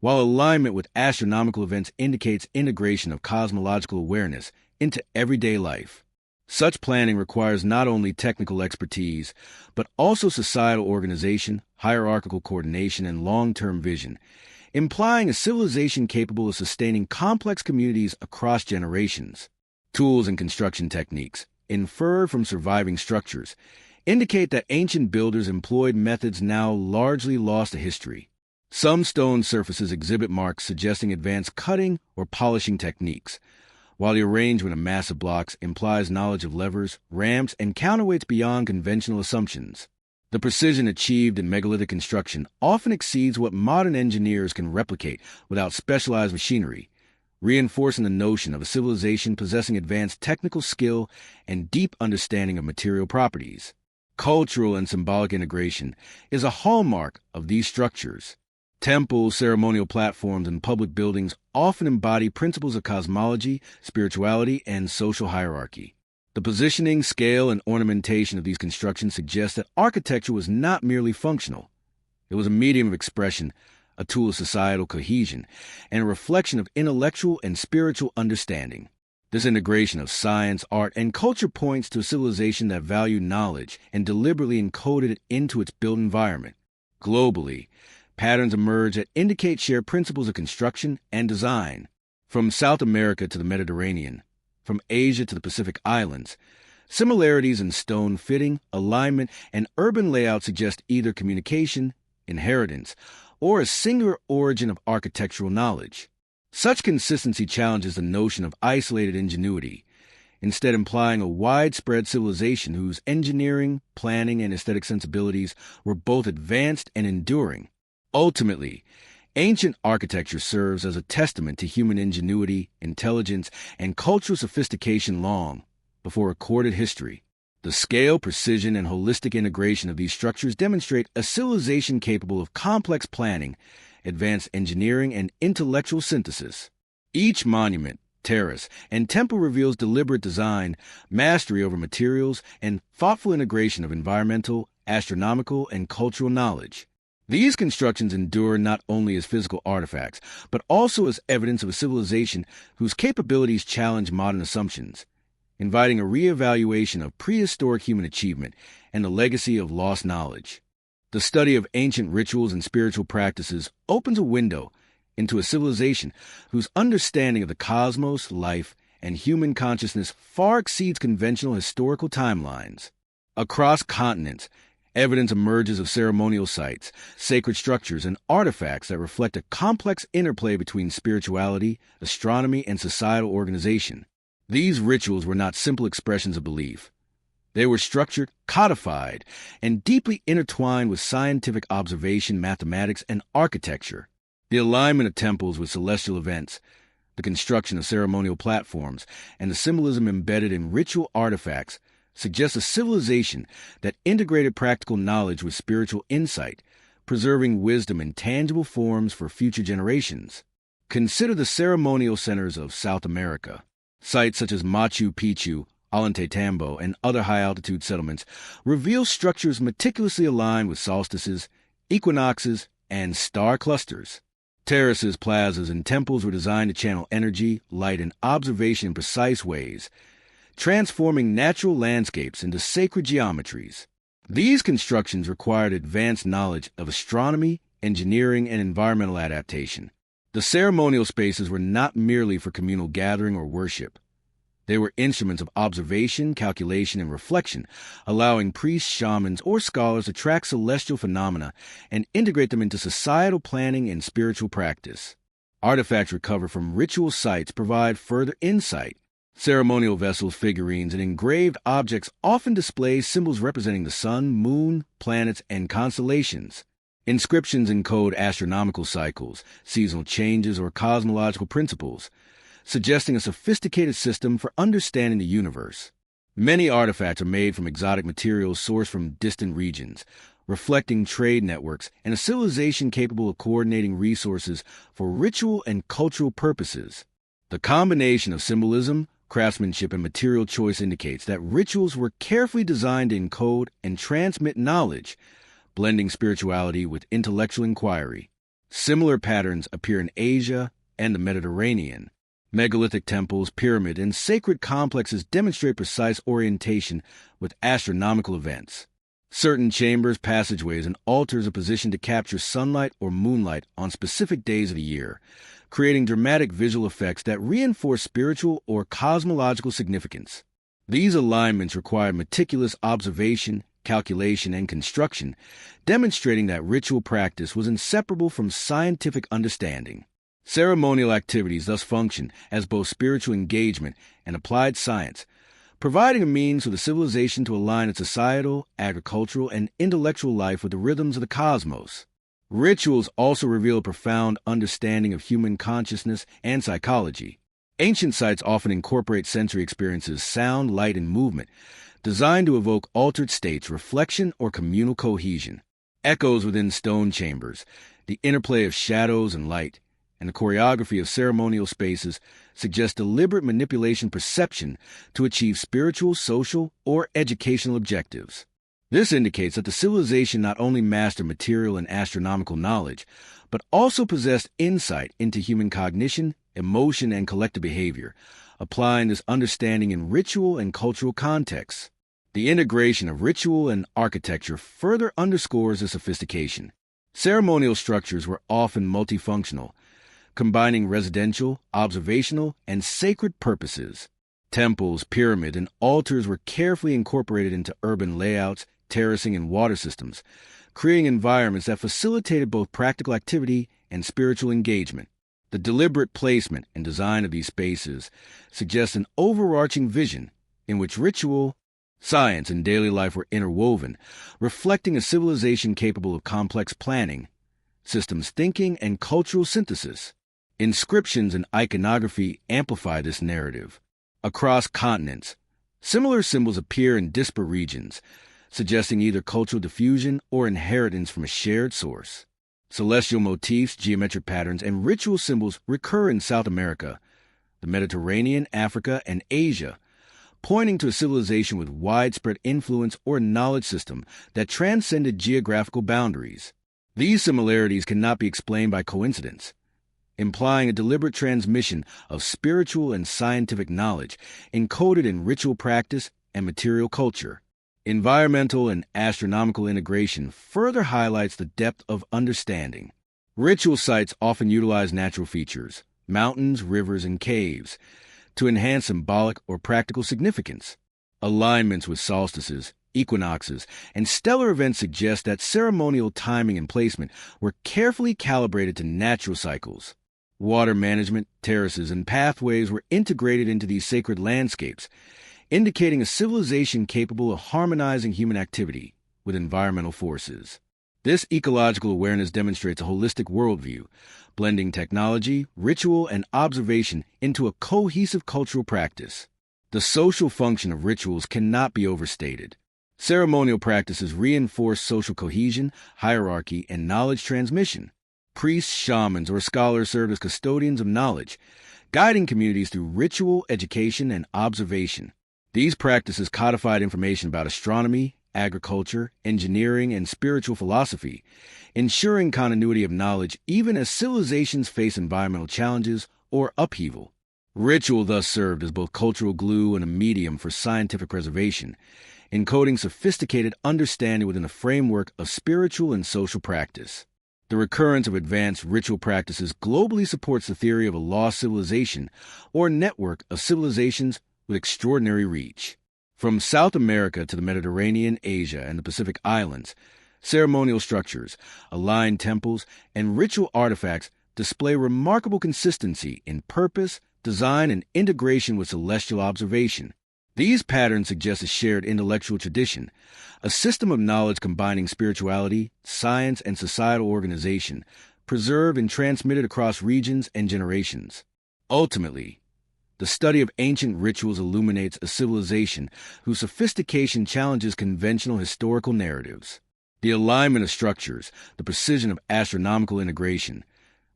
while alignment with astronomical events indicates integration of cosmological awareness into everyday life. Such planning requires not only technical expertise, but also societal organization, hierarchical coordination, and long-term vision, implying a civilization capable of sustaining complex communities across generations. Tools and construction techniques, inferred from surviving structures, indicate that ancient builders employed methods now largely lost to history. Some stone surfaces exhibit marks suggesting advanced cutting or polishing techniques, while the arrangement of massive blocks implies knowledge of levers, ramps, and counterweights beyond conventional assumptions. The precision achieved in megalithic construction often exceeds what modern engineers can replicate without specialized machinery, reinforcing the notion of a civilization possessing advanced technical skill and deep understanding of material properties. Cultural and symbolic integration is a hallmark of these structures. Temples, ceremonial platforms, and public buildings often embody principles of cosmology, spirituality, and social hierarchy. The positioning, scale, and ornamentation of these constructions suggest that architecture was not merely functional. It was a medium of expression, a tool of societal cohesion, and a reflection of intellectual and spiritual understanding. This integration of science, art, and culture points to a civilization that valued knowledge and deliberately encoded it into its built environment. Globally, patterns emerge that indicate shared principles of construction and design. From South America to the Mediterranean, from Asia to the Pacific Islands, similarities in stone fitting, alignment, and urban layout suggest either communication, inheritance, or a singular origin of architectural knowledge. Such consistency challenges the notion of isolated ingenuity, instead implying a widespread civilization whose engineering, planning, and aesthetic sensibilities were both advanced and enduring. Ultimately, ancient architecture serves as a testament to human ingenuity, intelligence, and cultural sophistication long before recorded history. The scale, precision, and holistic integration of these structures demonstrate a civilization capable of complex planning, advanced engineering, and intellectual synthesis. Each monument, terrace, and temple reveals deliberate design, mastery over materials, and thoughtful integration of environmental, astronomical, and cultural knowledge. These constructions endure not only as physical artifacts, but also as evidence of a civilization whose capabilities challenge modern assumptions, inviting a reevaluation of prehistoric human achievement and the legacy of lost knowledge. The study of ancient rituals and spiritual practices opens a window into a civilization whose understanding of the cosmos, life, and human consciousness far exceeds conventional historical timelines. Across continents, evidence emerges of ceremonial sites, sacred structures, and artifacts that reflect a complex interplay between spirituality, astronomy, and societal organization. These rituals were not simple expressions of belief. They were structured, codified, and deeply intertwined with scientific observation, mathematics, and architecture. The alignment of temples with celestial events, the construction of ceremonial platforms, and the symbolism embedded in ritual artifacts suggests a civilization that integrated practical knowledge with spiritual insight, preserving wisdom in tangible forms for future generations. Consider the ceremonial centers of South America. Sites such as Machu Picchu, Ollantaytambo, and other high-altitude settlements reveal structures meticulously aligned with solstices, equinoxes, and star clusters. Terraces, plazas, and temples were designed to channel energy, light, and observation in precise ways, transforming natural landscapes into sacred geometries. These constructions required advanced knowledge of astronomy, engineering, and environmental adaptation. The ceremonial spaces were not merely for communal gathering or worship. They were instruments of observation, calculation, and reflection, allowing priests, shamans, or scholars to track celestial phenomena and integrate them into societal planning and spiritual practice. Artifacts recovered from ritual sites provide further insight. Ceremonial vessels, figurines, and engraved objects often display symbols representing the sun, moon, planets, and constellations. Inscriptions encode astronomical cycles, seasonal changes, or cosmological principles, suggesting a sophisticated system for understanding the universe. Many artifacts are made from exotic materials sourced from distant regions, reflecting trade networks and a civilization capable of coordinating resources for ritual and cultural purposes. The combination of symbolism, craftsmanship, and material choice indicates that rituals were carefully designed to encode and transmit knowledge, blending spirituality with intellectual inquiry. Similar patterns appear in Asia and the Mediterranean. Megalithic temples, pyramids, and sacred complexes demonstrate precise orientation with astronomical events. Certain chambers, passageways, and altars are positioned to capture sunlight or moonlight on specific days of the year, creating dramatic visual effects that reinforce spiritual or cosmological significance. These alignments require meticulous observation, calculation, and construction, demonstrating that ritual practice was inseparable from scientific understanding. Ceremonial activities thus function as both spiritual engagement and applied science, providing a means for the civilization to align its societal, agricultural, and intellectual life with the rhythms of the cosmos. Rituals also reveal a profound understanding of human consciousness and psychology. Ancient sites often incorporate sensory experiences, sound, light, and movement, designed to evoke altered states, reflection, or communal cohesion. Echoes within stone chambers, the interplay of shadows and light, and the choreography of ceremonial spaces suggest deliberate manipulation perception to achieve spiritual, social, or educational objectives. This indicates that the civilization not only mastered material and astronomical knowledge, but also possessed insight into human cognition, emotion, and collective behavior, applying this understanding in ritual and cultural contexts. The integration of ritual and architecture further underscores the sophistication. Ceremonial structures were often multifunctional, combining residential, observational, and sacred purposes. Temples, pyramids, and altars were carefully incorporated into urban layouts, terracing, and water systems, creating environments that facilitated both practical activity and spiritual engagement. The deliberate placement and design of these spaces suggests an overarching vision in which ritual, science, and daily life were interwoven, reflecting a civilization capable of complex planning, systems thinking, and cultural synthesis. Inscriptions and iconography amplify this narrative. Across continents, similar symbols appear in disparate regions, suggesting either cultural diffusion or inheritance from a shared source. Celestial motifs, geometric patterns, and ritual symbols recur in South America, the Mediterranean, Africa, and Asia, pointing to a civilization with widespread influence or a knowledge system that transcended geographical boundaries. These similarities cannot be explained by coincidence, implying a deliberate transmission of spiritual and scientific knowledge encoded in ritual practice and material culture. Environmental and astronomical integration further highlights the depth of understanding. Ritual sites often utilize natural features, mountains, rivers, and caves, to enhance symbolic or practical significance. Alignments with solstices, equinoxes, and stellar events suggest that ceremonial timing and placement were carefully calibrated to natural cycles. Water management, terraces, and pathways were integrated into these sacred landscapes, indicating a civilization capable of harmonizing human activity with environmental forces. This ecological awareness demonstrates a holistic worldview, blending technology, ritual, and observation into a cohesive cultural practice. The social function of rituals cannot be overstated. Ceremonial practices reinforce social cohesion, hierarchy, and knowledge transmission. Priests, shamans, or scholars serve as custodians of knowledge, guiding communities through ritual, education, and observation. These practices codified information about astronomy, agriculture, engineering, and spiritual philosophy, ensuring continuity of knowledge even as civilizations face environmental challenges or upheaval. Ritual thus served as both cultural glue and a medium for scientific preservation, encoding sophisticated understanding within a framework of spiritual and social practice. The recurrence of advanced ritual practices globally supports the theory of a lost civilization or network of civilizations with extraordinary reach. From South America to the Mediterranean, Asia, and the Pacific Islands, ceremonial structures, aligned temples, and ritual artifacts display remarkable consistency in purpose, design, and integration with celestial observation. These patterns suggest a shared intellectual tradition, a system of knowledge combining spirituality, science, and societal organization, preserved and transmitted across regions and generations. Ultimately, the study of ancient rituals illuminates a civilization whose sophistication challenges conventional historical narratives. The alignment of structures, the precision of astronomical integration,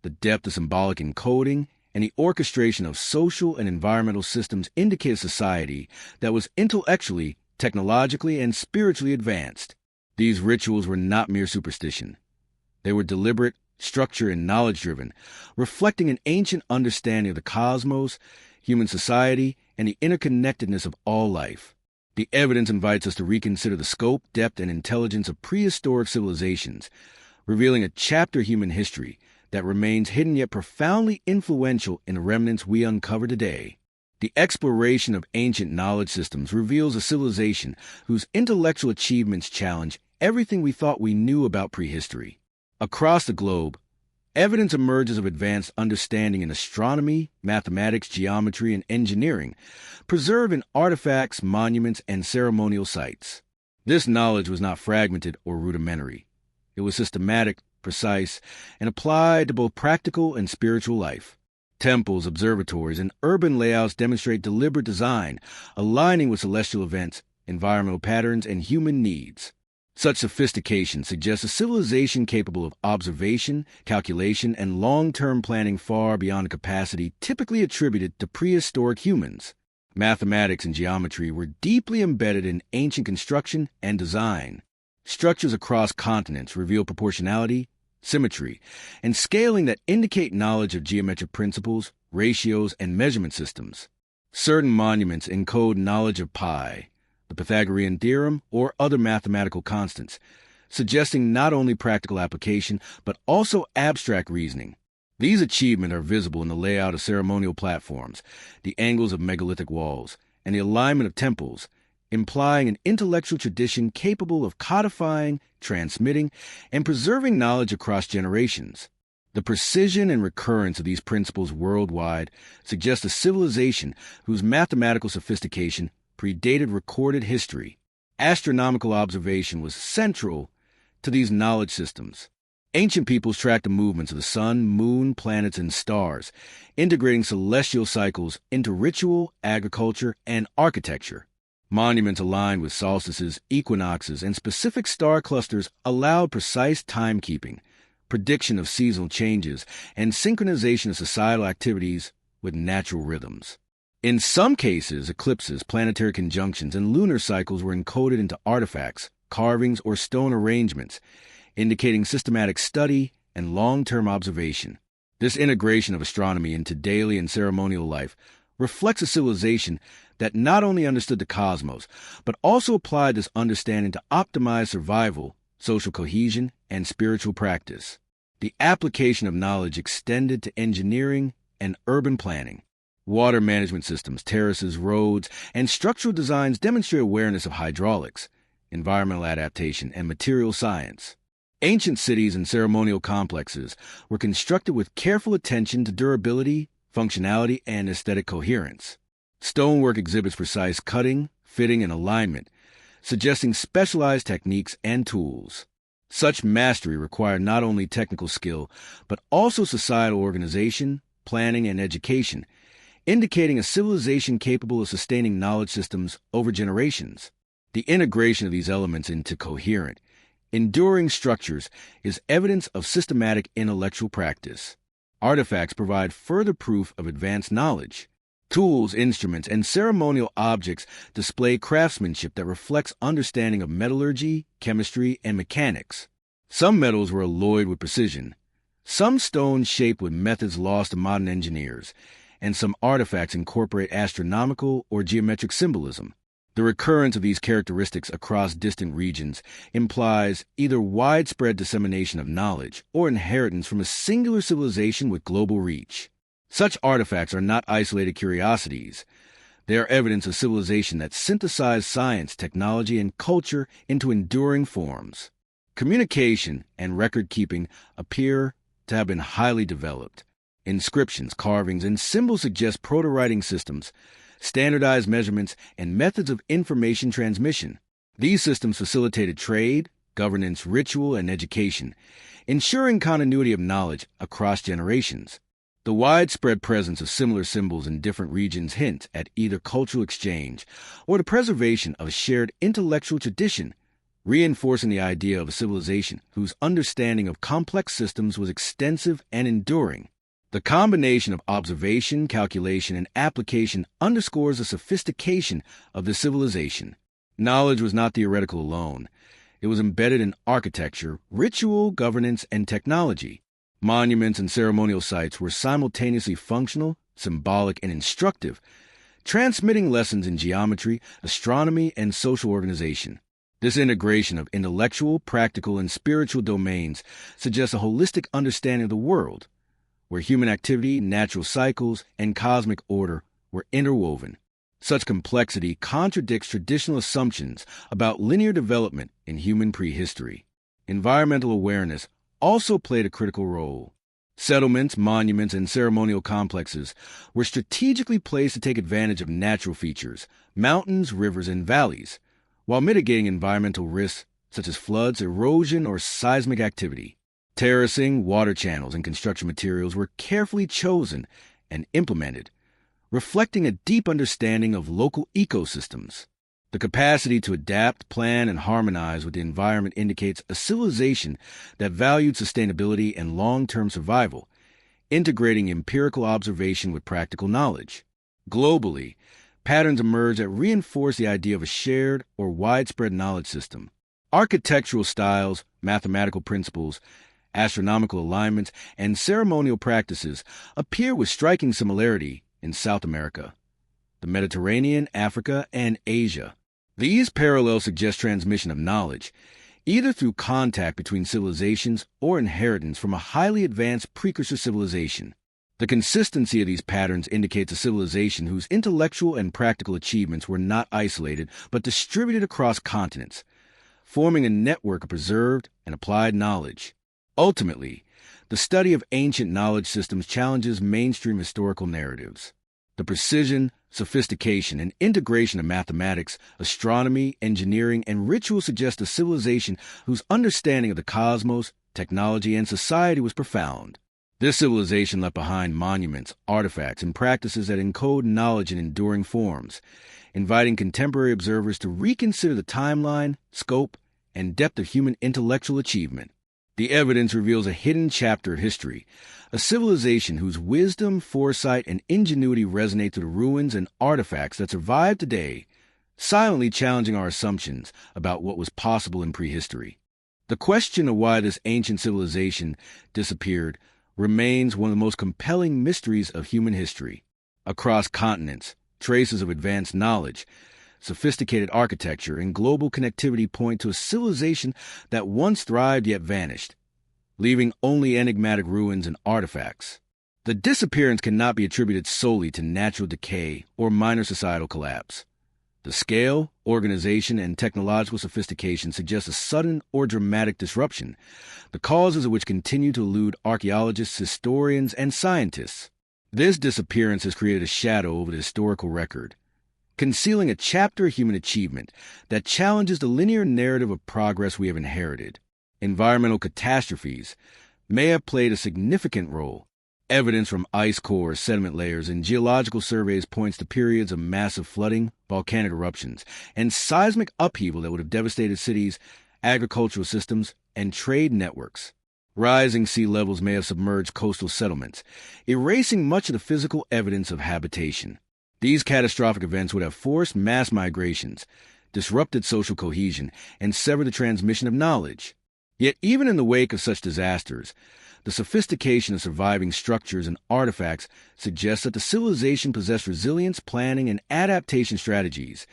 the depth of symbolic encoding, and the orchestration of social and environmental systems indicate a society that was intellectually, technologically, and spiritually advanced. These rituals were not mere superstition. They were deliberate, structured, and knowledge-driven, reflecting an ancient understanding of the cosmos, human society, and the interconnectedness of all life. The evidence invites us to reconsider the scope, depth, and intelligence of prehistoric civilizations, revealing a chapter of human history that remains hidden yet profoundly influential in the remnants we uncover today. The exploration of ancient knowledge systems reveals a civilization whose intellectual achievements challenge everything we thought we knew about prehistory. Across the globe, evidence emerges of advanced understanding in astronomy, mathematics, geometry, and engineering, preserved in artifacts, monuments, and ceremonial sites. This knowledge was not fragmented or rudimentary. It was systematic, precise, and applied to both practical and spiritual life. Temples, observatories, and urban layouts demonstrate deliberate design, aligning with celestial events, environmental patterns, and human needs. Such sophistication suggests a civilization capable of observation, calculation, and long-term planning far beyond the capacity typically attributed to prehistoric humans. Mathematics and geometry were deeply embedded in ancient construction and design. Structures across continents reveal proportionality, symmetry, and scaling that indicate knowledge of geometric principles, ratios, and measurement systems. Certain monuments encode knowledge of pi, the Pythagorean theorem, or other mathematical constants, suggesting not only practical application, but also abstract reasoning. These achievements are visible in the layout of ceremonial platforms, the angles of megalithic walls, and the alignment of temples, implying an intellectual tradition capable of codifying, transmitting, and preserving knowledge across generations. The precision and recurrence of these principles worldwide suggest a civilization whose mathematical sophistication predated recorded history. Astronomical observation was central to these knowledge systems. Ancient peoples tracked the movements of the sun, moon, planets, and stars, integrating celestial cycles into ritual, agriculture, and architecture. Monuments aligned with solstices, equinoxes, and specific star clusters allowed precise timekeeping, prediction of seasonal changes, and synchronization of societal activities with natural rhythms. In some cases, eclipses, planetary conjunctions, and lunar cycles were encoded into artifacts, carvings, or stone arrangements, indicating systematic study and long-term observation. This integration of astronomy into daily and ceremonial life reflects a civilization that not only understood the cosmos, but also applied this understanding to optimize survival, social cohesion, and spiritual practice. The application of knowledge extended to engineering and urban planning. Water management systems, terraces, roads, and structural designs demonstrate awareness of hydraulics, environmental adaptation, and material science. Ancient cities and ceremonial complexes were constructed with careful attention to durability, functionality, and aesthetic coherence. Stonework exhibits precise cutting, fitting, and alignment, suggesting specialized techniques and tools. Such mastery required not only technical skill, but also societal organization, planning, and education, indicating a civilization capable of sustaining knowledge systems over generations. The integration of these elements into coherent, enduring structures is evidence of systematic intellectual practice. Artifacts provide further proof of advanced knowledge. Tools, instruments, and ceremonial objects display craftsmanship that reflects understanding of metallurgy, chemistry, and mechanics. Some metals were alloyed with precision, some stones shaped with methods lost to modern engineers, and some artifacts incorporate astronomical or geometric symbolism. The recurrence of these characteristics across distant regions implies either widespread dissemination of knowledge or inheritance from a singular civilization with global reach. Such artifacts are not isolated curiosities. They are evidence of civilization that synthesized science, technology, and culture into enduring forms. Communication and record-keeping appear to have been highly developed. Inscriptions, carvings, and symbols suggest proto-writing systems, standardized measurements, and methods of information transmission. These systems facilitated trade, governance, ritual, and education, ensuring continuity of knowledge across generations. The widespread presence of similar symbols in different regions hints at either cultural exchange or the preservation of a shared intellectual tradition, reinforcing the idea of a civilization whose understanding of complex systems was extensive and enduring. The combination of observation, calculation, and application underscores the sophistication of the civilization. Knowledge was not theoretical alone. It was embedded in architecture, ritual, governance, and technology. Monuments and ceremonial sites were simultaneously functional, symbolic, and instructive, transmitting lessons in geometry, astronomy, and social organization. This integration of intellectual, practical, and spiritual domains suggests a holistic understanding of the world, where human activity, natural cycles, and cosmic order were interwoven. Such complexity contradicts traditional assumptions about linear development in human prehistory. Environmental awareness also played a critical role. Settlements, monuments, and ceremonial complexes were strategically placed to take advantage of natural features, mountains, rivers, and valleys, while mitigating environmental risks such as floods, erosion, or seismic activity. Terracing, water channels, and construction materials were carefully chosen and implemented, reflecting a deep understanding of local ecosystems. The capacity to adapt, plan, and harmonize with the environment indicates a civilization that valued sustainability and long-term survival, integrating empirical observation with practical knowledge. Globally, patterns emerge that reinforce the idea of a shared or widespread knowledge system. Architectural styles, mathematical principles, astronomical alignments, and ceremonial practices appear with striking similarity in South America, the Mediterranean, Africa, and Asia. These parallels suggest transmission of knowledge, either through contact between civilizations or inheritance from a highly advanced precursor civilization. The consistency of these patterns indicates a civilization whose intellectual and practical achievements were not isolated but distributed across continents, forming a network of preserved and applied knowledge. Ultimately, the study of ancient knowledge systems challenges mainstream historical narratives. The precision, sophistication, and integration of mathematics, astronomy, engineering, and ritual suggest a civilization whose understanding of the cosmos, technology, and society was profound. This civilization left behind monuments, artifacts, and practices that encode knowledge in enduring forms, inviting contemporary observers to reconsider the timeline, scope, and depth of human intellectual achievement. The evidence reveals a hidden chapter of history, a civilization whose wisdom, foresight, and ingenuity resonate through the ruins and artifacts that survive today, silently challenging our assumptions about what was possible in prehistory. The question of why this ancient civilization disappeared remains one of the most compelling mysteries of human history. Across continents, traces of advanced knowledge, sophisticated architecture, and global connectivity point to a civilization that once thrived yet vanished, leaving only enigmatic ruins and artifacts. The disappearance cannot be attributed solely to natural decay or minor societal collapse. The scale, organization, and technological sophistication suggest a sudden or dramatic disruption, the causes of which continue to elude archaeologists, historians, and scientists. This disappearance has created a shadow over the historical record, concealing a chapter of human achievement that challenges the linear narrative of progress we have inherited. Environmental catastrophes may have played a significant role. Evidence from ice cores, sediment layers, and geological surveys points to periods of massive flooding, volcanic eruptions, and seismic upheaval that would have devastated cities, agricultural systems, and trade networks. Rising sea levels may have submerged coastal settlements, erasing much of the physical evidence of habitation. These catastrophic events would have forced mass migrations, disrupted social cohesion, and severed the transmission of knowledge. Yet even in the wake of such disasters, the sophistication of surviving structures and artifacts suggests that the civilization possessed resilience, planning, and adaptation strategies,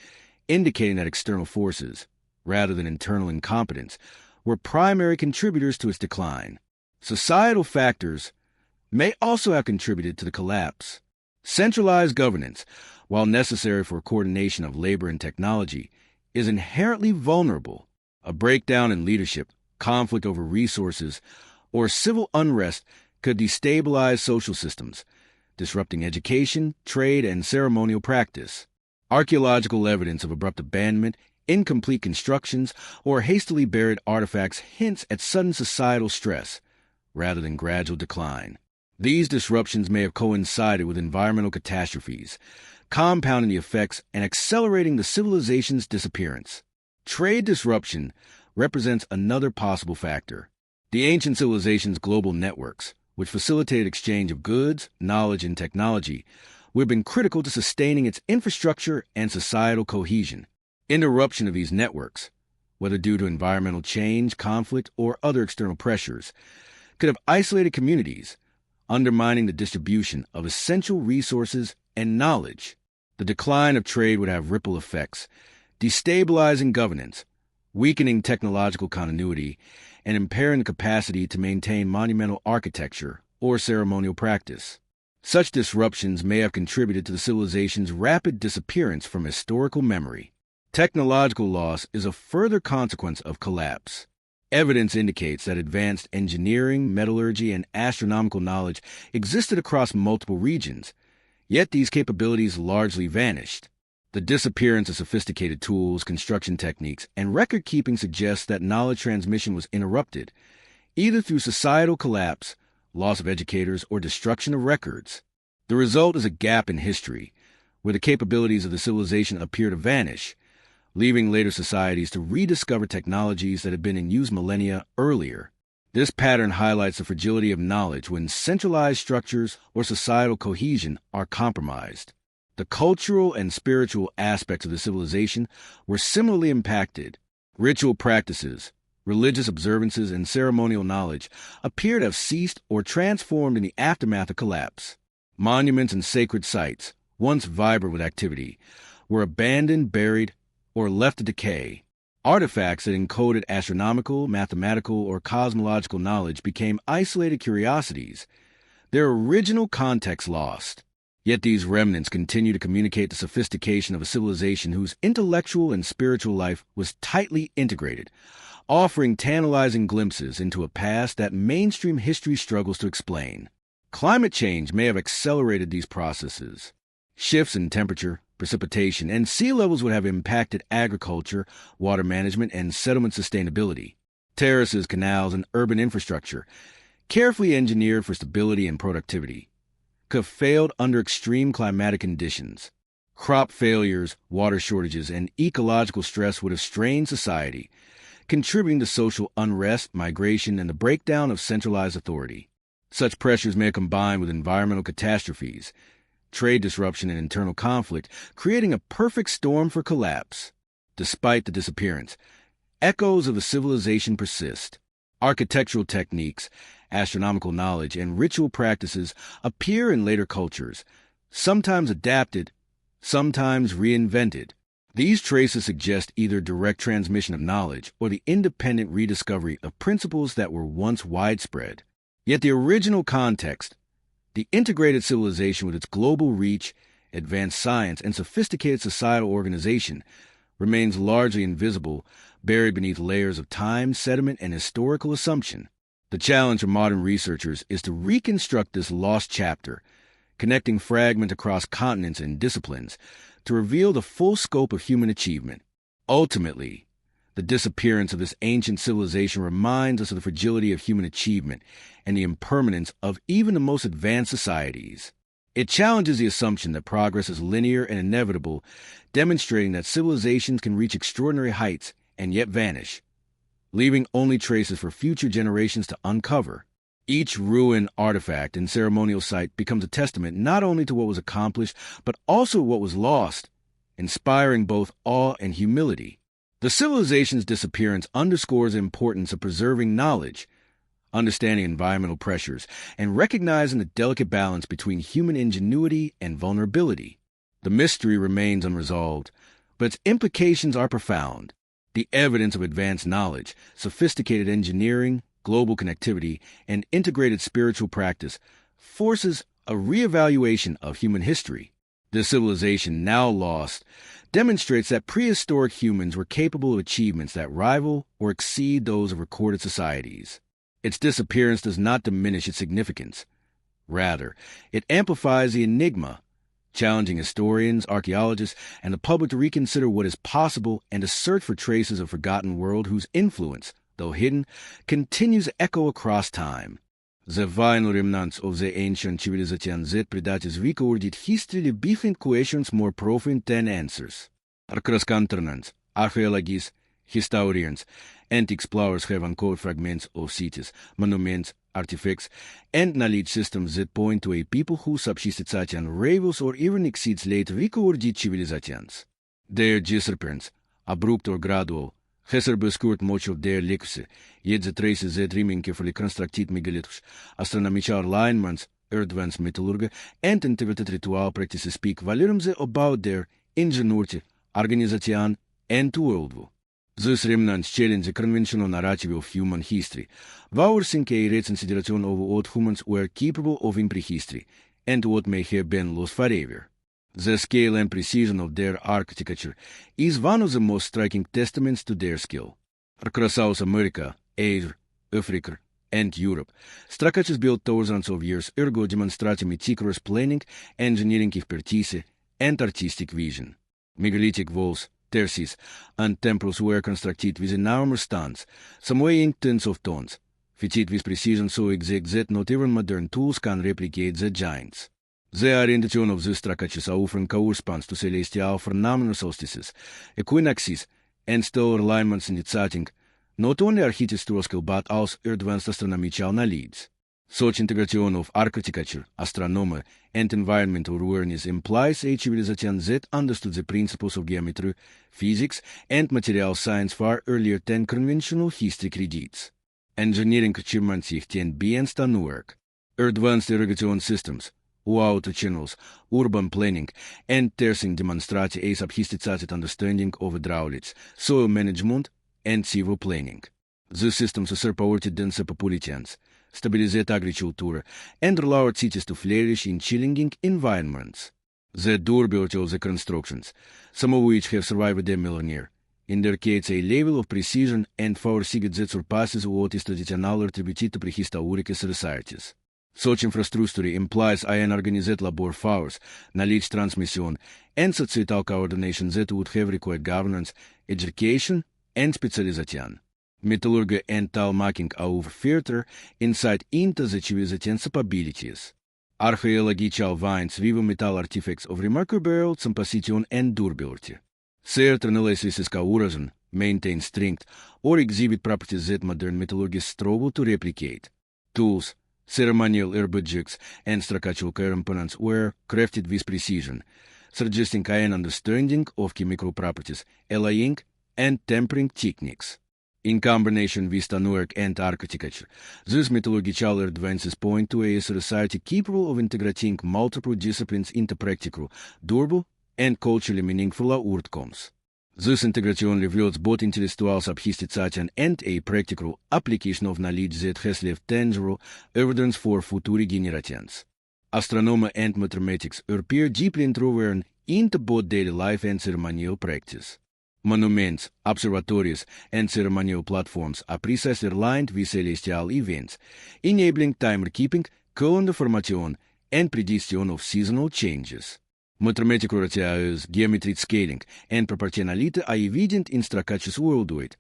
indicating that external forces, rather than internal incompetence, were primary contributors to its decline. Societal factors may also have contributed to the collapse. Centralized governance, while necessary for coordination of labor and technology, is inherently vulnerable. A breakdown in leadership, conflict over resources, or civil unrest could destabilize social systems, disrupting education, trade, and ceremonial practice. Archaeological evidence of abrupt abandonment, incomplete constructions, or hastily buried artifacts hints at sudden societal stress, rather than gradual decline. These disruptions may have coincided with environmental catastrophes, compounding the effects and accelerating the civilization's disappearance. Trade disruption represents another possible factor. The ancient civilization's global networks, which facilitated exchange of goods, knowledge, and technology, would have been critical to sustaining its infrastructure and societal cohesion. Interruption of these networks, whether due to environmental change, conflict, or other external pressures, could have isolated communities, undermining the distribution of essential resources and knowledge. The decline of trade would have ripple effects, destabilizing governance, weakening technological continuity, and impairing the capacity to maintain monumental architecture or ceremonial practice. Such disruptions may have contributed to the civilization's rapid disappearance from historical memory. Technological loss is a further consequence of collapse. Evidence indicates that advanced engineering, metallurgy, and astronomical knowledge existed across multiple regions, yet these capabilities largely vanished. The disappearance of sophisticated tools, construction techniques, and record-keeping suggests that knowledge transmission was interrupted, either through societal collapse, loss of educators, or destruction of records. The result is a gap in history, where the capabilities of the civilization appear to vanish, leaving later societies to rediscover technologies that had been in use millennia earlier. This pattern highlights the fragility of knowledge when centralized structures or societal cohesion are compromised. The cultural and spiritual aspects of the civilization were similarly impacted. Ritual practices, religious observances, and ceremonial knowledge appear to have ceased or transformed in the aftermath of collapse. Monuments and sacred sites, once vibrant with activity, were abandoned, buried, or left to decay. Artifacts that encoded astronomical, mathematical, or cosmological knowledge became isolated curiosities, their original context lost. Yet these remnants continue to communicate the sophistication of a civilization whose intellectual and spiritual life was tightly integrated, offering tantalizing glimpses into a past that mainstream history struggles to explain. Climate change may have accelerated these processes. Shifts in temperature, precipitation, and sea levels would have impacted agriculture, water management, and settlement sustainability. Terraces, canals, and urban infrastructure, carefully engineered for stability and productivity, could have failed under extreme climatic conditions. Crop failures, water shortages, and ecological stress would have strained society, contributing to social unrest, migration, and the breakdown of centralized authority. Such pressures may combine with environmental catastrophes, trade disruption, and internal conflict, creating a perfect storm for collapse. Despite the disappearance, echoes of a civilization persist. Architectural techniques, astronomical knowledge, and ritual practices appear in later cultures, sometimes adapted, sometimes reinvented. These traces suggest either direct transmission of knowledge or the independent rediscovery of principles that were once widespread. Yet the original context, the integrated civilization with its global reach, advanced science, and sophisticated societal organization, remains largely invisible, buried beneath layers of time, sediment, and historical assumption. The challenge for modern researchers is to reconstruct this lost chapter, connecting fragments across continents and disciplines, to reveal the full scope of human achievement. Ultimately, the disappearance of this ancient civilization reminds us of the fragility of human achievement and the impermanence of even the most advanced societies. It challenges the assumption that progress is linear and inevitable, demonstrating that civilizations can reach extraordinary heights and yet vanish, leaving only traces for future generations to uncover. Each ruin, artifact, and ceremonial site becomes a testament not only to what was accomplished, but also what was lost, inspiring both awe and humility. The civilization's disappearance underscores the importance of preserving knowledge, understanding environmental pressures, and recognizing the delicate balance between human ingenuity and vulnerability. The mystery remains unresolved, but its implications are profound. The evidence of advanced knowledge, sophisticated engineering, global connectivity, and integrated spiritual practice forces a reevaluation of human history. This civilization, now lost, demonstrates that prehistoric humans were capable of achievements that rival or exceed those of recorded societies. Its disappearance does not diminish its significance. Rather, it amplifies the enigma, challenging historians, archaeologists, and the public to reconsider what is possible and to search for traces of a forgotten world whose influence, though hidden, continues to echo across time. The final remnants of the ancient civilization that predates recorded history behind questions more profound than answers. Cross-continents, archaeologists, historians, and explorers have uncovered fragments of cities, monuments, artifacts, and knowledge systems that point to a people who subsisted and rivals or even exceeds late recorded civilizations. Their disappearance, abrupt or gradual, has obscured much of their legacy, yet the traces that remain carefully constructed megalithic, astronomical alignments, advanced metallurgy, and integrated ritual practices speak volumes about their ingenuity, organization, and worldview. These remnants challenge the conventional narrative of human history, voicing a reconsideration of what humans were capable of in prehistory, and what may have been lost forever. The scale and precision of their architecture is one of the most striking testaments to their skill. Across South America, Asia, Africa, and Europe, structures built thousands of years ago demonstrate meticulous planning, engineering expertise, and artistic vision. Megalithic walls, terraces, and temples were constructed with enormous stones, some weighing tens of tons, fitted with precision so exact that not even modern tools can replicate the giants. The orientation of these structures often corresponds to celestial phenomenal solstices, equinoxes, and stellar alignments indicating not only architectural skill but also advanced astronomical knowledge. Such integration of architecture, astronomy, and environmental awareness implies a civilization that understood the principles of geometry, physics, and material science far earlier than conventional history credits. Engineering achievements can be instant work. Advanced irrigation systems, water channels, urban planning, and terracing demonstrate a sophisticated understanding of hydraulics, soil management, and civil planning. These systems supported dense populations, stabilized agriculture, and allowed cities to flourish in challenging environments. The durability of the constructions, some of which have survived a millennia, indicates a level of precision and foresight that surpasses what is traditionally attributed to prehistoric societies. Such infrastructure implies an organized labor force, knowledge transmission, and societal coordination that would have required governance, education, and specialization. Metallurgy and tool making are further insight into the civilization's capabilities. Archaeological finds reveal metal artifacts of remarkable composition and durability. Certain analyses can maintain strength or exhibit properties that modern metallurgists struggle to replicate. Tools, ceremonial objects, and structural components were crafted with precision, suggesting an understanding of chemical properties, alloying, and tempering techniques. In combination with historic and architecture, these metallurgical advances point to a society capable of integrating multiple disciplines into practical, durable, and culturally meaningful outcomes. This integration reveals both intellectual sophistication and a practical application of knowledge that has left tangible evidence for future generations. Astronomy and mathematics appear deeply interwoven into both daily life and ceremonial practice. Monuments, observatories, and ceremonial platforms are precisely aligned with celestial events, enabling timer-keeping, calendar formation, and prediction of seasonal changes. Mathematical ratios, geometric scaling, and proportionality are evident in structures worldwide,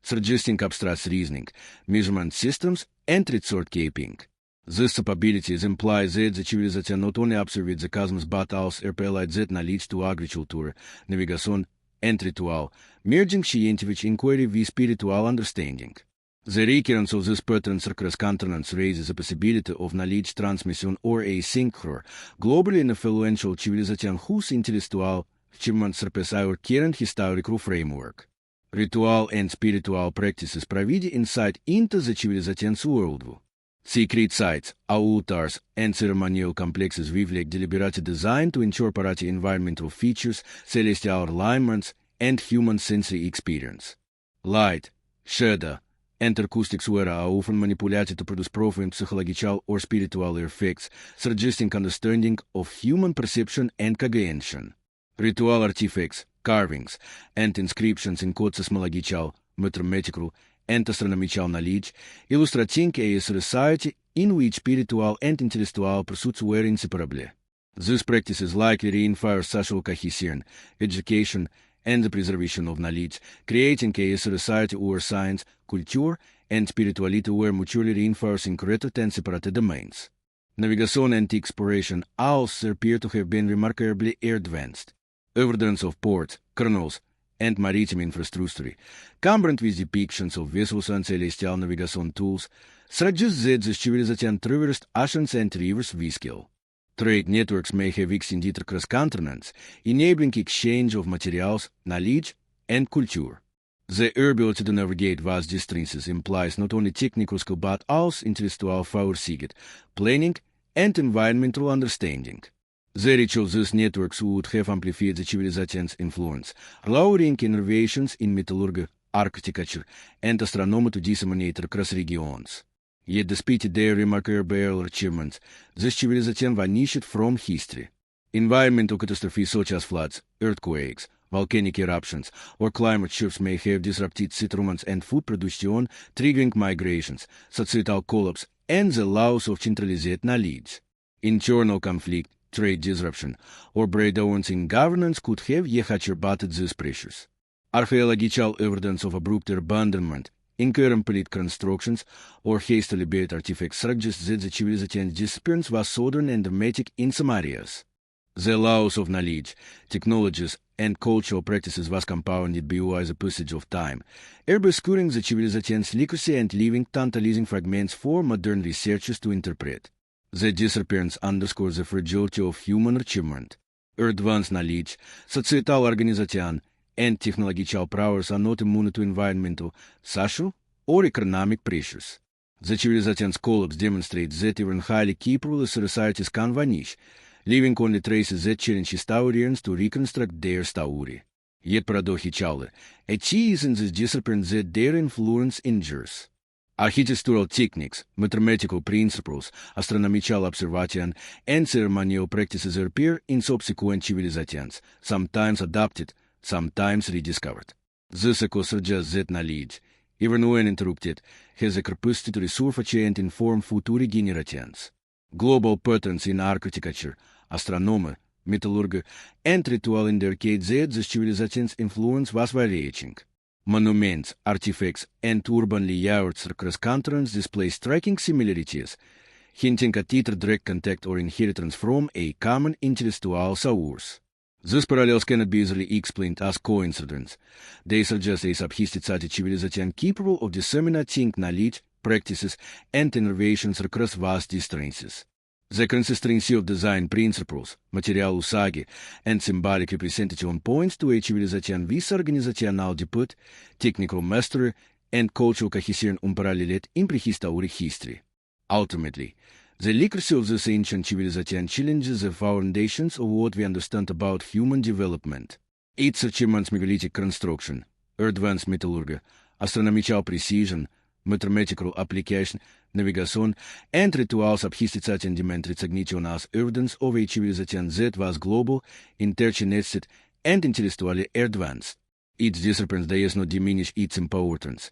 suggesting abstract reasoning, measurement systems, and record-keeping. These capabilities imply that the civilization not only observed the cosmos but also applied that knowledge to agriculture, navigation, and ritual, merging scientific inquiry with spiritual understanding. The recurrence of these patterns across continents raises the possibility of knowledge transmission or a synchro, globally influential civilization whose intellectual achievements surpass our current historical framework. Ritual and spiritual practices provide insight into the civilization's worldview. Secret sites, altars, and ceremonial complexes reflect deliberate design to incorporate environmental features, celestial alignments, and human sensory experience. Light, shadow, and acoustics are often manipulated to produce profound psychological or spiritual effects, suggesting understanding of human perception and cognition. Ritual artifacts, carvings, and inscriptions in cosmological, mathematical, and astronomical knowledge, illustrating a society in which spiritual and intellectual pursuits were inseparable. These practices likely reinforce social cohesion, education, and the preservation of knowledge, creating a society where science, culture, and spirituality were mutually reinforcing related and separate domains. Navigation and exploration also appear to have been remarkably advanced. Evidence of ports, canals, and maritime infrastructure, combined with depictions of vessels and celestial navigation tools, suggests that the civilization traversed oceans and rivers with skill. Trade networks may have extended across continents, enabling exchange of materials, knowledge, and culture. The ability to navigate vast distances implies not only technical skill but also intellectual foresight, planning, and environmental understanding. The reach of these networks would have amplified the civilization's influence, allowing innovations in metallurgy, architecture, and astronomy to disseminate across regions. Yet despite their remarkable achievements, this civilization vanished from history. Environmental catastrophes such as floods, earthquakes, volcanic eruptions, or climate shifts may have disrupted settlements and food production, triggering migrations, societal collapse, and the loss of centralized knowledge. Internal conflict, trade disruption, or breakdowns in governance could have exacerbated these pressures. Archaeological evidence of abrupt abandonment, incomplete constructions, or hastily built artifacts suggests that the civilization's disappearance was sudden and dramatic in some areas. The loss of knowledge, technologies, and cultural practices was compounded by the passage of time, obscuring the civilization's legacy and leaving tantalizing fragments for modern researchers to interpret. The disappearance underscores the fragility of human achievement. Advanced knowledge, societal organization, and technological powers are not immune to environmental, social, or economic pressures. The civilization's collapse demonstrates that even highly capable societies can vanish, leaving only traces that challenge historians to reconstruct their story. Yet paradoxically, it is in this discipline that their influence endures. Architectural techniques, mathematical principles, astronomical observation, and ceremonial practices appear in subsequent civilizations, sometimes adopted, sometimes rediscovered. This echo suggests that knowledge, even when interrupted, has a capacity to resurface and inform future generations. Global patterns in architecture, astronomy, metallurgy, and ritual indicate that the civilization's influence was wide-reaching. Monuments, artifacts, and urban layouts across continents display striking similarities, hinting at either direct contact or inheritance from a common intellectual source. These parallels cannot be easily explained as coincidence. They suggest a sophisticated civilization capable of disseminating knowledge, practices, and innovations across vast distances. The consistency of design principles, material usage, and symbolic representation points to a civilization with organizational depth, technical mastery, and cultural cohesion parallelet in prehistoric history. Ultimately, the legacy of this ancient civilization challenges the foundations of what we understand about human development. Its achievements megalithic construction, advanced metallurgy, astronomical precision, mathematical application, navigation, and rituals обхистицать demand recognition as evidence of a civilization that was global, interconnected, and intellectually advanced. Its disciplines does not diminish its importance.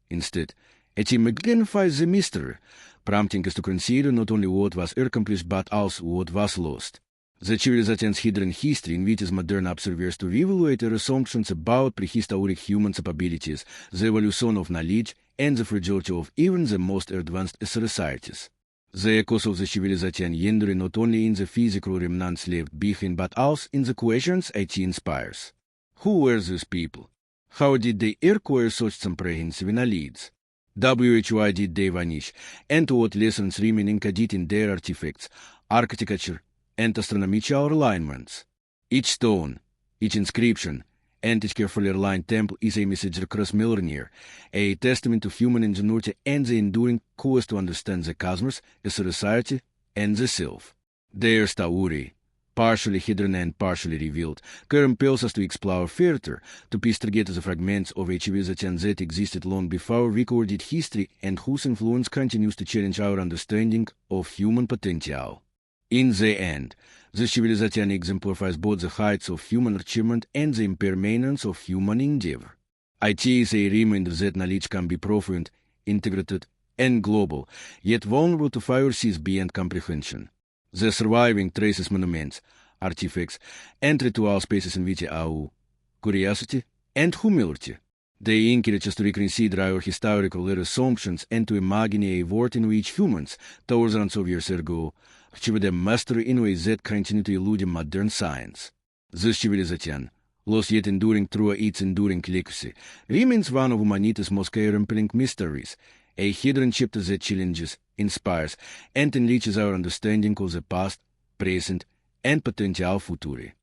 Instead, it magnifies the mystery, prompting us to consider not only what was accomplished but also what was lost. The civilization's hidden history invites modern observers to evaluate their assumptions about prehistoric human capabilities, the evolution of knowledge, and the fragility of even the most advanced societies. The echoes of the civilization hinder not only in the physical remnants left behind but also in the questions it inspires. Who were these people? How did they acquire such comprehensive knowledge? Why did they vanish? And what lessons remain encoded in their artifacts, architecture, and astronomical alignments? Each stone, each inscription, and each carefully aligned temple is a message across millennia, a testament to human ingenuity and the enduring quest to understand the cosmos, the society, and the self. Their story, partially hidden and partially revealed, compels us to explore further, to piece together the fragments of a civilization that existed long before recorded history and whose influence continues to challenge our understanding of human potential. In the end, the civilization exemplifies both the heights of human achievement and the impermanence of human endeavor. It is a reminder that knowledge can be profound, integrated, and global, yet vulnerable to forces beyond comprehension. The surviving traces monuments, artifacts, and ritual spaces in which awe, curiosity, and humility. They encourage us to reconsider our historical assumptions and to imagine a world in which humans, thousands of years ago, achieved a mastery in ways that continue to elude modern science. This civilization, lost yet enduring through its enduring legacy, remains one of humanity's most compelling mysteries, a hidden chapter that challenges, inspires, and enriches our understanding of the past, present, and potential future.